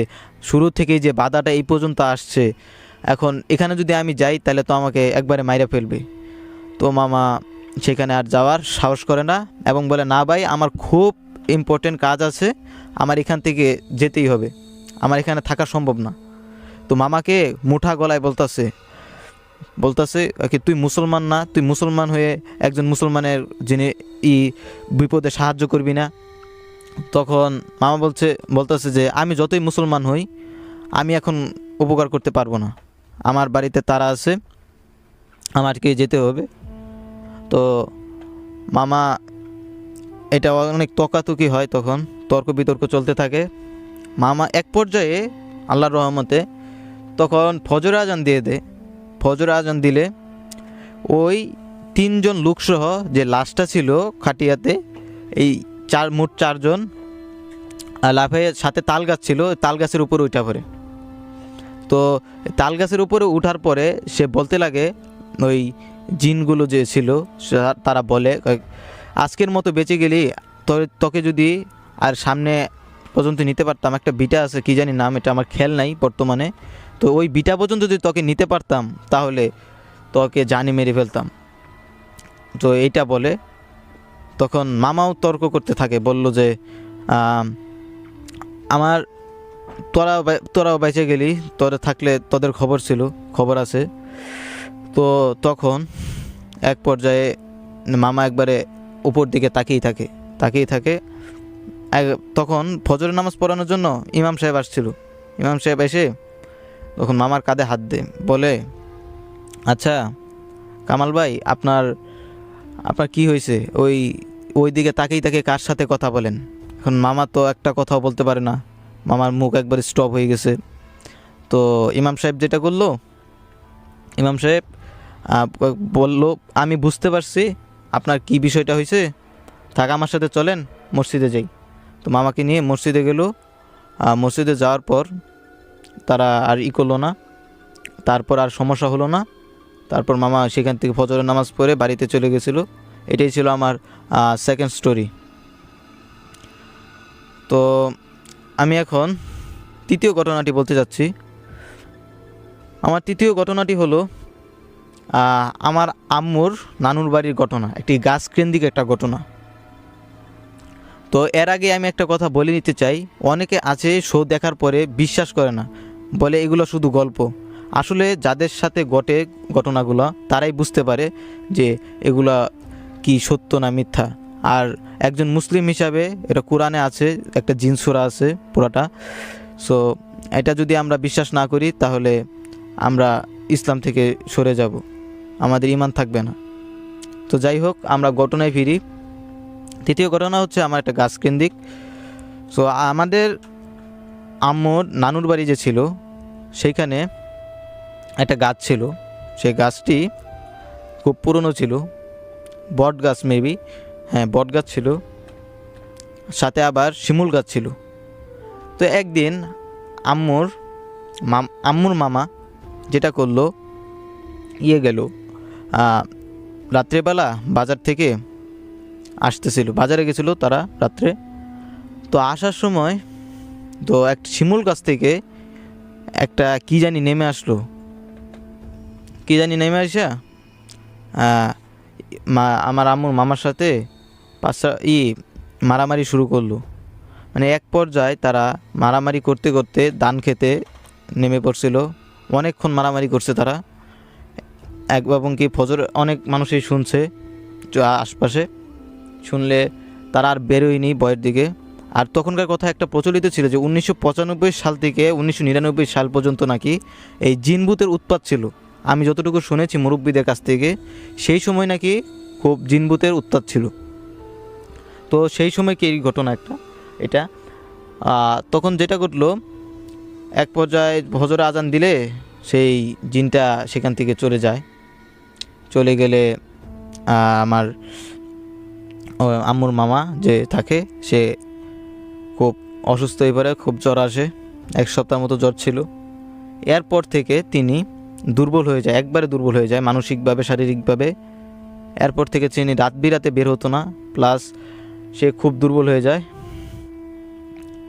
শুরু থেকেই যে বাধাটা এই পর্যন্ত আসছে, এখন এখানে যদি আমি যাই তাহলে তো আমাকে একবারে মাইরা ফেলবে। তো মামা সেখানে আর যাওয়ার সাহস করে না এবং বলে, না ভাই, আমার খুব ইম্পর্টেন্ট কাজ আছে, আমার এখান থেকে যেতেই হবে, আমার এখানে থাকা সম্ভব না। তো মামাকে মুঠা গলায় বলতাছে তুই মুসলমান না, তুই মুসলমান হয়ে একজন মুসলমানের যিনি বিপদে সাহায্য করবি না? তখন মামা বলতেছে যে আমি যতই মুসলমান হই, আমি এখন উপকার করতে পারবো না, আমার বাড়িতে তারা আছে, আমাকে যেতে হবে। তো মামা এটা অনেক তকাতকি হয়, তখন তর্ক বিতর্ক চলতে থাকে। মামা এক পর্যায়ে আল্লাহর রহমতে তখন ফজর আজান দিলে ওই 3 জন লোকসহ যে লাশটা ছিল খাটিয়াতে, এই মোট 4 জন লাফিয়ে, সাথে তাল গাছ ছিল, তাল গাছের উপরে উঠা পড়ে। তো তাল গাছের উপরে উঠার পরে সে বলতে লাগে, ওই জিনগুলো যে ছিল তারা বলে, আজকের মতো বেঁচে গেলি, তোকে যদি আর সামনে পর্যন্ত নিতে পারতাম, একটা বিটা আছে, কি জানি নাম, এটা আমার খেয়াল নাই বর্তমানে, তো ওই বিটা পর্যন্ত যদি তোকে নিতে পারতাম তাহলে তোকে জানি মেরে ফেলতাম। তো এইটা বলে। তখন মামাও তর্ক করতে থাকে, বলল যে আমার তোরাও বেঁচে গেলি, তোরা থাকলে তোদের খবর আছে। তো তখন এক পর্যায়ে মামা একবারে উপর দিকে তাকিয়ে থাকে। তখন ফজরের নামাজ পড়ানোর জন্য ইমাম সাহেব আসছিল। ইমাম সাহেব এসে তখন মামার কাঁধে হাত দিয়ে বলে, আচ্ছা কামাল ভাই, আপনার কি হয়েছে? ওই দিকে তাকিয়ে কার সাথে কথা বলেন? এখন মামা তো একটা কথাও বলতে পারে না, মামার মুখ একবার স্টপ হয়ে গেছে। তো ইমাম সাহেব যেটা করলো, ইমাম সাহেব বলল, আমি বুঝতে পারছি আপনার কি বিষয়টা হয়েছে, থাক আমার সাথে চলেন মসজিদে যাই। তো মামাকে নিয়ে মসজিদে গেল। মসজিদে যাওয়ার পর তারা আর করলো না, তারপর আর সমস্যা হলো না। তারপর মামা সেখান থেকে ফজরের নামাজ পড়ে বাড়িতে চলে গেছিলো। এটাই ছিল আমার সেকেন্ড স্টোরি। তো আমি এখন তৃতীয় ঘটনাটি বলতে যাচ্ছি। আমার তৃতীয় ঘটনাটি হলো আমার আম্মুর নানুর বাড়ির ঘটনা, একটি গাছ কেন্দ্রিক একটা ঘটনা। তো এর আগে আমি একটা কথা বলে নিতে চাই, অনেকে আছে শো দেখার পরে বিশ্বাস করে না, বলে এগুলো শুধু গল্প। আসলে যাদের সাথে ঘটে ঘটনাগুলো তারাই বুঝতে পারে যে এগুলা কি সত্য না মিথ্যা। আর একজন মুসলিম হিসাবে এটা কোরআনে আছে, একটা জিন সূরা আছে পুরাটা। সো এটা যদি আমরা বিশ্বাস না করি তাহলে আমরা ইসলাম থেকে সরে যাব, আমাদের ঈমান থাকবে না। তো যাই হোক, আমরা ঘটনায় ফিরি। তৃতীয় ঘটনা হচ্ছে আমার একটা গাছ কেন্দ্রিক। সো আমাদের আম্মুর নানুর বাড়ি যে ছিল সেইখানে একটা গাছ ছিল। সেই গাছটি খুব পুরনো ছিল, বট গাছ মেবি, হ্যাঁ বট গাছ ছিল, সাথে আবার শিমুল গাছ ছিল। তো একদিন আম্মুর মামা যেটা করলো, গেল রাত্রেবেলা বাজার থেকে আসতেছিল, বাজারে গেছিলো তারা রাত্রে। তো আসার সময় তো একটা শিমুল গাছ থেকে একটা কি জানি নেমে আসলো, আসা আমার আম্মুর মামার সাথে মারামারি শুরু করলো। মানে এক পর্যায়ে তারা মারামারি করতে করতে ধান খেতে নেমে পড়ছিল। অনেকক্ষণ মারামারি করছে তারা, এবং কি ফজর অনেক মানুষই শুনছে আশপাশে, শুনলে তারা আর বেরোয়নি বয়ের দিকে। আর তখনকার কথা একটা প্রচলিত ছিল যে 1995 সাল থেকে 1999 সাল পর্যন্ত নাকি এই জিনভূতের উৎপাত ছিল। আমি যতটুকু শুনেছি মুরব্বীদের কাছ থেকে, সেই সময় নাকি খুব জিনভূতের উৎপাত ছিল। তো সেই সময় কি ঘটনা এটা তখন যেটা ঘটলো, এক পর্যায়ে ফজরে আজান দিলে সেই জিনটা সেখান থেকে চলে গেলে আমার আম্মুর মামা যে থাকে সে খুব অসুস্থ হয়ে পড়ে, খুব জ্বর আসে, 1 সপ্তাহ মতো জ্বর ছিল। এরপর থেকে তিনি দুর্বল হয়ে যায়, একবারে দুর্বল হয়ে যায় মানসিকভাবে, শারীরিকভাবে। এরপর থেকে তিনি রাত বিরাতে বের হতো না, প্লাস সে খুব দুর্বল হয়ে যায়,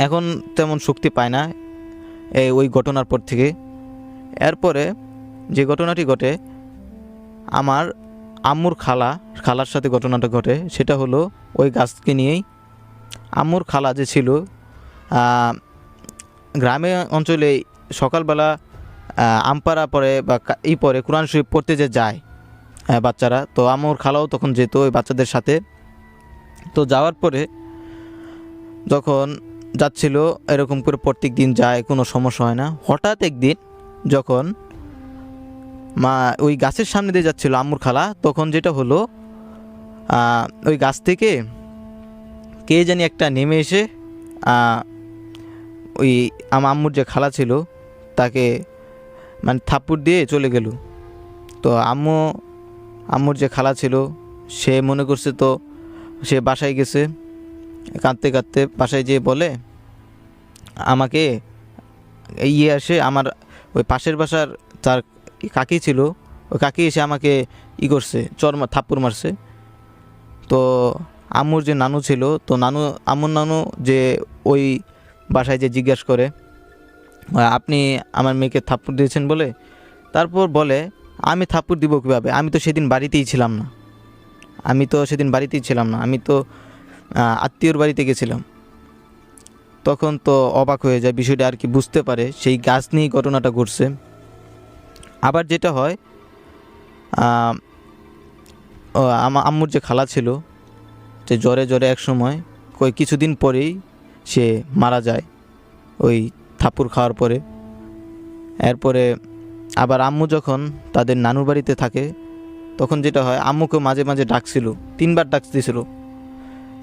এখন তেমন শক্তি পায় না ওই ঘটনার পর থেকে। এরপরে যে ঘটনাটি ঘটে, আমার আম্মুর খালার সাথে ঘটনাটা ঘটে, সেটা হলো ওই গাছকে নিয়েই। আম্মুর খালা যে ছিল, গ্রামে অঞ্চলে সকালবেলা আমপাড়া পরে বা পরে কোরআন শরীফ পড়তে যে যায় বাচ্চারা, তো আম্মুর খালাও তখন যেত ওই বাচ্চাদের সাথে। তো যাওয়ার পরে যখন যাচ্ছিল, এরকম করে প্রত্যেক দিন যায়, কোনো সমস্যা হয় না। হঠাৎ একদিন যখন ওই গাছের সামনে দিয়ে যাচ্ছিল আম্মুর খালা, তখন যেটা হলো, ওই গাছ থেকে কে জানি একটা নেমে এসে ওই আমার আম্মুর যে খালা ছিল তাকে মানে থাপ্পড় দিয়ে চলে গেল। তো আম্মুর যে খালা ছিল সে মনে করছে, তো সে বাসায় গেছে, কাঁদতে কাঁদতে বাসায় যেয়ে বলে আমাকে আসে, আমার ওই পাশের বাসার তার কাকি ছিল, ওই কাকি এসে আমাকে করছে, থাপ্পড় মারছে। তো আম্মুর যে নানু ছিল, তো আম্মুর নানু যে ওই বাসায় যে জিজ্ঞাসা করে আপনি আমার মেয়েকে থাপ্পড় দিয়েছেন বলে, তারপর বলে আমি থাপ্পড় দিব কীভাবে, আমি তো সেদিন বাড়িতেই ছিলাম না, আমি তো আত্মীয়র বাড়িতে গেছিলাম। তখন তো অবাক হয়ে যায় বিষয়টা, আর কি বুঝতে পারে সেই গাছ নিয়েই ঘটনাটা ঘটছে। আবার যেটা হয়, আমার আম্মুর যে খালা ছিল, যে জ্বরে এক সময় কিছুদিন পরেই সে মারা যায় ওই থাপ্পড় খাওয়ার পরে। এরপরে আবার আম্মু যখন তাদের নানুর বাড়িতে থাকে, তখন যেটা হয়, আম্মুকে মাঝে মাঝে ডাকছিল, 3বার ডাক দিয়েছিল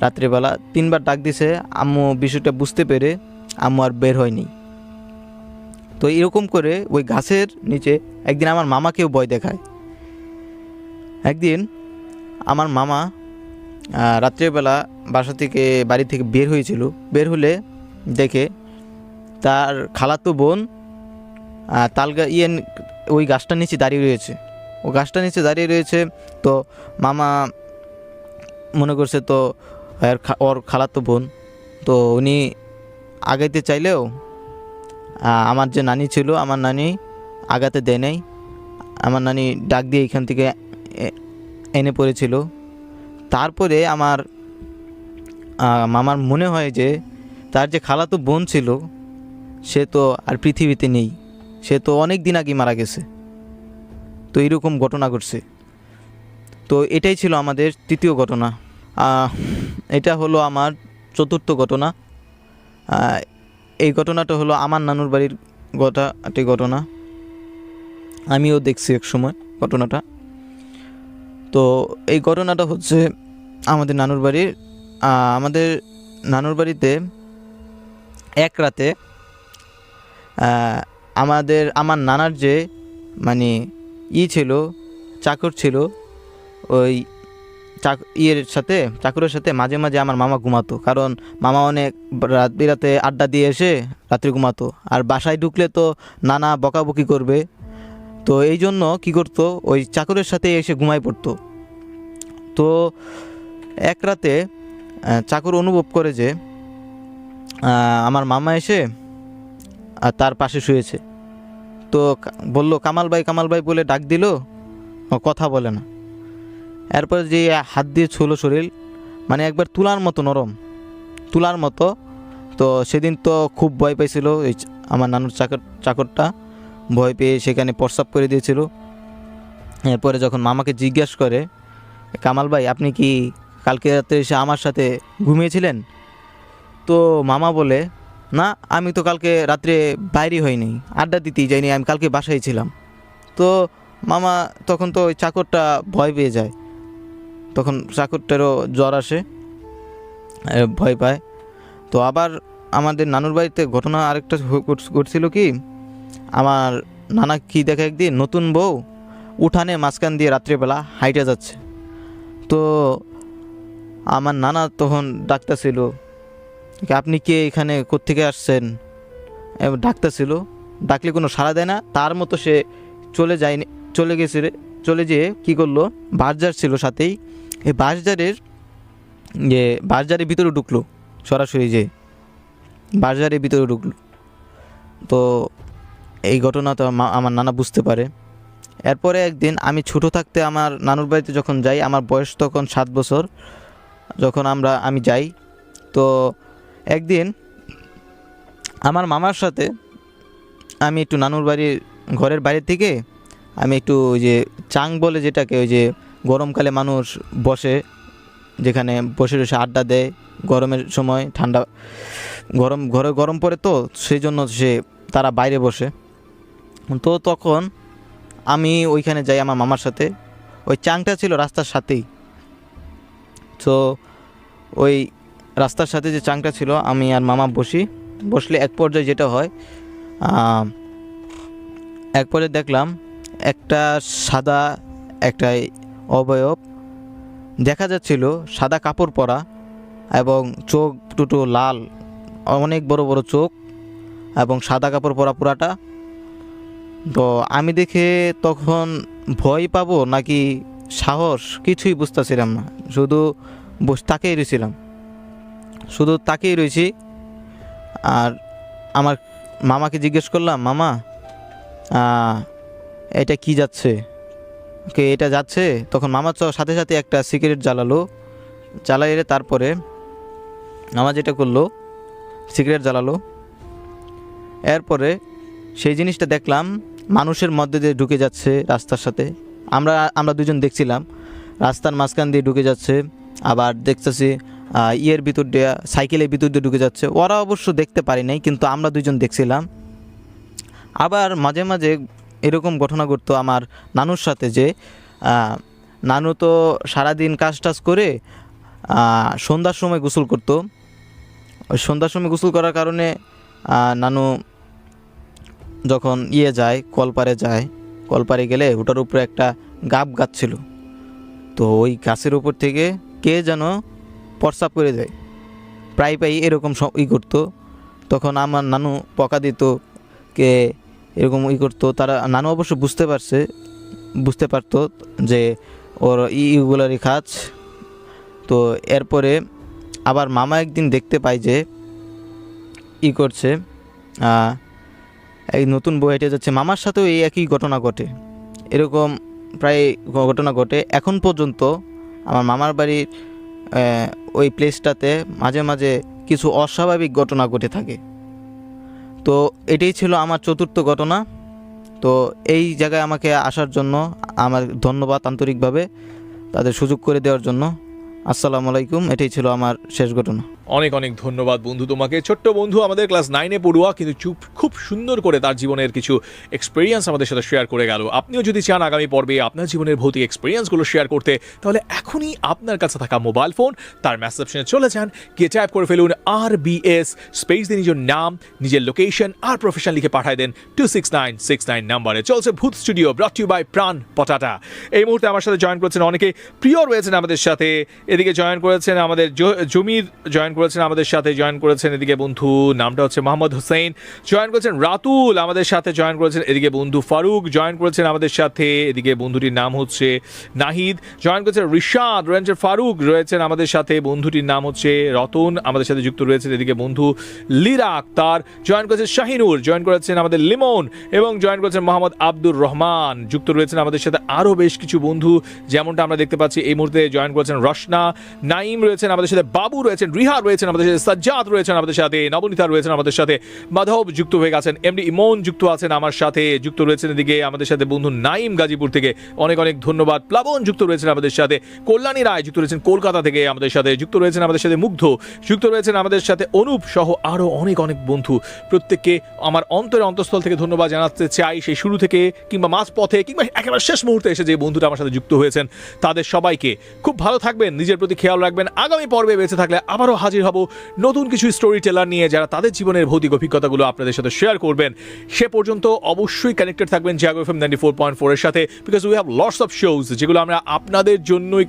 রাত্রিবেলা, 3বার ডাক দিছে। আম্মু বিষয়টা বুঝতে পেরে আম্মু আর বের হয়নি। তো এরকম করে ওই গাছের নিচে একদিন আমার মামাকেও ভয় দেখায় একদিন আমার মামা রাত্রেবেলা বাড়ি থেকে বের হয়েছিল। বের হলে দেখে তার খালাতো বোন ওই গাছটার নিচে দাঁড়িয়ে রয়েছে। ও গাছটার নিচে দাঁড়িয়ে রয়েছে। তো মামা মনে করছে তো ওর খালাতো বোন, তো উনি আগাইতে চাইলেও আমার যে নানি ছিল, আমার নানি আগাতে দেয় নাই। আমার নানি ডাক দিয়ে এখান থেকে এনে পড়েছিল। তারপরে আমার মামার মনে হয় যে তার যে খালাতো বোন ছিল সে তো আর পৃথিবীতে নেই, সে তো অনেক দিন আগে মারা গেছে। তো এইরকম ঘটনা ঘটছে। তো এটাই ছিল আমাদের তৃতীয় ঘটনা। এটা হলো আমার চতুর্থ ঘটনা। এই ঘটনাটা হলো আমার নানুর বাড়ির একটি ঘটনা। আমিও দেখছি এক সময় ঘটনাটা। তো এই ঘটনাটা হচ্ছে আমাদের নানুর বাড়িতে এক রাতে আমার নানার যে মানে ছিল, চাকর ছিল, ওই চাকরের সাথে মাঝে মাঝে আমার মামা ঘুমাতো। কারণ মামা অনেক রাতে আড্ডা দিয়ে এসে রাত্রে ঘুমাতো, আর বাসায় ঢুকলে তো নানা বকাবকি করবে। তো এই জন্য কী করতো, ওই চাকরের সাথে এসে ঘুমাই পড়তো। তো এক রাতে চাকর অনুভব করে যে আমার মামা এসে তার পাশে শুয়েছে। তো বলল, কামাল ভাই বলে ডাক দিল, কথা বলে না। এরপর যে হাত দিয়ে ছুলো শরীর, মানে একবার তুলার মতো নরম, তুলার মতো। তো সেদিন তো খুব ভয় পাইছিল এই আমার নানুর চাকরটা। ভয় পেয়ে সেখানে প্রস্রাব করে দিয়েছিল। এরপরে যখন মামাকে জিজ্ঞেস করে, কামাল ভাই আপনি কি কালকে রাতে এসে আমার সাথে ঘুমিয়েছিলেন? তো মামা বলে, না আমি তো কালকে রাত্রে বাইরে হইনি, আড্ডা দিতেই যাইনি, আমি কালকে বাসায় ছিলাম। তো মামা তখন তো ওই চাকরটা ভয় পেয়ে যায়। তখন চাকরটারও জ্বর আসে, ভয় পায়। তো আবার আমাদের নানুর বাড়িতে ঘটনা আরেকটা ঘটছিল কি, আমার নানা কি দেখে একদিন নতুন বউ উঠানে মাঝখান দিয়ে রাত্রেবেলা হাইটে যাচ্ছে। তো আমার নানা তখন ডাকতেছিল, আপনি কে, এখানে কোত্থেকে আসছেন? ডাকতেছিল, ডাকলে কোনো সাড়া দেয় না। তার মতো সে চলে যেয়ে কী করলো, বাঁশঝাড় ছিল সাথেই, এই বাঁশঝাড়ের ভিতরে ঢুকলো, সরাসরি যে বাঁশঝাড়ের ভিতরে ঢুকলো। তো এই ঘটনা তো আমার নানা বুঝতে পারে। এরপরে একদিন আমি ছোটো থাকতে আমার নানুর বাড়িতে যখন যাই, আমার বয়স তখন 7 বছর, যখন আমি যাই, তো একদিন আমার মামার সাথে আমি একটু নানুর বাড়ির ঘরের বাইরে থেকে আমি একটু ওই যে চাং বলে যেটাকে, ওই যে গরমকালে মানুষ বসে, যেখানে বসে বসে আড্ডা দেয় গরমের সময়, ঘরে গরম পড়ে, তো সেই জন্য তারা বাইরে বসে। তো তখন আমি ওইখানে যাই আমার মামার সাথে। ওই চাংটা ছিল রাস্তার সাথেই। তো ওই রাস্তার সাথে যে চাংটা ছিল, আমি আর মামা বসলে এক পর্যায়ে যেটা হয়, এক পর্যায়ে দেখলাম একটা সাদা একটা অবয়ব দেখা যাচ্ছিল, সাদা কাপড় পরা এবং চোখ দুটো লাল, অনেক বড় বড় চোখ এবং সাদা কাপড় পরা পুরাটা। তো আমি দেখে তখন ভয় পাবো নাকি সাহস কিছুই বুঝতেছিলাম না, শুধু তাকেই রয়েছি। আর আমার মামাকে জিজ্ঞেস করলাম, মামা এটা কি যাচ্ছে, এটা যাচ্ছে? তখন মামা সাথে সাথে একটা সিগারেট জ্বালাইলে তারপরে মামা যেটা করলো, সিগারেট জ্বালালো। এরপরে সেই জিনিসটা দেখলাম মানুষের মধ্যে দিয়ে ঢুকে যাচ্ছে রাস্তার সাথে। আমরা দুজন দেখছিলাম রাস্তার মাঝখান দিয়ে ঢুকে যাচ্ছে, আবার দেখতেছি ভিতর দিয়ে, সাইকেলের ভিতর দিয়ে ঢুকে যাচ্ছে। ওরা অবশ্য দেখতে পারি নাই, কিন্তু আমরা দুজন দেখছিলাম। আবার মাঝে মাঝে এরকম ঘটনা ঘটতো আমার নানুর সাথে, যে নানু তো সারাদিন কাজ টাজ করে সন্ধ্যার সময় গোসল করতো। ওই সন্ধ্যার সময় গোসল করার কারণে নানু যখন কলপারে গেলে ওটার উপরে একটা গাছ ছিল। তো ওই গাছের ওপর থেকে কে যেন প্রস্রাব করে দেয়, প্রায় এরকম করতো। তখন আমার নানু বকা দিত, কে এরকম করতো। তারা নানু অবশ্য বুঝতে পারতো যে ওর ইগুলারই কাজ। তো এরপরে আবার মামা একদিন দেখতে পায় যে করছে, এই নতুন বউ হেঁটে যাচ্ছে, মামার সাথেও এই একই ঘটনা ঘটে। এরকম প্রায় ঘটনা ঘটে। এখন পর্যন্ত আমার মামার বাড়ির ওই প্লেসটাতে মাঝে মাঝে কিছু অস্বাভাবিক ঘটনা ঘটে থাকে। তো এটাই ছিল আমার চতুর্থ ঘটনা। তো এই জায়গায় আমাকে আসার জন্য আমার ধন্যবাদ আন্তরিকভাবে, তাদের সুযোগ করে দেওয়ার জন্য। আসসালামু আলাইকুম। এটাই ছিল আমার শেষ ঘটনা। অনেক অনেক ধন্যবাদ বন্ধু তোমাকে। ছোট্ট বন্ধু আমাদের ক্লাস 9-এ পড়ুয়া, কিন্তু খুব সুন্দর করে তার জীবনের কিছু এক্সপিরিয়েন্স আমাদের সাথে শেয়ার করে গেল। আপনিও যদি চান আগামী পর্বে আপনার জীবনের ভৌতিক এক্সপিরিয়েন্সগুলো শেয়ার করতে, তাহলে এখনই আপনার কাছে থাকা মোবাইল ফোন তার মেসেজ অপশনে চলে যান, গিয়ে টাইপ করে ফেলুন RBS স্পেস দিয়ে নিজের নাম, নিজের লোকেশন আর প্রফেশন লিখে পাঠায় দেন 26969 নাম্বারে। চলছে ভূত স্টুডিও, ব্রট ইউ বাই প্রাণ পটাটা। এই মুহূর্তে আমার সাথে জয়েন করেছেন অনেকে প্রিয় রয়েছেন আমাদের সাথে। এদিকে জয়েন করেছেন আমাদের জমির, জয়েন করেছেন আমাদের সাথে, জয়েন করেছেন এদিকে বন্ধু নামটা হচ্ছে মোহাম্মদ হোসেন, জয়েন করেছেন রাতুল আমাদের সাথে, জয়েন করেছেন এদিকে বন্ধু ফারুক, জয়েন করেছেন আমাদের সাথে এদিকে বন্ধুটির নাম হচ্ছে নাহিদ, জয়েন করেছেন রিশাদ, রয়েছেন ফারুক, রয়েছেন আমাদের সাথে বন্ধুটির নাম হচ্ছে রতন, আমাদের সাথে যুক্ত রয়েছেন এদিকে বন্ধু লীরা আক্তার, জয়েন করেছেন শাহিনুর, জয়েন করেছেন আমাদের লিমন এবং জয়েন করেছেন মোহাম্মদ আব্দুর রহমান। যুক্ত রয়েছেন আমাদের সাথে আরও বেশ কিছু বন্ধু, যেমনটা আমরা দেখতে পাচ্ছি এই মুহূর্তে জয়েন করেছেন রশনা, নাইম রয়েছেন আমাদের সাথে, বাবু রয়েছেন, রিহা রয়েছেন আমাদের সাথে, সাজ্জাদ রয়েছেন আমাদের সাথে, নবনীতা রয়েছেন আমাদের সাথে, মাধব যুক্ত হয়ে গেছেন, এমডি ইমন যুক্ত আছেন আমার সাথে, যুক্ত রয়েছেন এদিকে আমাদের সাথে বন্ধু নাইম গাজীপুর থেকে, অনেক অনেক ধন্যবাদ। প্লাবন যুক্ত রয়েছেন আমাদের সাথে, কল্যাণী রায় যুক্ত রয়েছেন কলকাতা থেকে আমাদের সাথে, যুক্ত রয়েছেন আমাদের সাথে মুগ্ধ, যুক্ত রয়েছেন আমাদের সাথে অনুপ সহ আরও অনেক অনেক বন্ধু। প্রত্যেককে আমার অন্তরের অন্তঃস্থল থেকে ধন্যবাদ জানাতে চাই, সেই শুরু থেকে কিংবা মাঝ পথে কিংবা একেবারে শেষ মুহূর্তে এসে যে বন্ধুরা আমার সাথে যুক্ত হয়েছেন, তাদের সবাইকে খুব ভালো থাকবেন, নিজের প্রতি খেয়াল রাখবেন। আগামী পর্বে বেঁচে থাকলে আবারও হাজির হব নতুন কিছু স্টোরি টেলার নিয়ে, যারা তাদের জীবনের ভৌতিক অভিজ্ঞতাগুলো আপনাদের সাথে শেয়ার করবেন। সে পর্যন্ত অবশ্যই কানেক্টেড থাকবেন জাগো এফএম 94.4 এর সাথে, because we have lots of shows যেগুলো আমরা আপনাদের জন্যই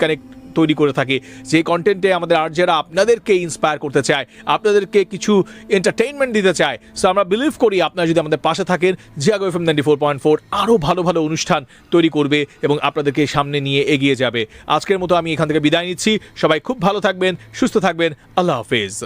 তৈরি করে থাকি, যে কন্টেন্টে আমাদের আর যারা আপনাদেরকে ইন্সপায়ার করতে চায়, আপনাদেরকে কিছু এন্টারটেইনমেন্ট দিতে চায়। সো আমরা বিলিভ করি আপনারা যদি আমাদের পাশে থাকেন, জাগো এফএম 94.4 আরও ভালো ভালো অনুষ্ঠান তৈরি করবে এবং আপনাদেরকে সামনে নিয়ে এগিয়ে যাবে। আজকের মতো আমি এখান থেকে বিদায় নিচ্ছি। সবাই খুব ভালো থাকবেন, সুস্থ থাকবেন। আল্লাহ হাফেজ।